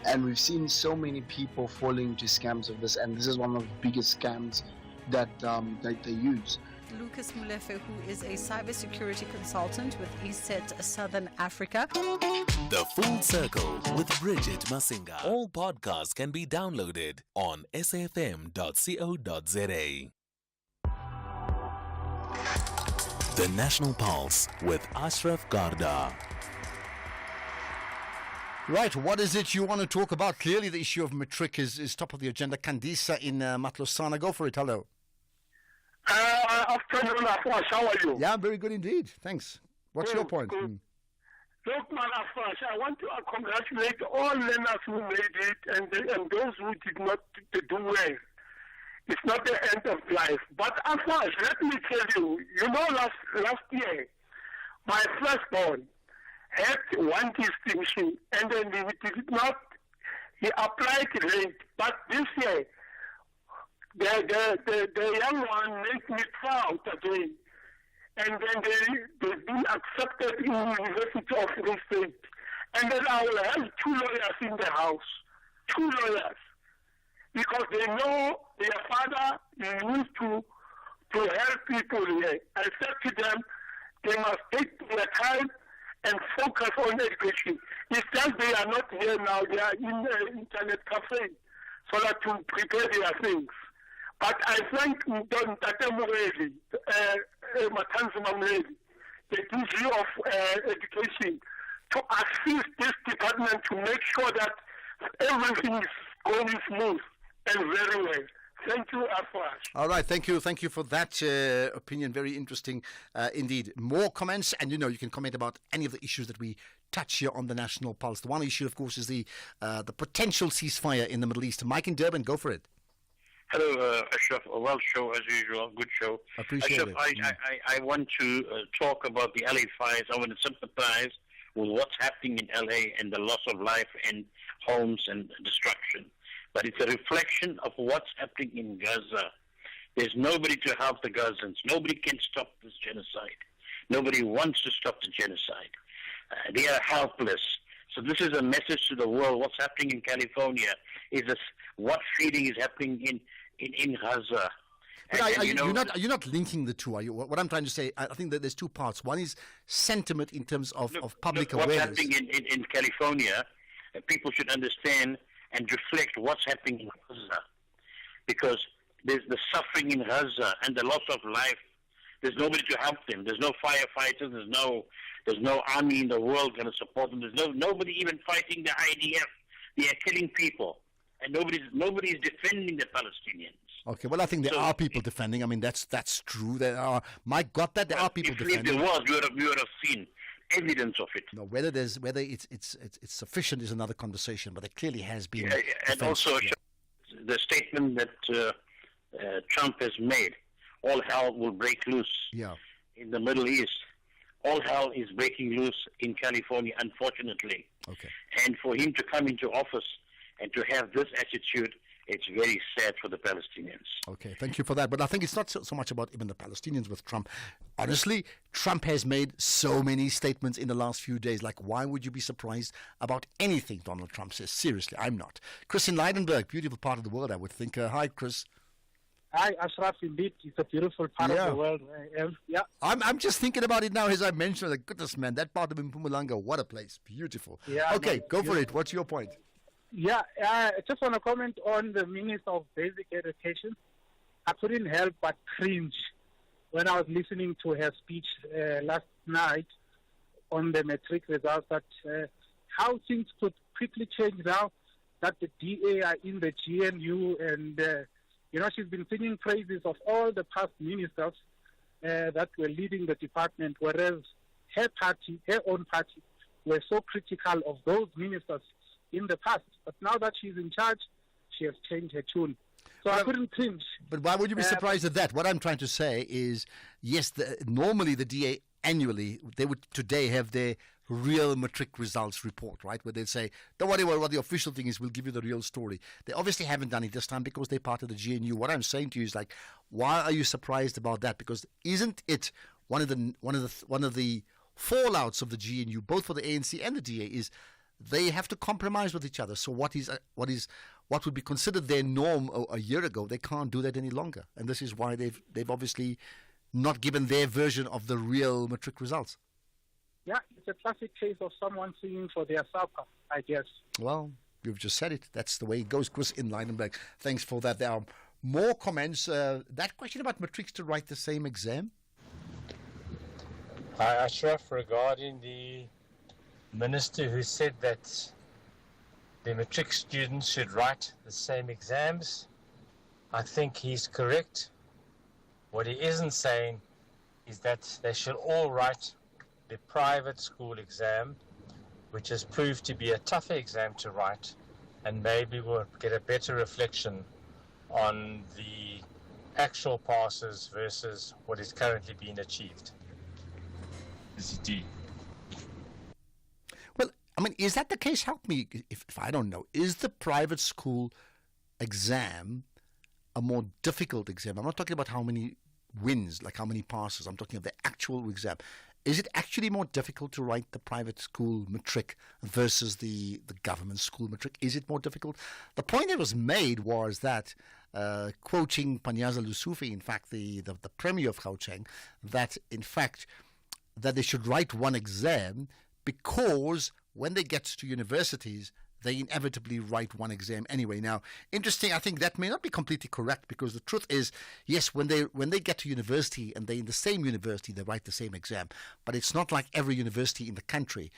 And we've seen so many people falling into scams of this, and this is one of the biggest scams that they use. Lucas Mulefe, who is a cybersecurity consultant with ESET Southern Africa. The Full Circle with Bridget Masinga. All podcasts can be downloaded on safm.co.za. The National Pulse with Ashraf Garda. Right, what is it you want to talk about? Clearly the issue of matric is top of the agenda. Kandisa in Matlosana, go for it. Hello. Afternoon, Afwash, how are you? Yeah, I'm very good indeed. Thanks. What's your point? Look, man, Afwash, I want to congratulate all learners who made it and those who did not do well. It's not the end of life. But Afwash, let me tell you, last year, my firstborn had one distinction, and then he applied late. But this year, the young one made me proud again. And then they've been accepted in the University of Free State. And then I will have 2 lawyers in the house. 2 lawyers. Because they know their father used to help people here. I said to them, they must take their time and focus on education. It's just they are not here now. They are in the internet cafe so that to prepare their things. But I thank Don Tate Mureli, Matanzi Mamleli, the DG of Education, to assist this department to make sure that everything is going smooth and very well. Thank you, Afwash. All right, thank you for that opinion. Very interesting indeed. More comments, and you can comment about any of the issues that we touch here on the National Pulse. The one issue, of course, is the potential ceasefire in the Middle East. Mike in Durban, go for it. Hello, Ashraf. A well show as usual. Good show. Appreciate Ashraf, it. I want to talk about the LA fires. I want to sympathize with what's happening in LA and the loss of life and homes and destruction. But it's a reflection of what's happening in Gaza. There's nobody to help the Gazans. Nobody can stop this genocide. Nobody wants to stop the genocide. They are helpless. So this is a message to the world. What's happening in California is what feeling is happening in Gaza. But you're not linking the two, are you? What I'm trying to say, I think that there's 2 parts. One is sentiment in terms of public awareness. What's happening in California, people should understand and reflect what's happening in Gaza. Because there's the suffering in Gaza and the loss of life. There's nobody to help them. There's no firefighters. There's no army in the world going to support them. There's nobody even fighting the IDF. They are killing people. And nobody is defending the Palestinians. Okay, well, I think there are people defending. I mean, that's true. There are. Mike got that. There are people defending. If there was, we would have seen evidence of it. No, whether it's sufficient is another conversation. But there clearly has been. And also, the statement that Trump has made: all hell will break loose. In the Middle East. All hell is breaking loose in California, unfortunately. Okay. And for him to come into office and to have this attitude, it's very sad for the Palestinians. Okay, thank you for that. But I think it's not so much about even the Palestinians with Trump. Honestly, Trump has made so many statements in the last few days. Like, why would you be surprised about anything Donald Trump says? Seriously, I'm not. Chris in Leidenberg, beautiful part of the world, I would think. Hi, Chris. Hi, Ashraf. Indeed, it's a beautiful part of the world. Yeah. I'm just thinking about it now as I mentioned. Like, goodness, man, that part of Mpumalanga, what a place. Beautiful. Yeah. Okay, go for it. What's your point? Yeah, I just want to comment on the Minister of Basic Education. I couldn't help but cringe when I was listening to her speech last night. on the matric results, that how things could quickly change now that the DA are in the GNU, and she's been singing praises of all the past ministers that were leading the department, whereas her own party, were so critical of those ministers in the past. But now that she's in charge, she has changed her tune. So I couldn't cringe. But why would you be surprised at that? What I'm trying to say is, yes, normally the DA annually, they would today have their real matric results report, right? Where they'd say, don't worry what the official thing is, we'll give you the real story. They obviously haven't done it this time because they're part of the GNU. What I'm saying to you is, like, why are you surprised about that? Because isn't it one of the fallouts of the GNU, both for the ANC and the DA, is they have to compromise with each other. So what would be considered their norm a year ago, they can't do that any longer. And this is why they've obviously not given their version of the real matric results. Yeah, it's a classic case of someone singing for their supper, I guess. Well, you've just said it. That's the way it goes. Chris in Leidenberg, thanks for that. There are more comments. That question about matrics to write the same exam? Hi, Ashraf, regarding the minister who said that the matric students should write the same exams, I think he's correct. What he isn't saying is that they should all write the private school exam, which has proved to be a tougher exam to write, and maybe we'll get a better reflection on the actual passes versus what is currently being achieved. Well, I mean, is that the case? Help me if I don't know. Is the private school exam a more difficult exam? I'm not talking about how many wins, like how many passes. I'm talking of the actual exam. Is it actually more difficult to write the private school matric versus the government school matric? Is it more difficult? The point that was made was that, quoting Panyaza Lesufi, in fact, the Premier of Gauteng, that in fact that they should write one exam because when they get to universities, they inevitably write one exam anyway. Now, interesting, I think that may not be completely correct, because the truth is, yes, when they get to university and they're in the same university, they write the same exam. But it's not like every university in the country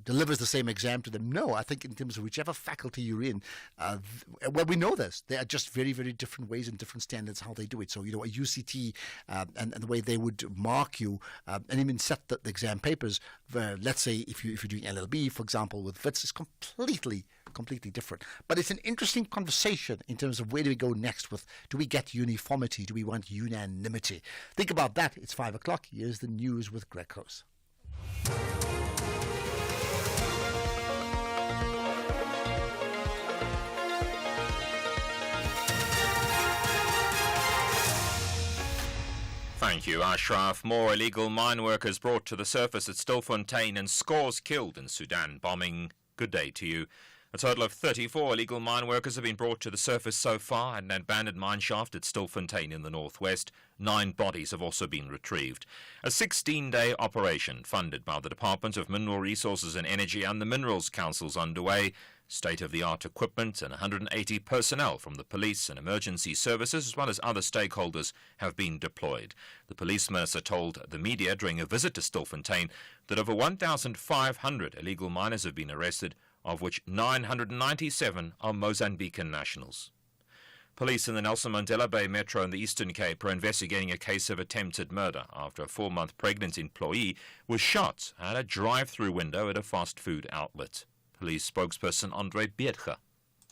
delivers the same exam to them. No, I think in terms of whichever faculty you're in, well, we know this. There are just very, very different ways and different standards how they do it. So, a UCT and the way they would mark you and even set the exam papers, let's say if you're doing LLB, for example, with WITS, is completely different. But it's an interesting conversation in terms of where do we go next with, do we get uniformity? Do we want unanimity? Think about that. It's 5 o'clock. Here's the news with Greg Rose. Thank you, Ashraf. More illegal mine workers brought to the surface at Stilfontein and scores killed in Sudan bombing. Good day to you. A total of 34 illegal mine workers have been brought to the surface so far at an abandoned mine shaft at Stilfontein in the northwest. 9 bodies have also been retrieved. A 16-day operation funded by the Department of Mineral Resources and Energy and the Minerals Council is underway. State-of-the-art equipment and 180 personnel from the police and emergency services, as well as other stakeholders, have been deployed. The police minister told the media during a visit to Stilfontein that over 1,500 illegal miners have been arrested, of which 997 are Mozambican nationals. Police in the Nelson Mandela Bay Metro in the Eastern Cape are investigating a case of attempted murder after a 4-month pregnant employee was shot at a drive-through window at a fast food outlet. Police spokesperson Andre Beertger.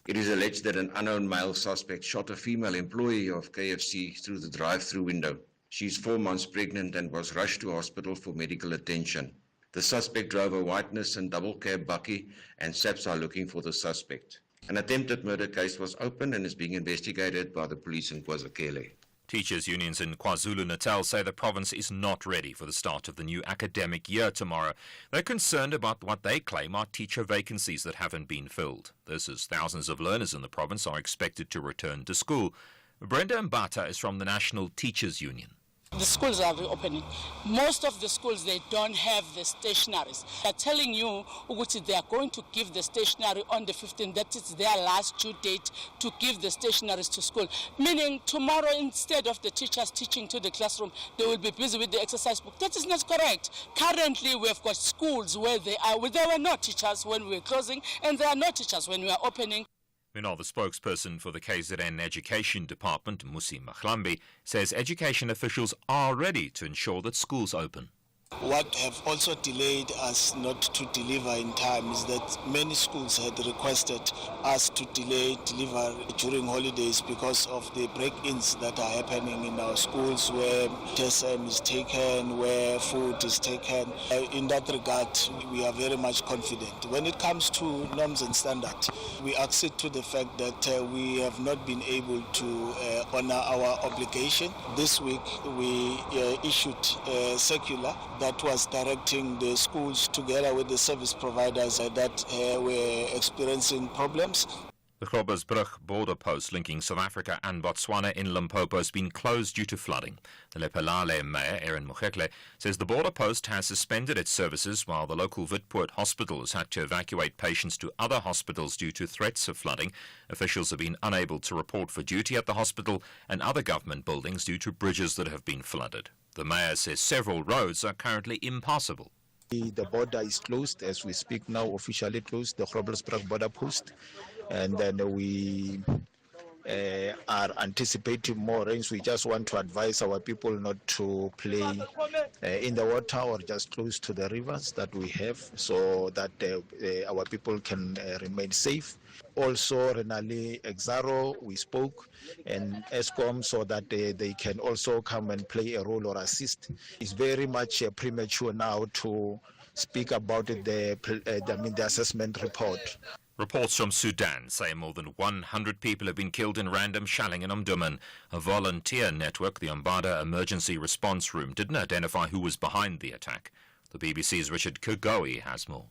It is alleged that an unknown male suspect shot a female employee of KFC through the drive-through window. She is 4 months pregnant and was rushed to hospital for medical attention. The suspect drove a white Nissan double cab bakkie, and SAPS are looking for the suspect. An attempted murder case was opened and is being investigated by the police in KwaZulu-Natal. Teachers' unions in KwaZulu-Natal say the province is not ready for the start of the new academic year tomorrow. They're concerned about what they claim are teacher vacancies that haven't been filled. This as thousands of learners in the province are expected to return to school. Brenda Mbata is from the National Teachers Union. The schools are reopening. Most of the schools, they don't have the stationaries. They're telling you which they are going to give the stationery on the 15th. That is their last due date to give the stationaries to school. Meaning tomorrow, instead of the teachers teaching to the classroom, they will be busy with the exercise book. That is not correct. Currently, we have got schools where there were no teachers when we were closing, and there are no teachers when we are opening. Meanwhile, the spokesperson for the KZN Education Department, Musi Mahlambi, says education officials are ready to ensure that schools open. What have also delayed us not to deliver in time is that many schools had requested us to delay delivery during holidays because of the break-ins that are happening in our schools where TSM is taken, where food is taken. In that regard, we are very much confident. When it comes to norms and standards, we accede to the fact that we have not been able to honor our obligation. This week, we issued a circular that was directing the schools together with the service providers that were experiencing problems. The Groblersbrug border post linking South Africa and Botswana in Limpopo has been closed due to flooding. The Lephalale Mayor, Aaron Mugekle, says the border post has suspended its services while the local Witpoort hospital has had to evacuate patients to other hospitals due to threats of flooding. Officials have been unable to report for duty at the hospital and other government buildings due to bridges that have been flooded. The mayor says several roads are currently impassable. The border is closed as we speak now, officially closed, the Groblersbrug border post. And then we are anticipating more rains. We just want to advise our people not to play in the water or just close to the rivers that we have so that our people can remain safe. Also, Renali Exaro, we spoke, and ESCOM so that they can also come and play a role or assist. It's very much premature now to speak about the assessment report. Reports from Sudan say more than 100 people have been killed in random shelling in Omdurman. A volunteer network, the Umbada Emergency Response Room, didn't identify who was behind the attack. The BBC's Richard Kugowi has more.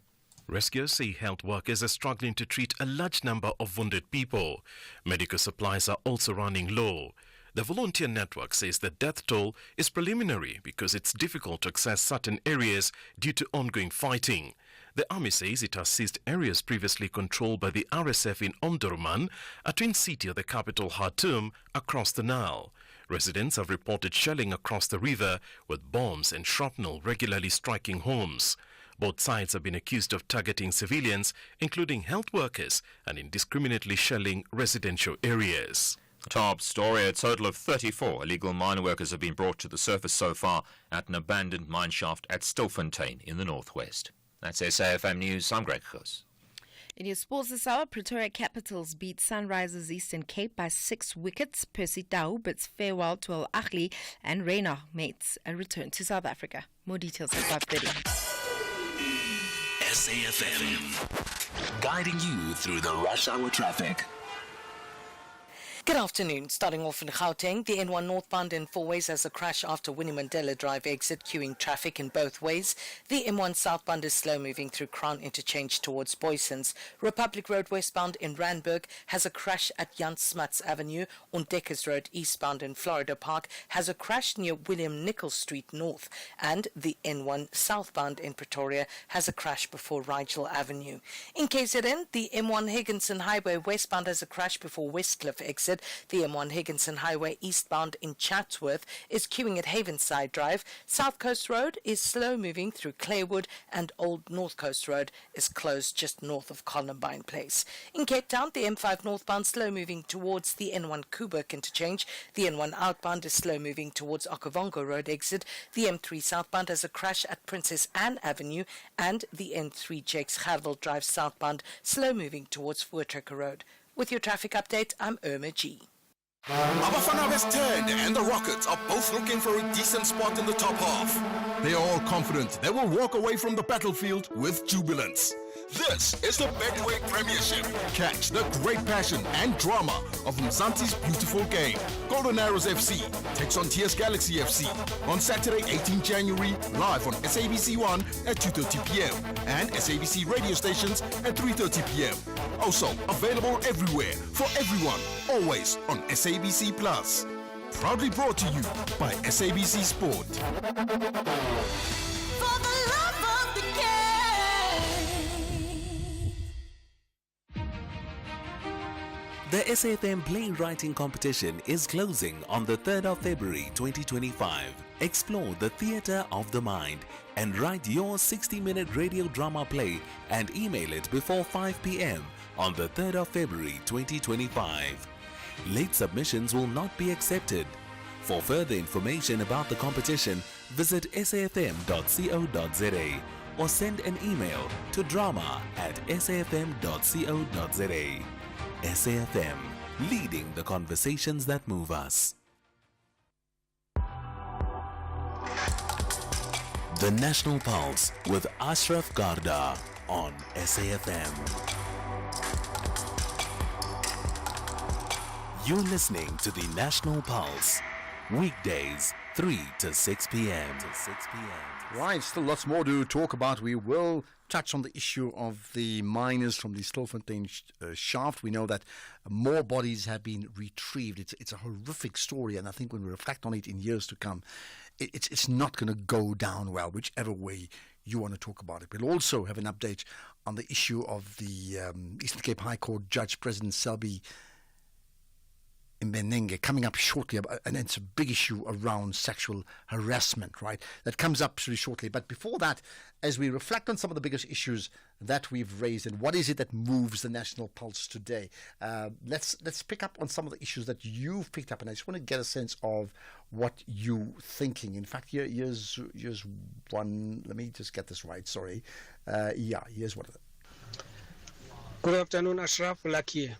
Rescuers say health workers are struggling to treat a large number of wounded people. Medical supplies are also running low. The volunteer network says the death toll is preliminary because it's difficult to access certain areas due to ongoing fighting. The army says it has seized areas previously controlled by the RSF in Omdurman, a twin city of the capital Khartoum, across the Nile. Residents have reported shelling across the river, with bombs and shrapnel regularly striking homes. Both sides have been accused of targeting civilians, including health workers, and indiscriminately shelling residential areas. Top story, a total of 34 illegal mine workers have been brought to the surface so far at an abandoned mine shaft at Stilfontein in the northwest. That's SAFM News. I'm Greg Goos. In your sports this hour, Pretoria Capitals beat Sunrisers Eastern Cape by 6 wickets. Percy Tau bids farewell to Al Ahly, and Reina mates a return to South Africa. More details at 5:30. SAFM, guiding you through the rush hour traffic. Good afternoon. Starting off in Gauteng, the N1 northbound in four ways has a crash after Winnie Mandela Drive exit, queuing traffic in both ways. The M1 southbound is slow moving through Crown Interchange towards Boysons. Republic Road westbound in Randburg has a crash at Jan Smuts Avenue. On Deckers Road eastbound in Florida Park has a crash near William Nichols Street North. And the N1 southbound in Pretoria has a crash before Rigel Avenue. In KZN, the M1 Higginson Highway westbound has a crash before Westcliff exit. The M1 Higginson Highway eastbound in Chatsworth is queuing at Havenside Drive. South Coast Road is slow moving through Claywood, and Old North Coast Road is closed just north of Columbine Place. In Cape Town, the M5 northbound slow moving towards the N1 Kuburg interchange. The N1 outbound is slow moving towards Okavango Road exit. The M3 southbound has a crash at Princess Anne Avenue, and the N3 Jakes Gerwel Drive southbound slow moving towards Voortrekker Road. With your traffic update, I'm Irma G. Abafana West 10 and the Rockets are both looking for a decent spot in the top half. They are all confident they will walk away from the battlefield with jubilance. This is the Betway Premiership. Catch the great passion and drama of Mzansi's beautiful game. Golden Arrows FC takes on TS Galaxy FC on Saturday, 18 January, live on SABC 1 at 2:30 p.m. and SABC radio stations at 3:30 p.m. Also available everywhere for everyone, always on SABC Plus. Proudly brought to you by SABC Sport. The SAFM Playwriting Competition is closing on the 3rd of February 2025. Explore the theatre of the mind and write your 60-minute radio drama play and email it before 5 p.m. on the 3rd of February 2025. Late submissions will not be accepted. For further information about the competition, visit safm.co.za or send an email to drama@safm.co.za. SAFM, leading the conversations that move us. The National Pulse with Ashraf Garda on SAFM. You're listening to the National Pulse, weekdays 3 to 6 p.m. Right, still lots more to talk about. We will touch on the issue of the miners from the Stilfontein shaft. We know that more bodies have been retrieved. It's a horrific story, and I think when we reflect on it in years to come, it's not going to go down well, whichever way you want to talk about it. We'll also have an update on the issue of the Eastern Cape High Court Judge President Selby Mbenenge coming up shortly, and it's a big issue around sexual harassment, right? That comes up pretty shortly. But before that, as we reflect on some of the biggest issues that we've raised and what is it that moves the National Pulse today, let's pick up on some of the issues that you've picked up, and I just want to get a sense of what you're thinking. In fact, here's one. Let me just get this right. Sorry. Here's one of them. Good afternoon, Ashraf. Lucky.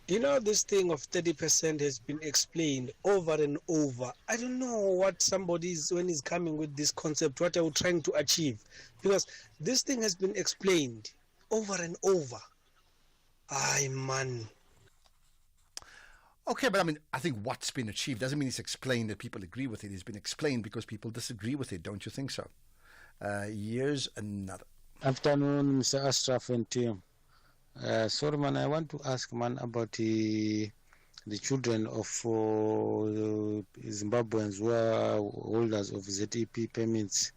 You know, this thing of 30% has been explained over and over. I don't know what somebody's, when he's coming with this concept, what are we trying to achieve? Because this thing has been explained over and over. Aye, man. Okay, but I mean, I think what's been achieved doesn't mean it's explained that people agree with it. It's been explained because people disagree with it. Don't you think so? Here's another. Afternoon, Mr. Ashraf and team. Sorry, man, I want to ask, man, about the children of Zimbabweans who are holders of ZEP permits,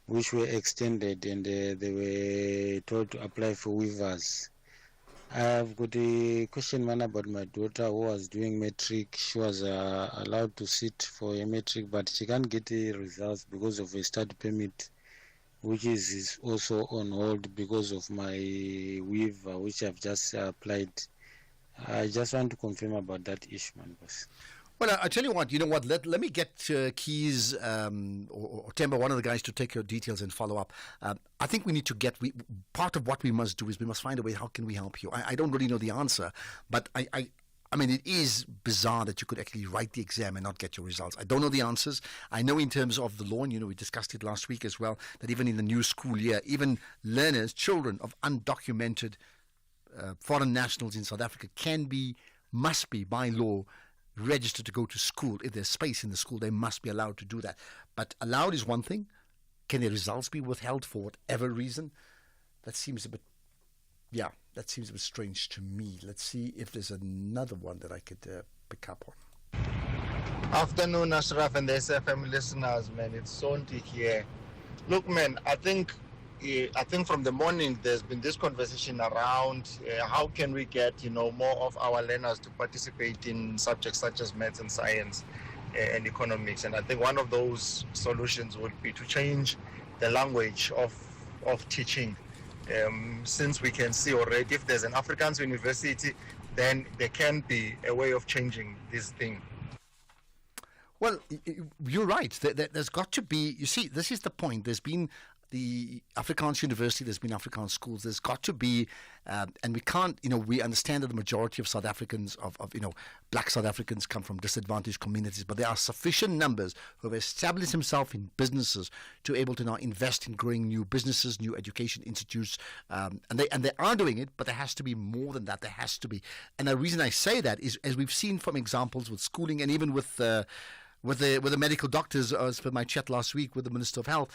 which were extended, and they were told to apply for waivers. I've got a question, man, about my daughter who was doing matric. She was allowed to sit for a matric, but she can't get the results because of a study permit, which is also on hold because of my waiver, which I've just applied. I just want to confirm about that issue, man, boss. Well, I tell you what, let me get Keys or Temba, one of the guys, to take your details and follow up. I think we need to part of what we must do is we must find a way, how can we help you? I don't really know the answer, but I mean, it is bizarre that you could actually write the exam and not get your results. I don't know the answers. I know in terms of the law, and we discussed it last week as well, that even in the new school year, even learners, children of undocumented foreign nationals in South Africa must be by law registered to go to school. If there's space in the school, they must be allowed to do that. But allowed is one thing. Can their results be withheld for whatever reason? That seems a bit strange to me. Let's see if there's another one that I could pick up on. Afternoon, Ashraf and the SFM listeners, man. It's Sonti here. Look, man, I think from the morning there's been this conversation around how can we get more of our learners to participate in subjects such as maths and science and economics. And I think one of those solutions would be to change the language of teaching. Since we can see already if there's an Afrikaans university, then there can be a way of changing this thing. Well, you're right. There's got to be, you see, this is the point. There's been the Afrikaans University, there's been Afrikaans schools, there's got to be, and we can't, we understand that the majority of South Africans, black South Africans come from disadvantaged communities, but there are sufficient numbers who have established themselves in businesses to able to now invest in growing new businesses, new education institutes, and they are doing it, but there has to be more than that. There has to be. And the reason I say that is, as we've seen from examples with schooling and even with the medical doctors, as per my chat last week with the Minister of Health,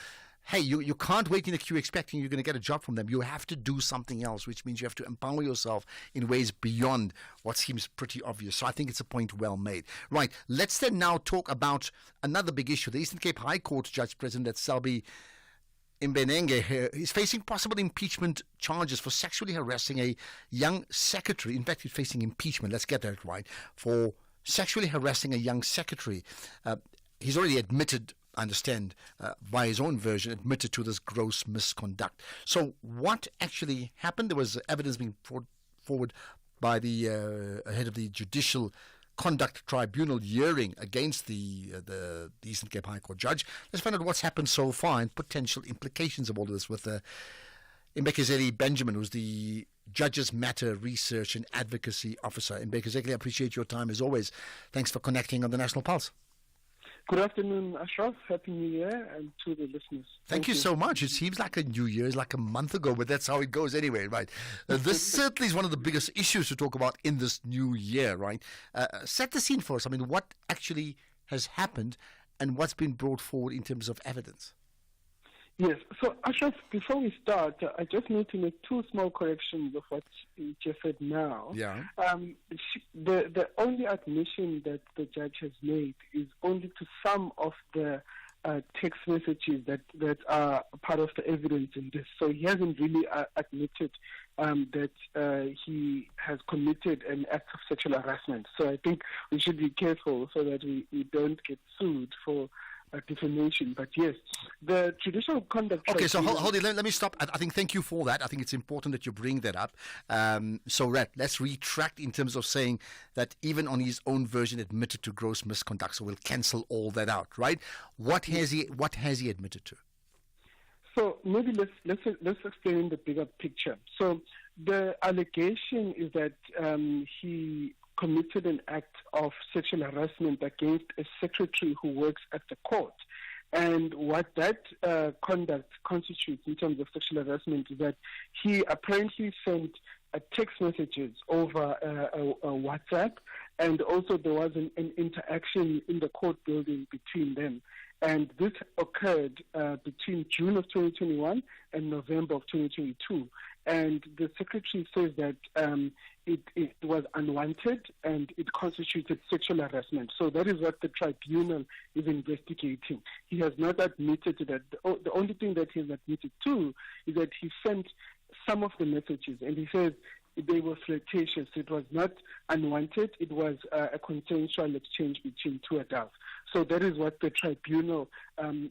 hey, you can't wait in the queue expecting you're going to get a job from them. You have to do something else, which means you have to empower yourself in ways beyond what seems pretty obvious. So I think it's a point well made. Right, let's then now talk about another big issue. The Eastern Cape High Court Judge President Selby Mbenenge is facing possible impeachment charges for sexually harassing a young secretary. In fact, he's facing impeachment, let's get that right, for sexually harassing a young secretary. He's already admitted, I understand, by his own version, admitted to this gross misconduct. So what actually happened? There was evidence being brought forward by the head of the Judicial Conduct Tribunal hearing against the Eastern Cape High Court judge. Let's find out what's happened so far and potential implications of all of this with Imbekezeli Benjamin, who's the Judges Matter Research and Advocacy Officer. Imbekezeli, I appreciate your time as always. Thanks for connecting on the National Pulse. Good afternoon, Ashraf. Happy New Year, and to the listeners. Thank you so much. It seems like a New Year is like a month ago, but that's how it goes anyway, right? This certainly is one of the biggest issues to talk about in this new year, right? Set the scene for us. I mean, what actually has happened and what's been brought forward in terms of evidence? Yes. So, Ashraf, before we start, I just need to make two small corrections of what you just said now. Yeah. The only admission that the judge has made is only to some of the text messages that are part of the evidence in this. So he hasn't really admitted that he has committed an act of sexual harassment. So I think we should be careful so that we don't get sued for defamation. But yes, the judicial conduct. Okay, so hold it. Let me stop. I think thank you for that. I think it's important that you bring that up. So let's retract in terms of saying that even on his own version admitted to gross misconduct. So we'll cancel all that out, right? What has he admitted to? So maybe let's explain the bigger picture. So the allegation is that he committed an act of sexual harassment against a secretary who works at the court. And what that conduct constitutes in terms of sexual harassment is that he apparently sent text messages over a WhatsApp, and also there was an interaction in the court building between them. And this occurred between June of 2021 and November of 2022. And the secretary says that it was unwanted and it constituted sexual harassment. So that is what the tribunal is investigating. He has not admitted to that. The only thing that he has admitted to is that he sent some of the messages, and he says they were flirtatious. It was not unwanted. It was a consensual exchange between two adults. So that is what the tribunal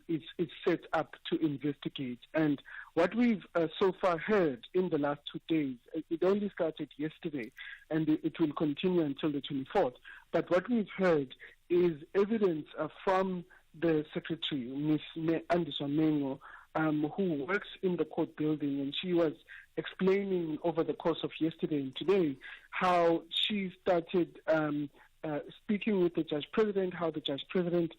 is set up to investigate. And what we've so far heard in the last 2 days, it only started yesterday, and it will continue until the 24th. But what we've heard is evidence from the secretary, Ms. Andiswa Mengo, who works in the court building, and she was explaining over the course of yesterday and today how she started speaking with the judge president, how the judge president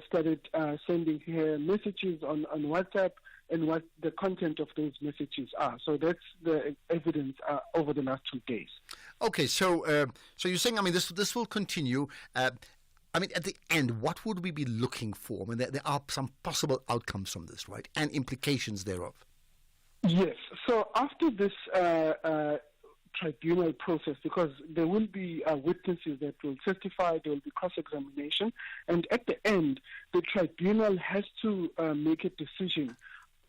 started sending her messages on WhatsApp, and what the content of those messages are. So that's the evidence over the last 2 days. Okay, so you're saying, I mean, this will continue. I mean, at the end, what would we be looking for? I mean, there are some possible outcomes from this, right, and implications thereof. Yes. So after this tribunal process, because there will be witnesses that will testify, there will be cross-examination, and at the end, the tribunal has to make a decision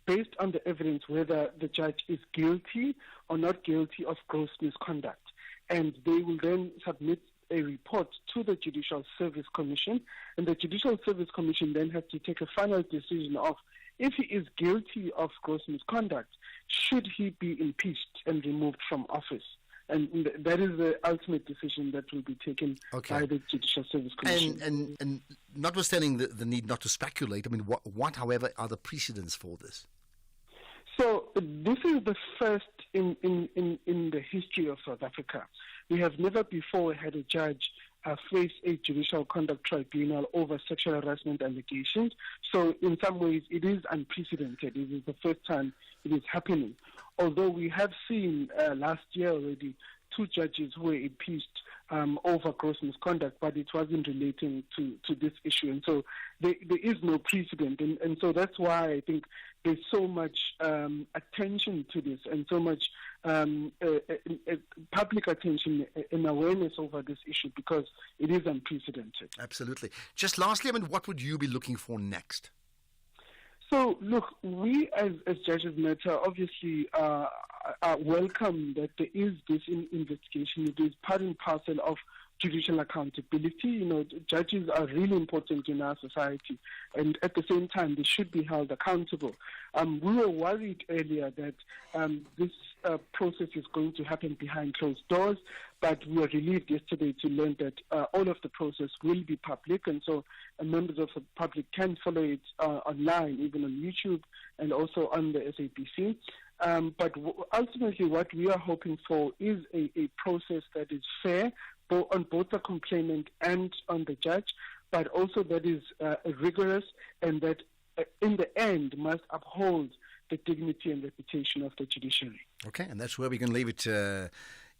based on the evidence whether the judge is guilty or not guilty of gross misconduct. And they will then submit a report to the Judicial Service Commission, and the Judicial Service Commission then has to take a final decision of if he is guilty of gross misconduct, should he be impeached and removed from office. And that is the ultimate decision that will be taken by the Judicial Service Commission. And notwithstanding the need not to speculate, I mean, what, however, are the precedents for this? So this is the first in the history of South Africa. We have never before had a judge face a judicial conduct tribunal over sexual harassment allegations. So in some ways, it is unprecedented. It is the first time it is happening. Although we have seen last year already two judges who were impeached over gross misconduct, but it wasn't relating to this issue. And so there is no precedent. And so that's why I think there's so much attention to this and so much public attention and awareness over this issue, because it is unprecedented. Absolutely. Just lastly, I mean, what would you be looking for next? So, look, we as Judges Matter obviously welcome that there is this investigation. It is part and parcel of judicial accountability. You know, judges are really important in our society, and at the same time, they should be held accountable. We were worried earlier that this process is going to happen behind closed doors, but we were relieved yesterday to learn that all of the process will be public, and so members of the public can follow it online, even on YouTube and also on the SABC. But ultimately, what we are hoping for is a process that is fair on both the complainant and on the judge, but also that is rigorous and that in the end must uphold the dignity and reputation of the judiciary. Okay, and that's where we can leave it.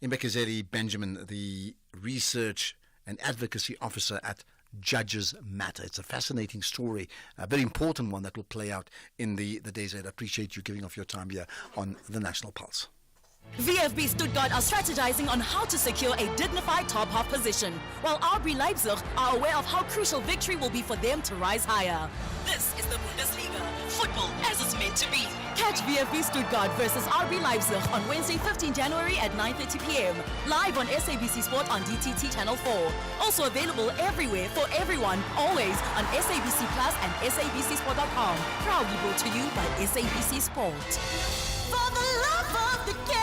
Imbekezeli Benjamin, the Research and Advocacy Officer at Judges Matter. It's a fascinating story, a very important one that will play out in the days ahead. I appreciate you giving off your time here on the National Pulse. VfB Stuttgart are strategizing on how to secure a dignified top half position, while RB Leipzig are aware of how crucial victory will be for them to rise higher. This is the Bundesliga, football as it's meant to be. Catch VfB Stuttgart versus RB Leipzig on Wednesday, 15 January at 9:30 p.m. Live on SABC Sport on DTT Channel 4. Also available everywhere for everyone, always on SABC Plus and SABCSport.com. Proudly brought to you by SABC Sport. For the love of the game.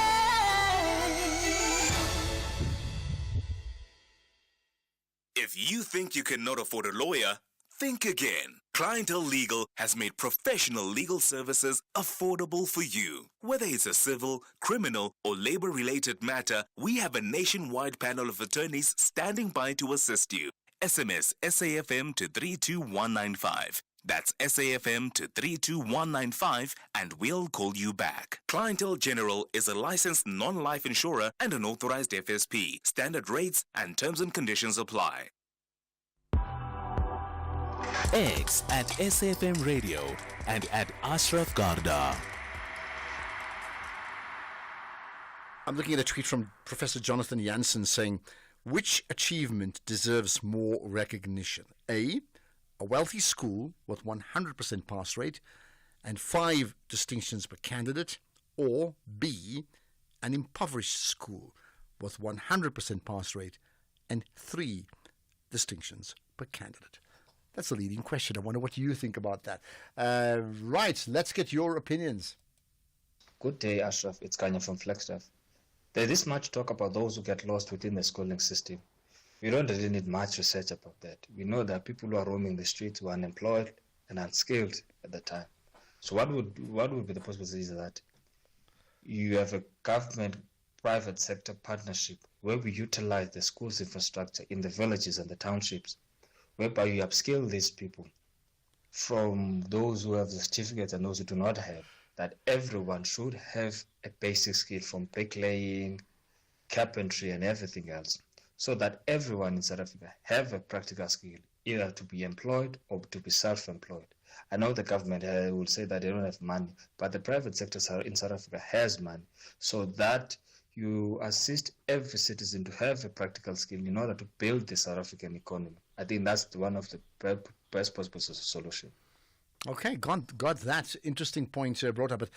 If you think you cannot afford a lawyer, think again. Clientele Legal has made professional legal services affordable for you. Whether it's a civil, criminal, or labor-related matter, we have a nationwide panel of attorneys standing by to assist you. SMS SAFM to 32195. That's SAFM to 32195 and we'll call you back. Clientele General is a licensed non-life insurer and an authorized FSP. Standard rates and terms and conditions apply. X at SAFM Radio and at Ashraf Garda. I'm looking at a tweet from Professor Jonathan Jansen saying, which achievement deserves more recognition? A wealthy school with 100% pass rate and 5 distinctions per candidate, or B, an impoverished school with 100% pass rate and 3 distinctions per candidate? That's a leading question. I wonder what you think about that. Right, let's get your opinions. Good day, Ashraf. It's Kanya from Flagstaff. There's this much talk about those who get lost within the schooling system. We don't really need much research about that. We know that people who are roaming the streets were unemployed and unskilled at the time. So what would be the possibility that you have a government-private sector partnership where we utilize the school's infrastructure in the villages and the townships, whereby you upskill these people from those who have the certificates and those who do not have, that everyone should have a basic skill from bricklaying, carpentry, and everything else, so that everyone in South Africa have a practical skill, either to be employed or to be self-employed. I know the government will say that they don't have money, but the private sector in South Africa has money, so that you assist every citizen to have a practical skill in order to build the South African economy. I think that's one of the best possible solution. Okay, got that interesting point brought up. But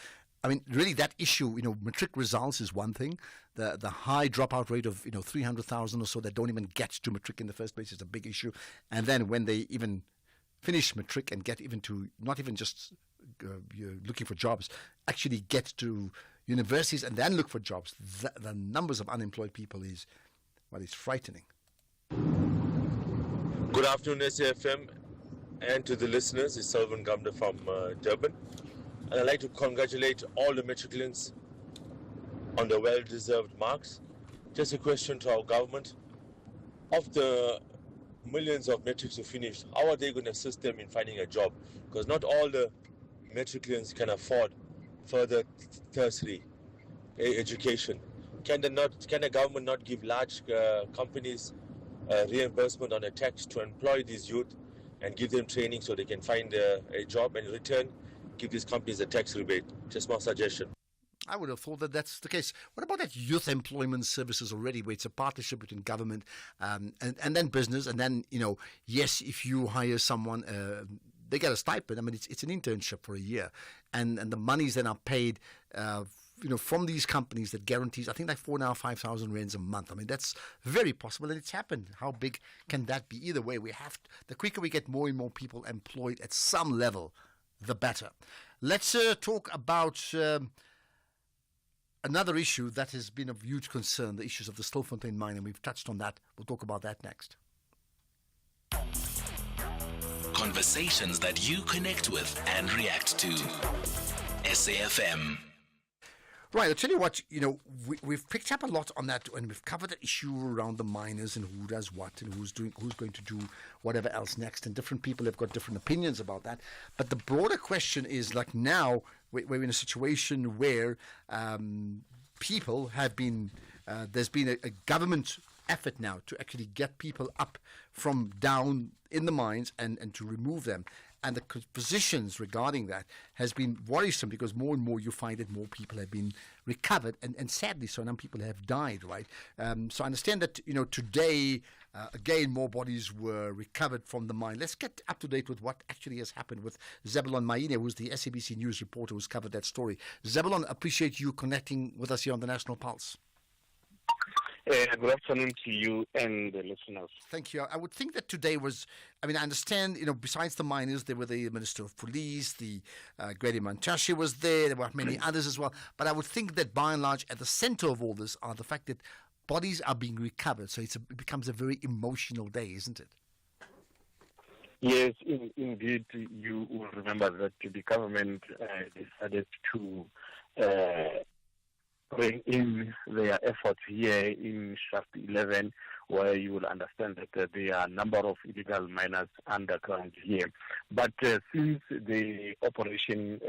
I mean, really, that issue, matric results is one thing. The high dropout rate of 300,000 or so that don't even get to matric in the first place is a big issue. And then when they even finish matric and get even to not even just you're looking for jobs, actually get to universities and then look for jobs, the numbers of unemployed people is frightening. Good afternoon, SAFM, and to the listeners. It's Selvin Gamda from Durban. And I'd like to congratulate all the matriculants on the well-deserved marks. Just a question to our government. Of the millions of matrics who finished, how are they going to assist them in finding a job? Because not all the matriculants can afford further tertiary education. Can the government not give large companies reimbursement on a tax to employ these youth and give them training so they can find a job, and in return give these companies a tax rebate? Just my suggestion. I would have thought that that's the case. What about that youth employment services already, where it's a partnership between government and then business, and then, yes, if you hire someone, they get a stipend. I mean, it's an internship for a year, and the monies then are paid, from these companies that guarantees, I think, like 4,500 5,000 rands a month. I mean, that's very possible, and it's happened. How big can that be? Either way, the quicker we get more and more people employed at some level, the better. Let's talk about another issue that has been of huge concern, the issues of the Stilfontein mine, and we've touched on that. We'll talk about that next. Conversations that you connect with and react to. SAFM. Right, I'll tell you what, we've picked up a lot on that, and we've covered the issue around the miners and who does what and who's going to do whatever else next, and different people have got different opinions about that. But the broader question is, like, now we're in a situation where people have been, there's been a government effort now to actually get people up from down in the mines and to remove them. And the positions regarding that has been worrisome, because more and more you find that more people have been recovered, and sadly so, some people have died, right? So I understand that, today, again, more bodies were recovered from the mine. Let's get up to date with what actually has happened with Zebulon Maine, who's the SABC News reporter who's covered that story. Zebulon, appreciate you connecting with us here on the National Pulse. Good afternoon to you and the listeners. Thank you. I would think that today was, I understand, besides the miners, there were the Minister of Police, the Grady Mantashe was there were many others as well. But I would think that by and large, at the center of all this are the fact that bodies are being recovered. So it becomes a very emotional day, isn't it? Yes, indeed. You will remember that the government decided to bring in their efforts here in Shaft 11, where you will understand that there are a number of illegal miners underground here. But since the operation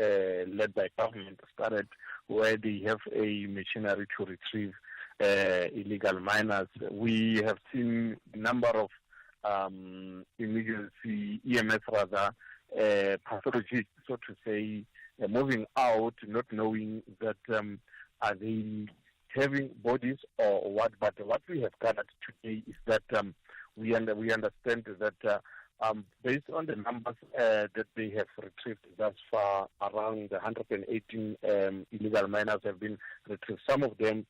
led by government started, where they have a machinery to retrieve illegal miners, we have seen a number of emergency EMS pathologists, so to say, moving out, not knowing that are they having bodies or what. But what we have gathered today is that we understand that based on the numbers that they have retrieved thus far, around 118 illegal miners have been retrieved. Some of them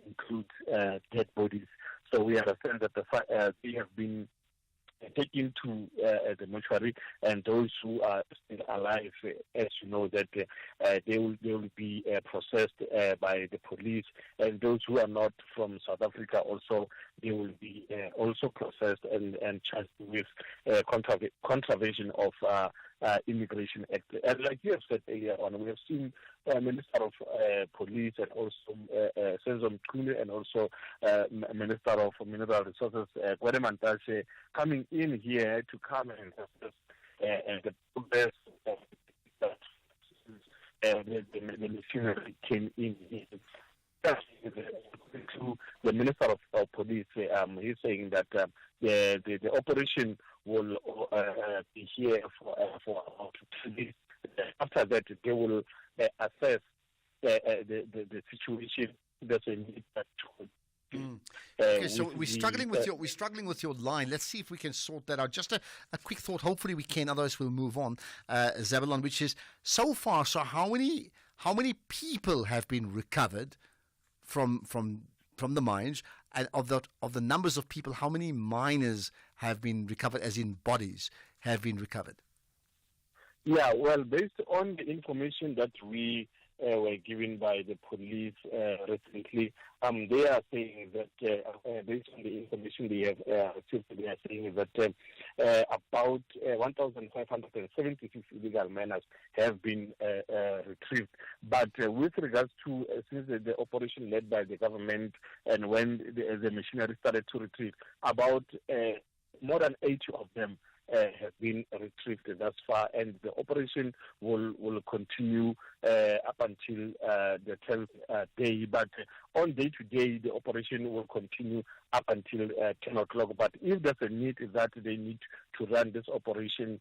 include dead bodies. So we understand that they have been taken to the mortuary, and those who are still alive, as you know, that they will be processed by the police, and those who are not from South Africa also, they will be also processed and charged with contravention of Immigration Act. And like you have said earlier on, we have seen Minister of Police and also Senzo Mchunu and also Minister of Mineral Resources, Gwede Mantashe, coming in here to come and assess the progress of the machinery came in here. To the Minister of Police, he's saying that the operation will be here for about 2 days. After that, they will assess the situation. There's a need to. Okay, so we're struggling with your line. Let's see if we can sort that out. Just a quick thought. Hopefully we can. Otherwise we'll move on. Zebulon, which is so far. So how many people have been recovered from the mines, and of the numbers of people, how many miners have been recovered, as in bodies have been recovered? Yeah, well, based on the information that we were given by the police recently, they are saying that based on the information they have received, they are saying that about 1,576 illegal miners have been retrieved. But with regards to since the operation led by the government and when the machinery started to retrieve, about more than 80 of them have been retrieved thus far, and the operation will continue up until the 10th day. But on day to day, the operation will continue up until 10 o'clock. But if there's a need that they need to run this operation,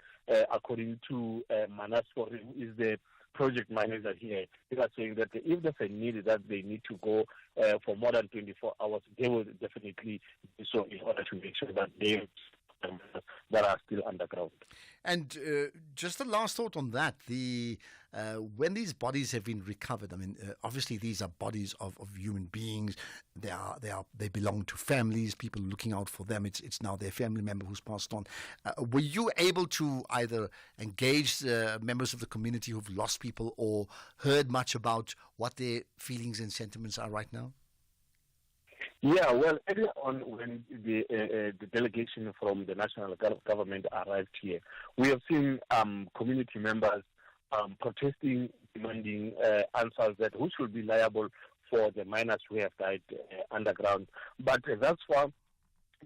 according to Manas, who is the project manager here, they are saying that if there's a need that they need to go for more than 24 hours, they will definitely do so in order to make sure that they that are still underground. And just a last thought on that: when these bodies have been recovered, I mean, obviously these are bodies of human beings. They belong to families, people looking out for them. It's now their family member who's passed on. Were you able to either engage members of the community who've lost people, or heard much about what their feelings and sentiments are right now? Yeah, well, earlier on when the delegation from the national government arrived here, we have seen community members protesting, demanding answers that who should be liable for the miners who have died underground. But that's why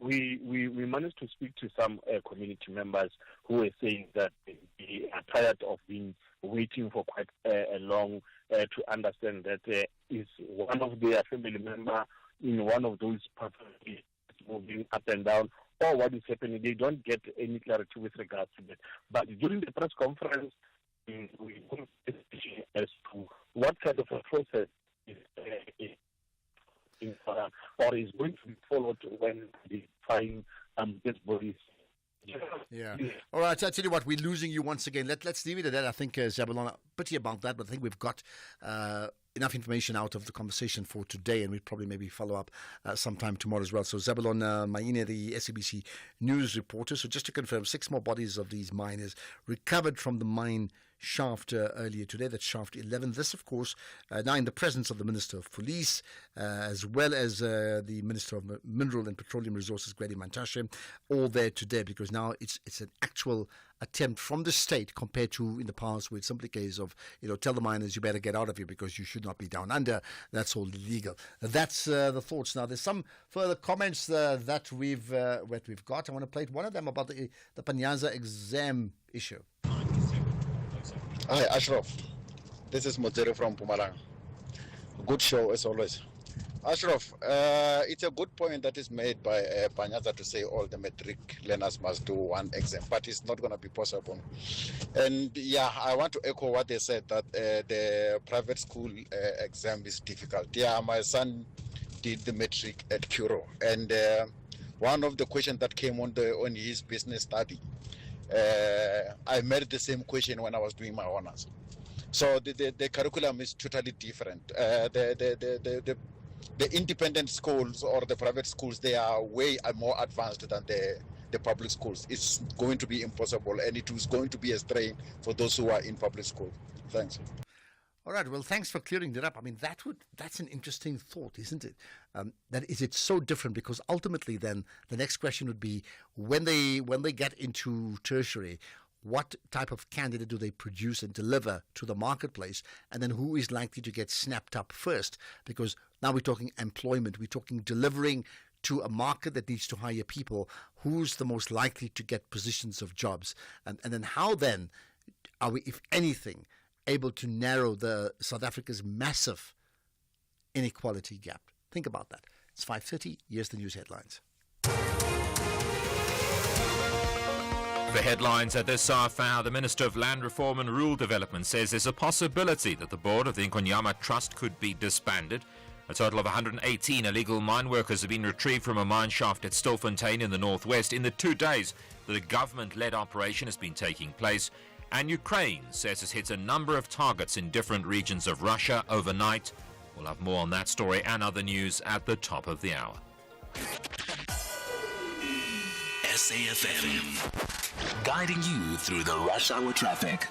we managed to speak to some community members who were saying that they are tired of being waiting for quite a long to understand that is one of their family members in one of those properties moving up and down, or what is happening. They don't get any clarity with regards to that. But during the press conference, we couldn't as to what kind of a process is or is going to be followed when they find these bodies. Yeah. All right. I tell you what, we're losing you once again. Let's leave it at that. I think Zabulon, pity about that, but I think we've got enough information out of the conversation for today, and we'll probably maybe follow up sometime tomorrow as well. So Zabulon Maine, the SABC news reporter. So just to confirm, 6 more bodies of these miners recovered from the mine shaft earlier today. That's shaft 11. This, of course, now in the presence of the Minister of Police, as well as the Minister of Mineral and Petroleum Resources, Gwede Mantashe, all there today, because now it's an actual attempt from the state compared to in the past where it's simply a case of, tell the miners you better get out of here because you should not be down under. That's all illegal. That's the thoughts. Now, there's some further comments that we've got. I want to play one of them about the Panyaza exam issue. Hi, Ashraf. This is Mojero from Mpumalanga. Good show as always. Ashraf, it's a good point that is made by Panyaza to say all the matric learners must do one exam, but it's not going to be possible. And yeah, I want to echo what they said, that the private school exam is difficult. Yeah, my son did the matric at Kuro, and one of the questions that came on his business study, I made the same question when I was doing my honors. So the curriculum is totally different. The independent schools or the private schools, they are way more advanced than the public schools. It's going to be impossible, and it is going to be a strain for those who are in public school. Thanks. All right. Well, thanks for clearing that up. I mean, that's an interesting thought, isn't it? That is, it's so different, because ultimately, then the next question would be when they get into tertiary, what type of candidate do they produce and deliver to the marketplace, and then who is likely to get snapped up first? Because now we're talking employment, we're talking delivering to a market that needs to hire people. Who's the most likely to get positions of jobs, and then how then are we, if anything, able to narrow the South Africa's massive inequality gap? Think about that. It's 5:30. Here's the news headlines. The headlines at this hour: the Minister of Land Reform and Rural Development says there's a possibility that the board of the Nkonyama Trust could be disbanded. A total of 118 illegal mine workers have been retrieved from a mine shaft at Stilfontein in the northwest in the 2 days that a government-led operation has been taking place. And Ukraine says it's hit a number of targets in different regions of Russia overnight. We'll have more on that story and other news at the top of the hour. SAFM, guiding you through the rush hour traffic.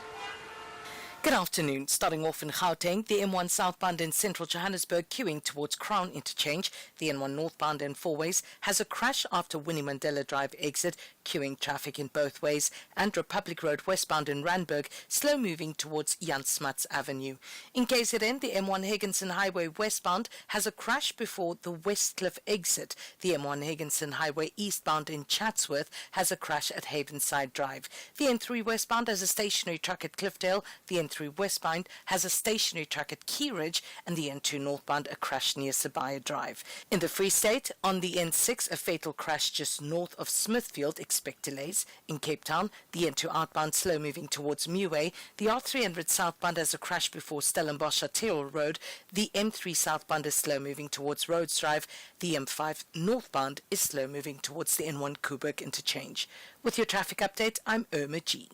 Good afternoon. Starting off in Gauteng, the M1 southbound in central Johannesburg queuing towards Crown Interchange. The N1 northbound in Fourways has a crash after Winnie Mandela Drive exit, queuing traffic in both ways. And Republic Road westbound in Randburg, slow moving towards Jan Smuts Avenue. In KZN, the M1 Higginson Highway westbound has a crash before the Westcliff exit. The M1 Higginson Highway eastbound in Chatsworth has a crash at Havenside Drive. The N3 westbound has a stationary truck at Cliffdale. The N3 westbound has a stationary truck at Key Ridge, and the N2 northbound a crash near Sabaya Drive. In the Free State, on the N6, a fatal crash just north of Smithfield, expect delays. In Cape Town, the N2 outbound slow moving towards Muway. The R300 southbound has a crash before Stellenbosch Tyrrell Road. The M3 southbound is slow moving towards Rhodes Drive. The M5 northbound is slow moving towards the N1 Kuburg interchange. With your traffic update, I'm Irma G.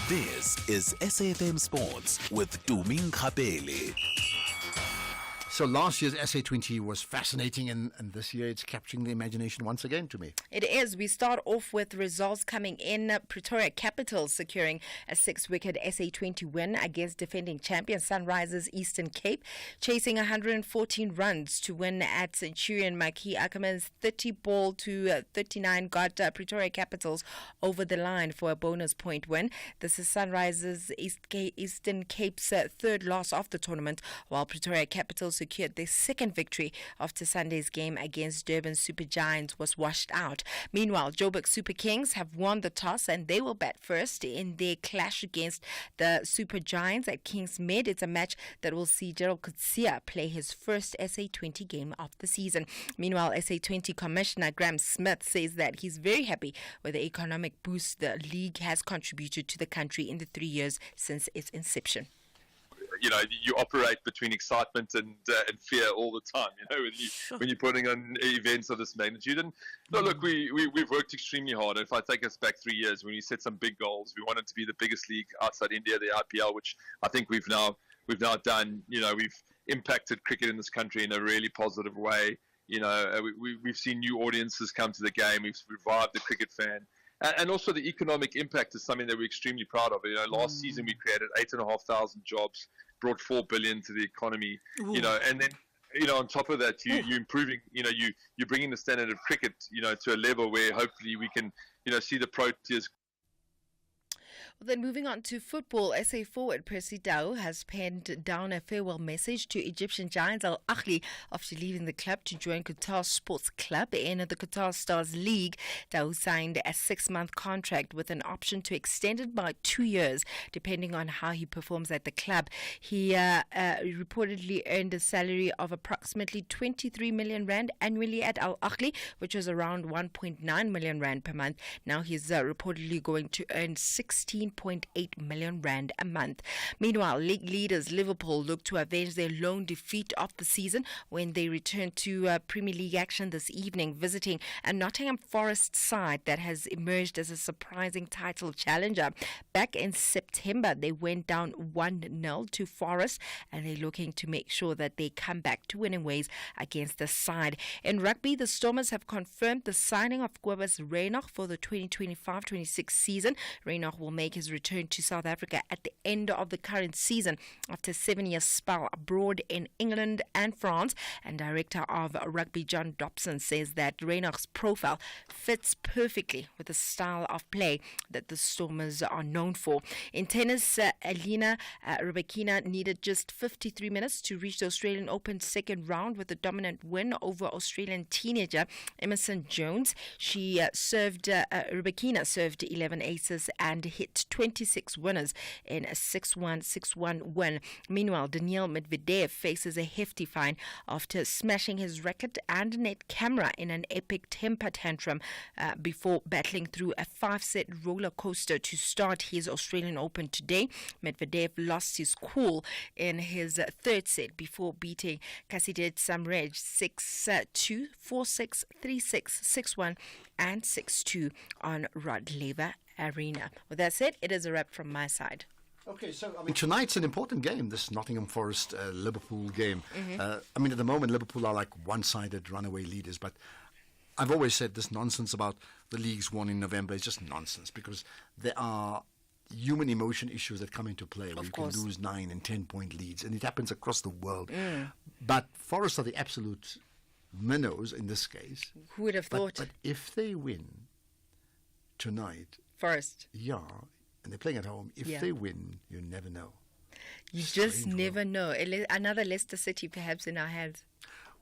This is SAFM Sports with Tuming Kapele. So last year's SA20 was fascinating, and this year it's capturing the imagination once again to me. It is. We start off with results coming in. Pretoria Capitals securing a 6-wicket SA20 win against defending champion Sunrisers Eastern Cape, chasing 114 runs to win at Centurion. Maki Ackerman's 30 to 39 got Pretoria Capitals over the line for a bonus point win. This is Sunrisers Eastern Cape's third loss of the tournament, while Pretoria Capitals secured their second victory after Sunday's game against Durban Super Giants was washed out. Meanwhile, Joburg Super Kings have won the toss and they will bat first in their clash against the Super Giants at Kingsmead. It's a match that will see Gerald Coetzee play his first SA20 game of the season. Meanwhile, SA20 Commissioner Graham Smith says that he's very happy with the economic boost the league has contributed to the country in the 3 years since its inception. You know, you operate between excitement and fear all the time, you know, when you're putting on events of this magnitude. And no, look, we've worked extremely hard. If I take us back 3 years, when we set some big goals, we wanted to be the biggest league outside India, the IPL, which I think we've now done. You know, we've impacted cricket in this country in a really positive way. You know, we've seen new audiences come to the game. We've revived the cricket fan. And also the economic impact is something that we're extremely proud of. You know, last season we created 8,500 jobs, brought 4 billion to the economy. Ooh. You know, and then, you know, on top of that, you're improving. You know, you're bringing the standard of cricket, you know, to a level where hopefully we can, you know, see the Proteas. Then moving on to football, SA forward Percy Tau has penned down a farewell message to Egyptian giants Al Ahly after leaving the club to join Qatar Sports Club in the Qatar Stars League. Tau signed a 6-month contract with an option to extend it by 2 years, depending on how he performs at the club. He reportedly earned a salary of approximately 23 million rand annually at Al Ahly, which was around 1.9 million rand per month. Now he's reportedly going to earn 16.8 million rand a month. Meanwhile, league leaders Liverpool look to avenge their lone defeat of the season when they return to Premier League action this evening, visiting a Nottingham Forest side that has emerged as a surprising title challenger. Back in September, they went down 1-0 to Forest, and they're looking to make sure that they come back to winning ways against the side. In rugby, the Stormers have confirmed the signing of Kobus Reinach for the 2025-26 season. Reinach will make his return to South Africa at the end of the current season after a 7-year spell abroad in England and France. And director of rugby John Dobson says that Reinach's profile fits perfectly with the style of play that the Stormers are known for. In tennis, Alina Rybakina needed just 53 minutes to reach the Australian Open second round with a dominant win over Australian teenager Emerson Jones. Rybakina served 11 aces and hit 26 winners in a 6-1, 6-1 win. Meanwhile, Daniil Medvedev faces a hefty fine after smashing his racket and net camera in an epic temper tantrum before battling through a 5-set roller coaster to start his Australian Open today. Medvedev lost his cool in his third set before beating Kasidet Samrej 6-2, 4-6, 3-6, 6-1 and 6-2 on Rod Laver Arena. With that said, it is a wrap from my side. Okay, so I mean, tonight's an important game, this Nottingham Forest Liverpool game. I mean, at the moment, Liverpool are like one-sided runaway leaders, but I've always said this nonsense about the leagues won in November is just nonsense, because there are human emotion issues that come into play, where you course. can lose 9 and 10-point leads, and it happens across the world. But Forest are the absolute minnows in this case. Who would have thought? But if they win tonight, Forest. yeah, and they're playing at home, if Yeah. they win, you never know. You just never know. Another Leicester City perhaps in our hands.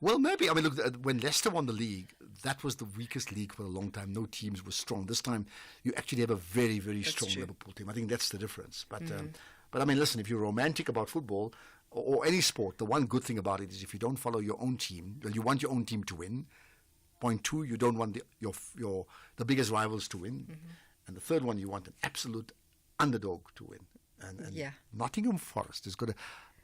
Well, maybe. I mean, look, when Leicester won the league, that was the weakest league for a long time. No teams were strong. This time, you actually have a very, very strong Liverpool team. I think that's the difference. But, but I mean, listen, if you're romantic about football or any sport, the one good thing about it is if you don't follow your own team, well, you want your own team to win. Point two, you don't want the biggest rivals to win. And the third one, you want an absolute underdog to win. And Nottingham Forest is got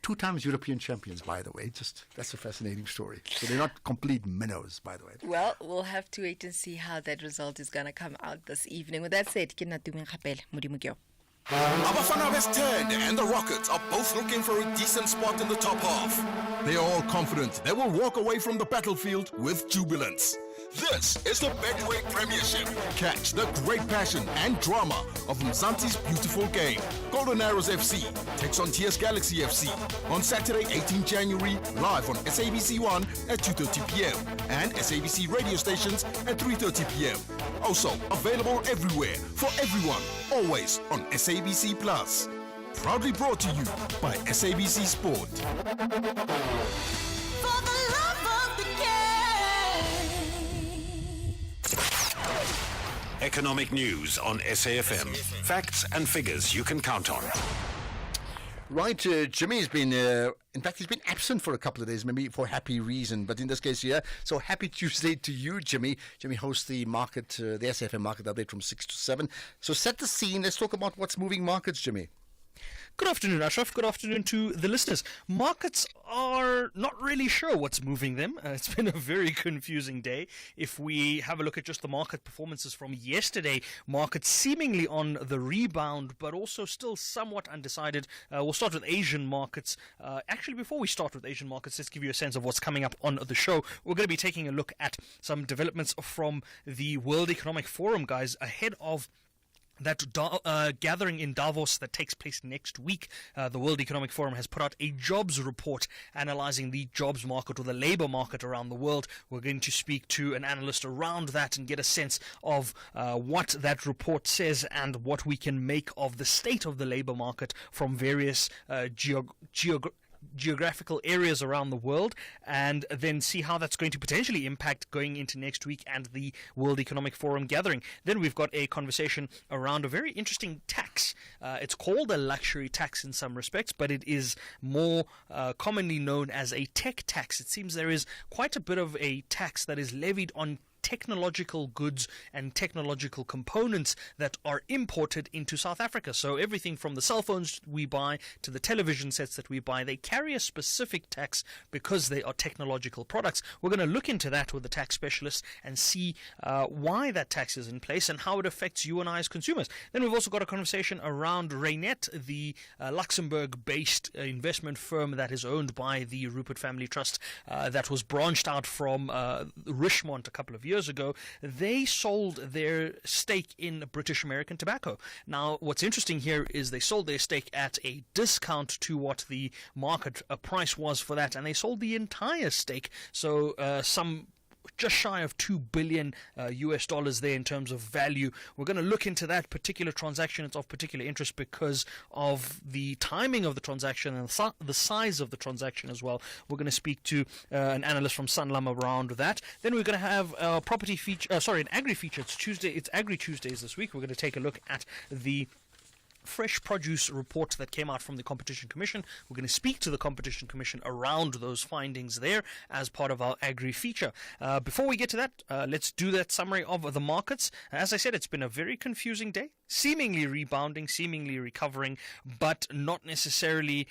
2 times European champions, by the way. That's a fascinating story. So they're not complete minnows, by the way. Well, we'll have to wait and see how that result is going to come out this evening. With that said, ke natume Kgapela, Modimo ke yo. Abafana West 10 and the Rockets are both looking for a decent spot in the top half. They are all confident they will walk away from the battlefield with jubilance. This is the Betway Premiership. Catch the great passion and drama of Mzansi's beautiful game. Golden Arrows FC takes on TS Galaxy FC on Saturday, 18 January, live on SABC 1 at 2:30 p.m. and SABC radio stations at 3:30 p.m. Also available everywhere for everyone, always on SABC Plus. Proudly brought to you by SABC Sport. For the love of the Economic news on SAFM. Facts and figures you can count on. Right, Jimmy's been, in fact, he's been absent for a couple of days, maybe for happy reason, but in this case, yeah. So happy Tuesday to you, Jimmy. Jimmy hosts the market, the SAFM market update from 6 to 7. So set the scene. Let's talk about what's moving markets, Jimmy. Good afternoon, Ashraf. Good afternoon to the listeners. Markets are not really sure what's moving them. It's been a very confusing day. If we have a look at just the market performances from yesterday, markets seemingly on the rebound, but also still somewhat undecided. We'll start with Asian markets. Actually, before we start with Asian markets, let's give you a sense of what's coming up on the show. We're going to be taking a look at some developments from the World Economic Forum, guys, ahead of that gathering in Davos that takes place next week. The World Economic Forum has put out a jobs report analyzing the jobs market or the labor market around the world. We're going to speak to an analyst around that and get a sense of what that report says and what we can make of the state of the labor market from various geographical areas around the world, and then see how that's going to potentially impact going into next week and the World Economic Forum gathering. Then we've got a conversation around a very interesting tax. It's called a luxury tax in some respects, but it is more commonly known as a tech tax. It seems there is quite a bit of a tax that is levied on technological goods and technological components that are imported into South Africa. So everything from the cell phones we buy to the television sets that we buy, they carry a specific tax because they are technological products. We're going to look into that with the tax specialist and see why that tax is in place and how it affects you and I as consumers. Then we've also got a conversation around Reinet, the Luxembourg-based investment firm that is owned by the Rupert Family Trust that was branched out from Richmond a couple of years ago. They sold their stake in British American Tobacco. Now, what's interesting here is they sold their stake at a discount to what the market price was for that, and they sold the entire stake. So some just shy of $2 billion US dollars there in terms of value. We're going to look into that particular transaction. It's of particular interest because of the timing of the transaction and the size of the transaction as well. We're going to speak to an analyst from Sanlam around that. Then we're going to have a property feature, an agri feature. It's Tuesday. It's Agri Tuesdays this week. We're going to take a look at the fresh produce report that came out from the Competition Commission. We're going to speak to the Competition Commission around those findings there as part of our agri feature. Before we get to that, let's do that summary of the markets. As I said, it's been a very confusing day, seemingly rebounding, seemingly recovering, but not necessarily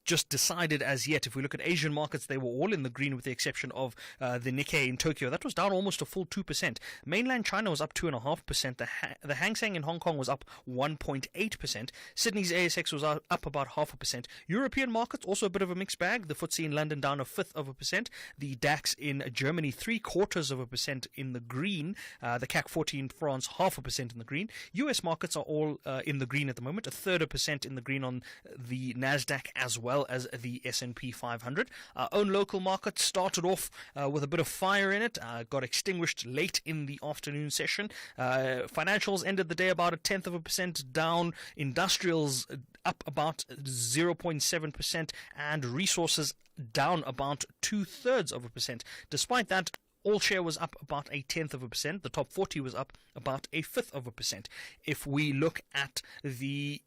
just decided as yet. If we look at Asian markets, they were all in the green with the exception of the Nikkei in Tokyo. That was down almost a full 2%. Mainland China was up 2.5%. The Hang Seng in Hong Kong was up 1.8%. Sydney's ASX was up about 0.5%. European markets also a bit of a mixed bag. The FTSE in London down 0.1%. The DAX in Germany 0.75% in the green. The CAC 40 in France 0.5% in the green. US markets are all in the green at the moment. 0.33% in the green on the Nasdaq as well as the S&P 500. Our own local market started off with a bit of fire in it, got extinguished late in the afternoon session. Financials ended the day about 0.1% down. Industrials up about 0.7%, and resources down about 0.2%. Despite that, all share was up about 0.1%. The top 40 was up about 0.5%. If we look at the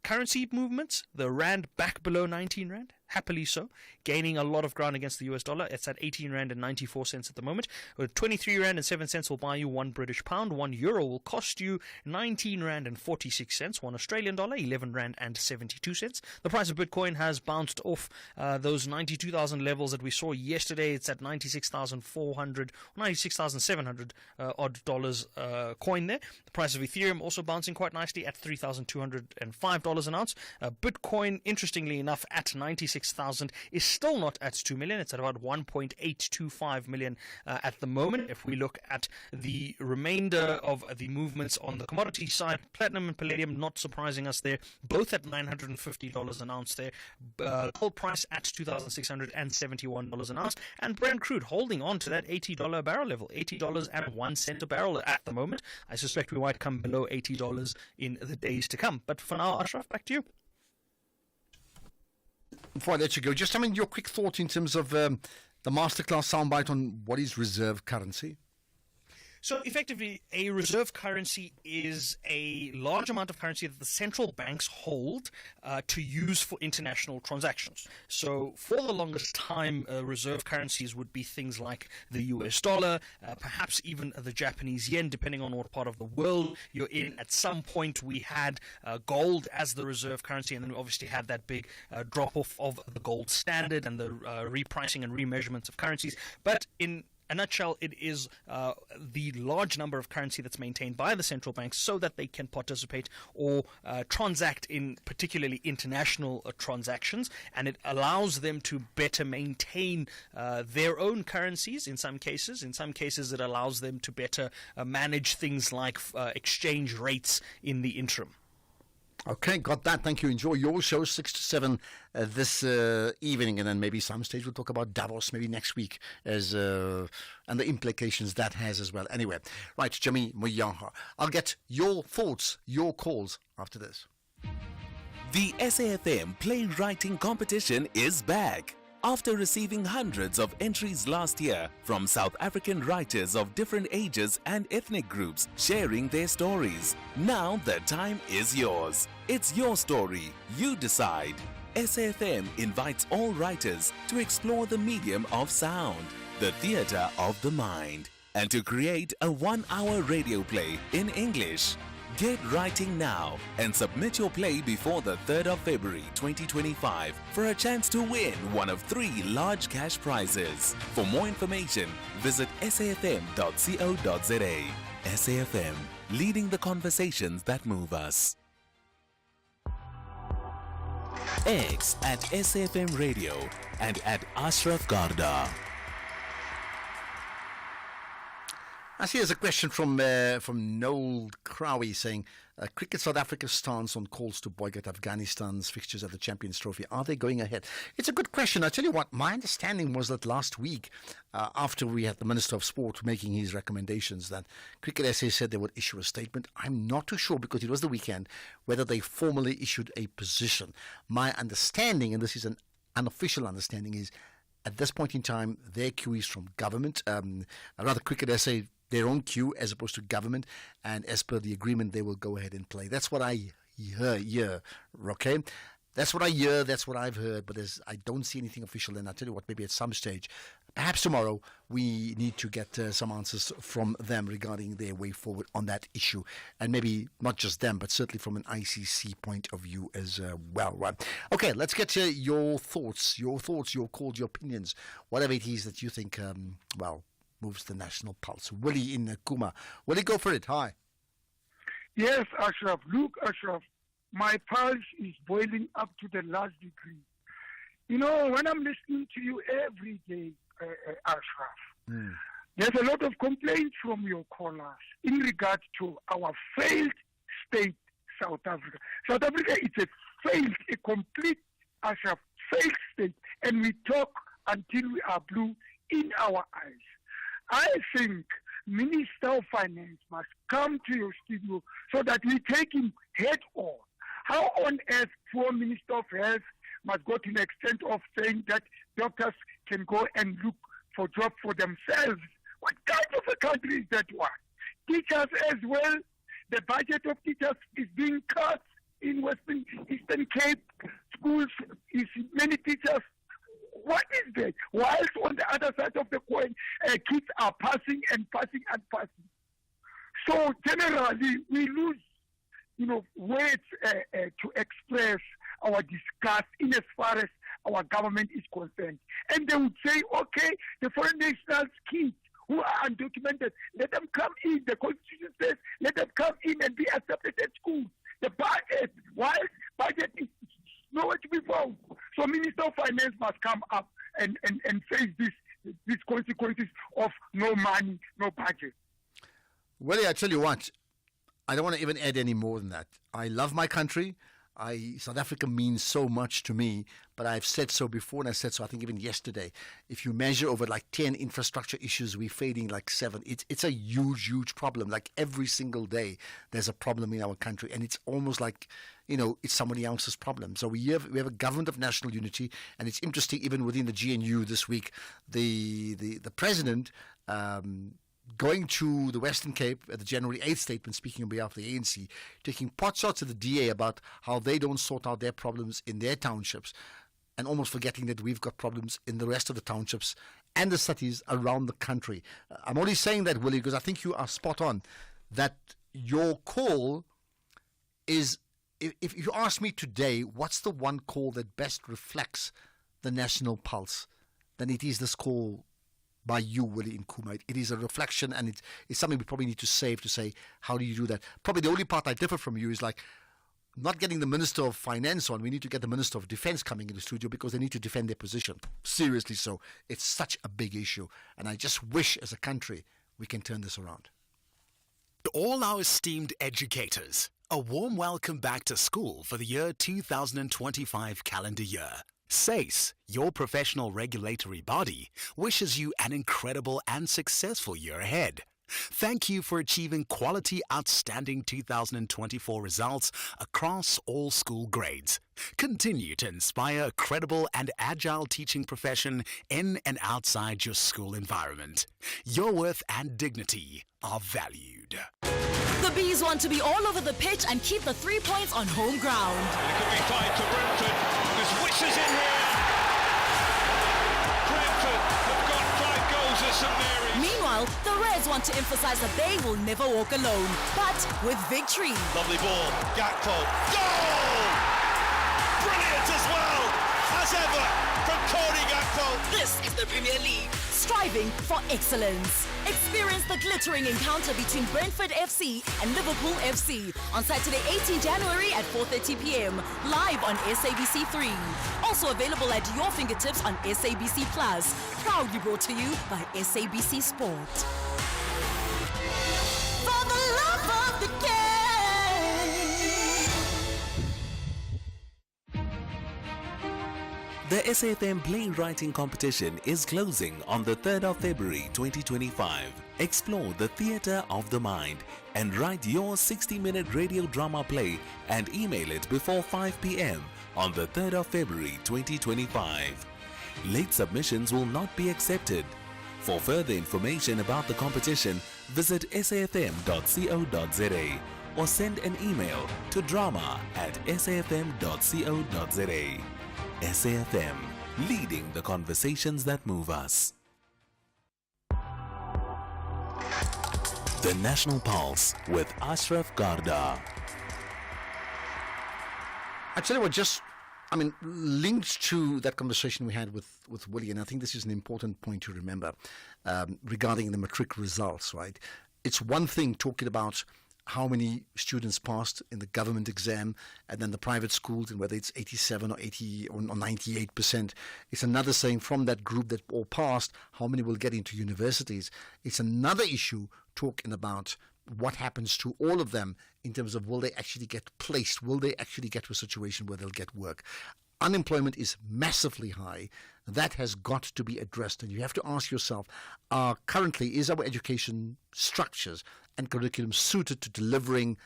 currency movements, the rand back below 19 rand, happily so, gaining a lot of ground against the US dollar. It's at 18 rand and 94 cents at the moment. 23 rand and 7 cents will buy you 1 British pound. 1 euro will cost you 19 rand and 46 cents. 1 Australian dollar, 11 rand and 72 cents. The price of Bitcoin has bounced off those 92,000 levels that we saw yesterday. It's at 96,400, 96,700 odd dollars coin there. The price of Ethereum also bouncing quite nicely at $3,205 an ounce. Bitcoin, interestingly enough, at 96,000 is still not at 2 million. It's at about 1.825 million at the moment. If we look at the remainder of the movements on the commodity side, platinum and palladium not surprising us there, both at $950 an ounce there. Gold price at $2,671 an ounce, and Brent crude holding on to that $80 a barrel level, $80.01 a barrel at the moment. I suspect we might come below $80 in the days to come. But for now, Ashraf, back to you. Before I let you go, just your quick thought in terms of the masterclass soundbite on what is reserve currency. So effectively, a reserve currency is a large amount of currency that the central banks hold to use for international transactions. So for the longest time, reserve currencies would be things like the US dollar, perhaps even the Japanese yen, depending on what part of the world you're in. At some point, we had gold as the reserve currency, and then we obviously had that big drop-off of the gold standard and the repricing and remeasurements of currencies. But in a nutshell, it is the large number of currency that's maintained by the central banks so that they can participate or transact in particularly international transactions, and it allows them to better maintain their own currencies in some cases. In some cases, it allows them to better manage things like exchange rates in the interim. Okay, got that. Thank you. Enjoy your show, 6 to 7 this evening, and then maybe some stage we'll talk about Davos maybe next week as and the implications that has as well. Anyway, right, Jimmy Moyaha. I'll get your thoughts, your calls after this. The SAFM playwriting competition is back. After receiving hundreds of entries last year from South African writers of different ages and ethnic groups sharing their stories, now the time is yours. It's your story. You decide. SAFM invites all writers to explore the medium of sound, the theatre of the mind, and to create a 1-hour radio play in English. Get writing now and submit your play before the 3rd of February 2025 for a chance to win one of 3 large cash prizes. For more information, visit safm.co.za. SAFM, leading the conversations that move us. X at SAFM Radio and at Ashraf Garda. I see there's a question from Noel Crowie saying, Cricket South Africa's stance on calls to boycott Afghanistan's fixtures at the Champions Trophy, are they going ahead? It's a good question. I tell you what, my understanding was that last week, after we had the Minister of Sport making his recommendations, that Cricket SA said they would issue a statement. I'm not too sure, because it was the weekend, whether they formally issued a position. My understanding, and this is an unofficial understanding, is at this point in time, their cue is from government, rather Cricket SA, their own queue as opposed to government, and as per the agreement they will go ahead and play. That's what I hear, okay? That's what I hear, that's what I've heard, but I don't see anything official, and I'll tell you what, maybe at some stage perhaps tomorrow we need to get some answers from them regarding their way forward on that issue. And maybe not just them, but certainly from an ICC point of view as well. Right? Okay, let's get to your thoughts, your calls, your opinions, whatever it is that you think, moves the national pulse. Willie in Kuma. Willie, go for it. Hi. Yes, Ashraf. Look, Ashraf, my pulse is boiling up to the last degree. You know, when I'm listening to you every day, Ashraf, there's a lot of complaints from your callers in regard to our failed state, South Africa. South Africa is a complete, Ashraf, failed state, and we talk until we are blue in our eyes. I think Minister of Finance must come to your studio so that we take him head on. How on earth poor Minister of Health must go to the extent of saying that doctors can go and look for jobs for themselves? What kind of a country is that one? Teachers as well. The budget of teachers is being cut in Eastern Cape schools. Is many teachers. What is that? Whilst on the other side of the coin, kids are passing and passing and passing. So generally, we lose, words to express our disgust in as far as our government is concerned. And they would say, okay, the foreign nationals' kids who are undocumented, let them come in. The Constitution says, let them come in and be accepted at school. The budget, whilst budget is nowhere to be found. So Minister of Finance must come up and face these consequences of no money, no budget. Well, I tell you what, I don't want to even add any more than that. I love my country. South Africa means so much to me, but I've said so before, and I said so I think even yesterday. If you measure over like 10 infrastructure issues, we're fading like 7. It's a huge, huge problem. Like every single day, there's a problem in our country, and it's almost like, it's somebody else's problem. So we have a government of national unity, and it's interesting, even within the GNU this week, the president going to the Western Cape at the January 8th statement, speaking on behalf of the ANC, taking pot shots at the DA about how they don't sort out their problems in their townships, and almost forgetting that we've got problems in the rest of the townships and the cities around the country. I'm only saying that, Willie, because I think you are spot on, that your call is, if you ask me today, what's the one call that best reflects the national pulse, then it is this call by you, Willie in Kuma. It is a reflection, and it's something we probably need to save to say, how do you do that? Probably the only part I differ from you is like not getting the Minister of Finance on. We need to get the Minister of Defense coming in the studio because they need to defend their position. Seriously so. It's such a big issue, and I just wish as a country we can turn this around. To all our esteemed educators, a warm welcome back to school for the year 2025 calendar year. SACE, your professional regulatory body, wishes you an incredible and successful year ahead. Thank you for achieving quality, outstanding 2024 results across all school grades. Continue to inspire a credible and agile teaching profession in and outside your school environment. Your worth and dignity are valued. The Bees want to be all over the pitch and keep the 3 points on home ground. It could be tied to Brentford. There's Wishers in here. Brentford have got 5 goals at St Mary's. Meanwhile, the Reds want to emphasize that they will never walk alone, but with victory. Lovely ball. Gakpo. Goal! Brilliant as well, as ever, from Cody Gakpo. This is the Premier League, striving for excellence. Experience the glittering encounter between Brentford FC and Liverpool FC on Saturday, 18 January at 4:30 p.m. live on SABC3. Also available at your fingertips on SABC Plus. Proudly brought to you by SABC Sport. For the love of the game. The SAFM Playwriting Competition is closing on the 3rd of February 2025. Explore the theatre of the mind and write your 60-minute radio drama play and email it before 5 p.m. on the 3rd of February 2025. Late submissions will not be accepted. For further information about the competition, visit safm.co.za or send an email to drama@safm.co.za. SAFM, leading the conversations that move us. The National Pulse with Ashraf Garda. I tell you what, linked to that conversation we had with Willie, and I think this is an important point to remember regarding the matric results, right? It's one thing talking about how many students passed in the government exam and then the private schools, and whether it's 87 or 80 or 98%. It's another saying from that group that all passed, how many will get into universities. It's another issue talking about what happens to all of them in terms of will they actually get placed? Will they actually get to a situation where they'll get work? Unemployment is massively high. That has got to be addressed. And you have to ask yourself, currently, is our education structures and curriculum suited to delivering,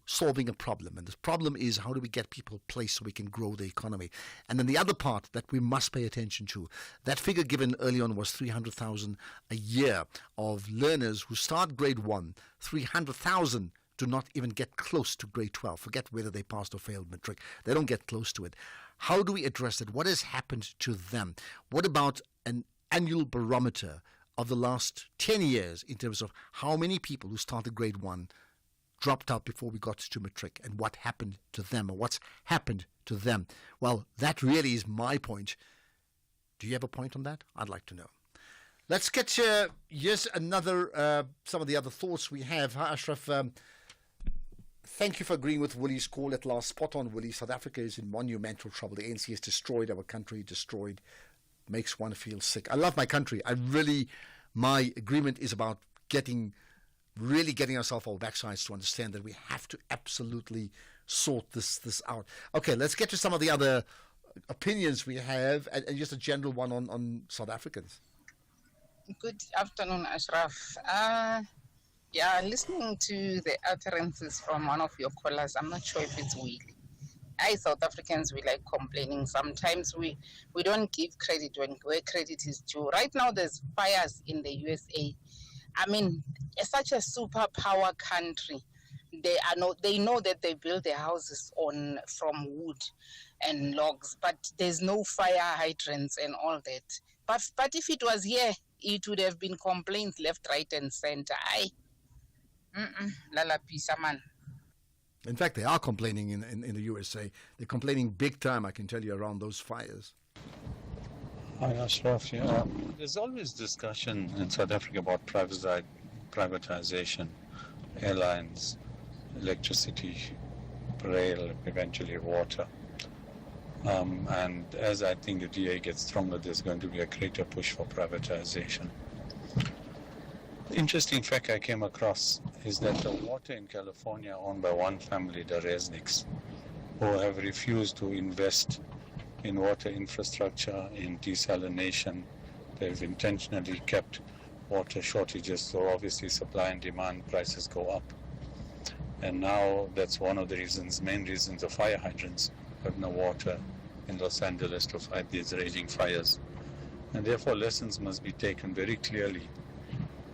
solving a problem? And the problem is, how do we get people placed so we can grow the economy? And then the other part that we must pay attention to, that figure given early on was 300,000 a year of learners who start grade 1, 300,000 do not even get close to grade 12. Forget whether they passed or failed matric. They don't get close to it. How do we address it? What has happened to them? What about an annual barometer of the last 10 years in terms of how many people who started grade 1 dropped out before we got to matric, and what happened to them, or what's happened to them? Well, that really is my point. Do you have a point on that? I'd like to know. Let's get here's another, some of the other thoughts we have. Hi, Ashraf. Thank you for agreeing with Willie's call at last. Spot on, Willie. South Africa is in monumental trouble. The ANC has destroyed our country, makes one feel sick. I love my country. My agreement is about really getting ourselves our backsides to understand that we have to absolutely sort this out. Okay, let's get to some of the other opinions we have, and just a general one on South Africans. Good afternoon, Ashraf. Listening to the utterances from one of your callers, I'm not sure if it's weak. South Africans, we like complaining. Sometimes we don't give credit where credit is due. Right now, there's fires in the USA. I mean, such a superpower country. They know that they build their houses from wood and logs, but there's no fire hydrants and all that. But if it was here, it would have been complaints left, right, and center. Lala pisa man. In fact, they are complaining in the USA. They're complaining big time, I can tell you, around those fires. Hi, Ashraf. There's always discussion in South Africa about privatization, airlines, electricity, rail, eventually water. And as I think the DA gets stronger, there's going to be a greater push for privatization. The interesting fact I came across is that the water in California owned by one family, the Resnicks, who have refused to invest in water infrastructure, in desalination. They've intentionally kept water shortages, so obviously supply and demand prices go up. And now that's one of the main reasons the fire hydrants have no water in Los Angeles to fight these raging fires. And therefore lessons must be taken very clearly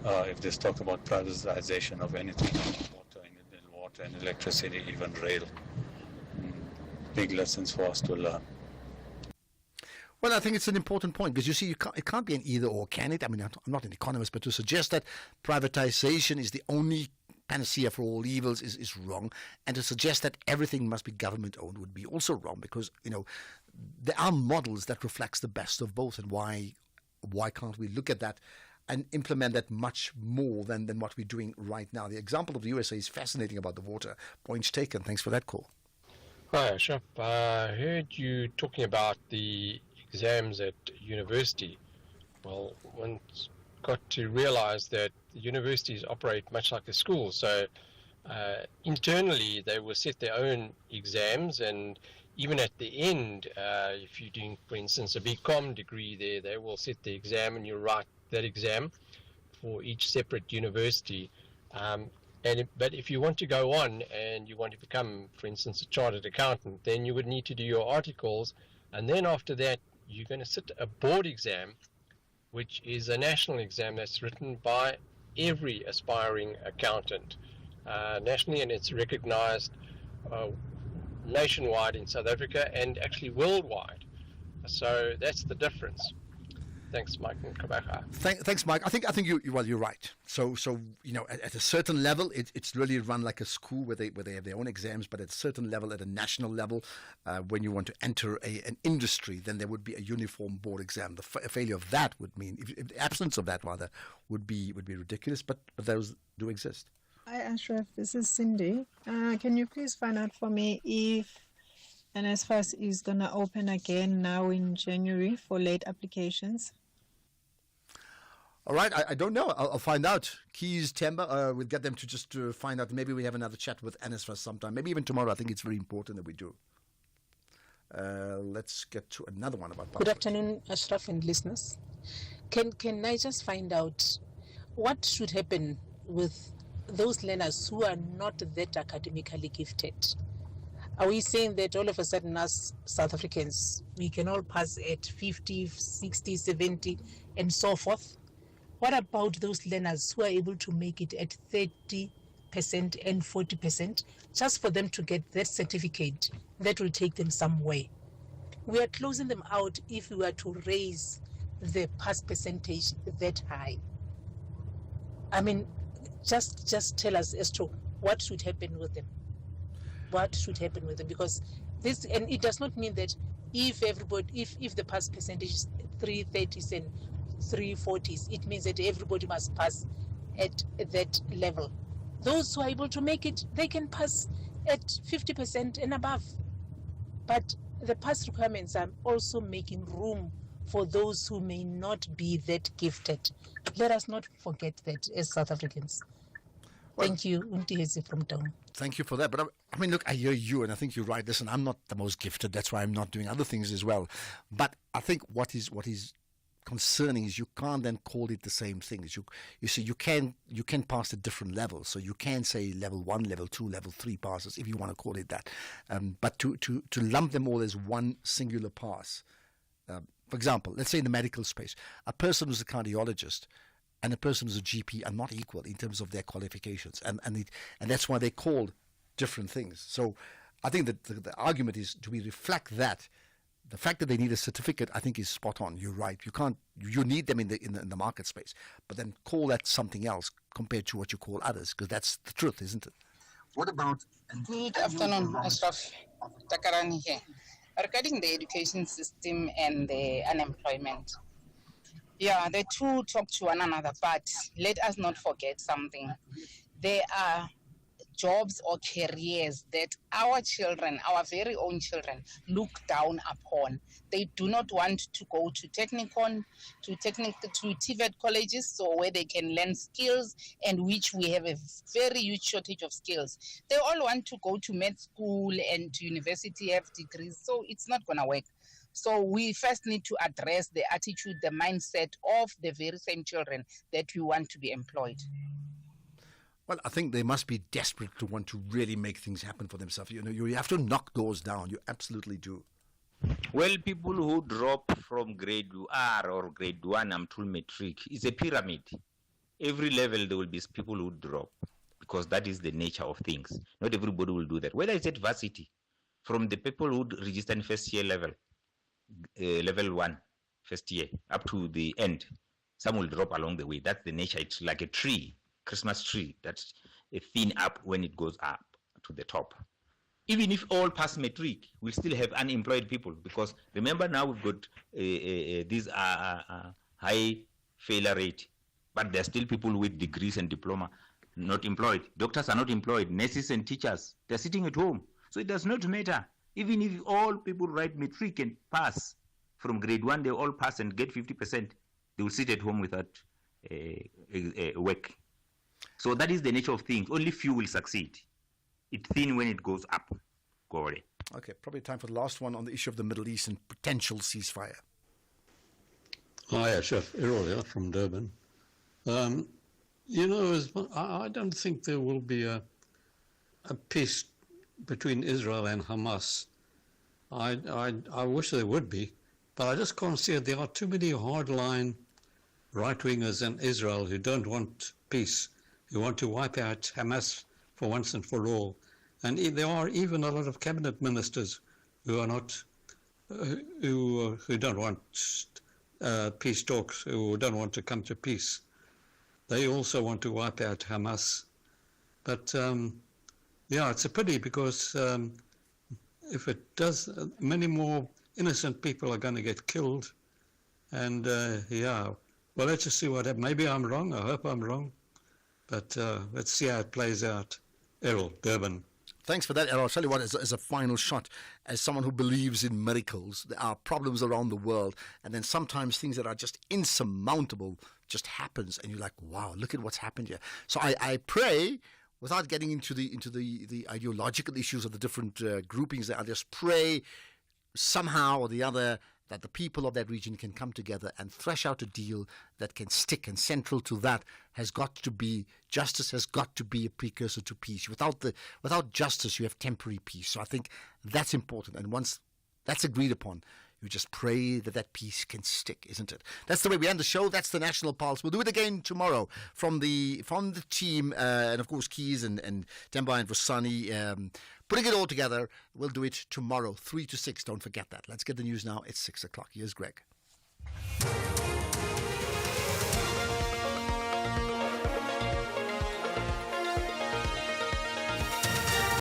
if there's talk about privatization of anything, water and electricity, even rail. Big lessons for us to learn. Well, I think it's an important point, because you see, it can't be an either or, can it? I mean, I'm not an economist, but to suggest that privatization is the only panacea for all evils is wrong, and to suggest that everything must be government owned would be also wrong, because there are models that reflects the best of both, and why can't we look at that and implement that much more than what we're doing right now? The example of the USA is fascinating about the water. Points taken. Thanks for that call. Hi, Ashraf. I heard you talking about the exams at university. Well, one's got to realize that the universities operate much like a school. So internally, they will set their own exams, and even at the end, if you're doing, for instance, a BCom degree there, they will set the exam and you write that exam for each separate university. But if you want to go on and you want to become, for instance, a chartered accountant, then you would need to do your articles, and then after that you're going to sit a board exam, which is a national exam that's written by every aspiring accountant nationally, and it's recognized nationwide in South Africa and actually worldwide. So that's the difference. Thanks, Mike and Kabaka. Thanks, Mike. I think you're right. So at a certain level, it's really run like a school where they have their own exams. But at a certain level, at a national level, when you want to enter an industry, then there would be a uniform board exam. The failure of that would mean, if the absence of that rather, would be ridiculous. But those do exist. Hi, Ashraf. This is Cindy. Can you please find out for me if NSFAS is going to open again now in January for late applications? All right, I don't know. I'll find out. Keys, Temba, we'll get them to just find out. Maybe we have another chat with NSFAS sometime. Maybe even tomorrow. I think it's very important that we do. Let's get to another one about Good afternoon, Ashraf and listeners. Can I just find out what should happen with those learners who are not that academically gifted? Are we saying that all of a sudden us South Africans, we can all pass at 50, 60, 70 and so forth? What about those learners who are able to make it at 30% and 40% just for them to get that certificate that will take them somewhere? We are closing them out if we were to raise the pass percentage that high. I mean, just tell us as to what should happen with them. What should happen with them? Because this, and it does not mean that if the pass percentage is 330s and 340s, it means that everybody must pass at that level. Those who are able to make it, they can pass at 50% and above. But the pass requirements are also making room for those who may not be that gifted. Let us not forget that as South Africans. Thank you, Untihezi from Town. Thank you for that. But I mean, look, I hear you, and I think you're right. Listen, I'm not the most gifted. That's why I'm not doing other things as well. But I think what is concerning is you can't then call it the same things. You see, you can pass at different levels. So you can say level 1, level 2, level 3 passes, if you want to call it that. But to lump them all as one singular pass. For example, let's say in the medical space, a person who's a cardiologist and a person who's a GP are not equal in terms of their qualifications, and that's why they're called different things. So I think that the argument is, do we reflect that? The fact that they need a certificate, I think, is spot on. You're right. You need them in the market space, but then call that something else compared to what you call others, because that's the truth, isn't it? What about? Good afternoon, Ashraf. Takarani here. Regarding the education system and the unemployment, yeah, the two talk to one another, but let us not forget something. There are jobs or careers that our children, our very own children, look down upon. They do not want to go to Technikon, to TVET colleges, so where they can learn skills, and which we have a very huge shortage of skills. They all want to go to med school and to university, have degrees, so it's not going to work. So we first need to address the attitude, the mindset of the very same children that we want to be employed. Well, I think they must be desperate to want to really make things happen for themselves. You know, you have to knock doors down. You absolutely do. Well, people who drop from grade R or grade 1 until matric is a pyramid. Every level there will be people who drop, because that is the nature of things. Not everybody will do that. Whether it's at varsity, from the people who register in first year level, level 1, first year, up to the end, some will drop along the way. That's the nature. It's like a tree. Christmas tree, that's a thin up when it goes up to the top. Even if all pass matric, we still have unemployed people, because remember now we've got these high failure rate, but there are still people with degrees and diploma not employed. Doctors are not employed. Nurses and teachers, they're sitting at home. So it does not matter. Even if all people write matric and pass from grade 1, they all pass and get 50%, they will sit at home without work. So that is the nature of things. Only few will succeed. It's thin when it goes up. Go away. Okay, probably time for the last one on the issue of the Middle East and potential ceasefire. Hi, Chef Errol here from Durban. You know, I don't think there will be a peace between Israel and Hamas. I wish there would be, but I just can't see it. There are too many hardline right-wingers in Israel who don't want peace, who want to wipe out Hamas for once and for all. And there are even a lot of cabinet ministers who are not, who don't want peace talks who don't want to come to peace. They also want to wipe out Hamas. But it's a pity because if it does, many more innocent people are going to get killed. And well, let's just see what happens. Maybe I'm wrong. I hope I'm wrong. But let's see how it plays out. Errol, Durban. Thanks for that, Errol. I'll tell you what, as a final shot, as someone who believes in miracles, there are problems around the world, and then sometimes things that are just insurmountable just happens, and you're like, wow, look at what's happened here. So I pray, without getting into the ideological issues of the different groupings, I just pray somehow or the other that the people of that region can come together and thresh out a deal that can stick. And central to that has got to be justice, has got to be a precursor to peace. Without justice, you have temporary peace. So I think that's important. And once that's agreed upon, you just pray that peace can stick, isn't it? That's the way we end the show. That's the National Pulse. We'll do it again tomorrow from the team, and of course Keys and Demba and Rosani, putting it all together. We'll do it tomorrow, 3 to 6. Don't forget that. Let's get the news now. It's 6 o'clock. Here's Greg.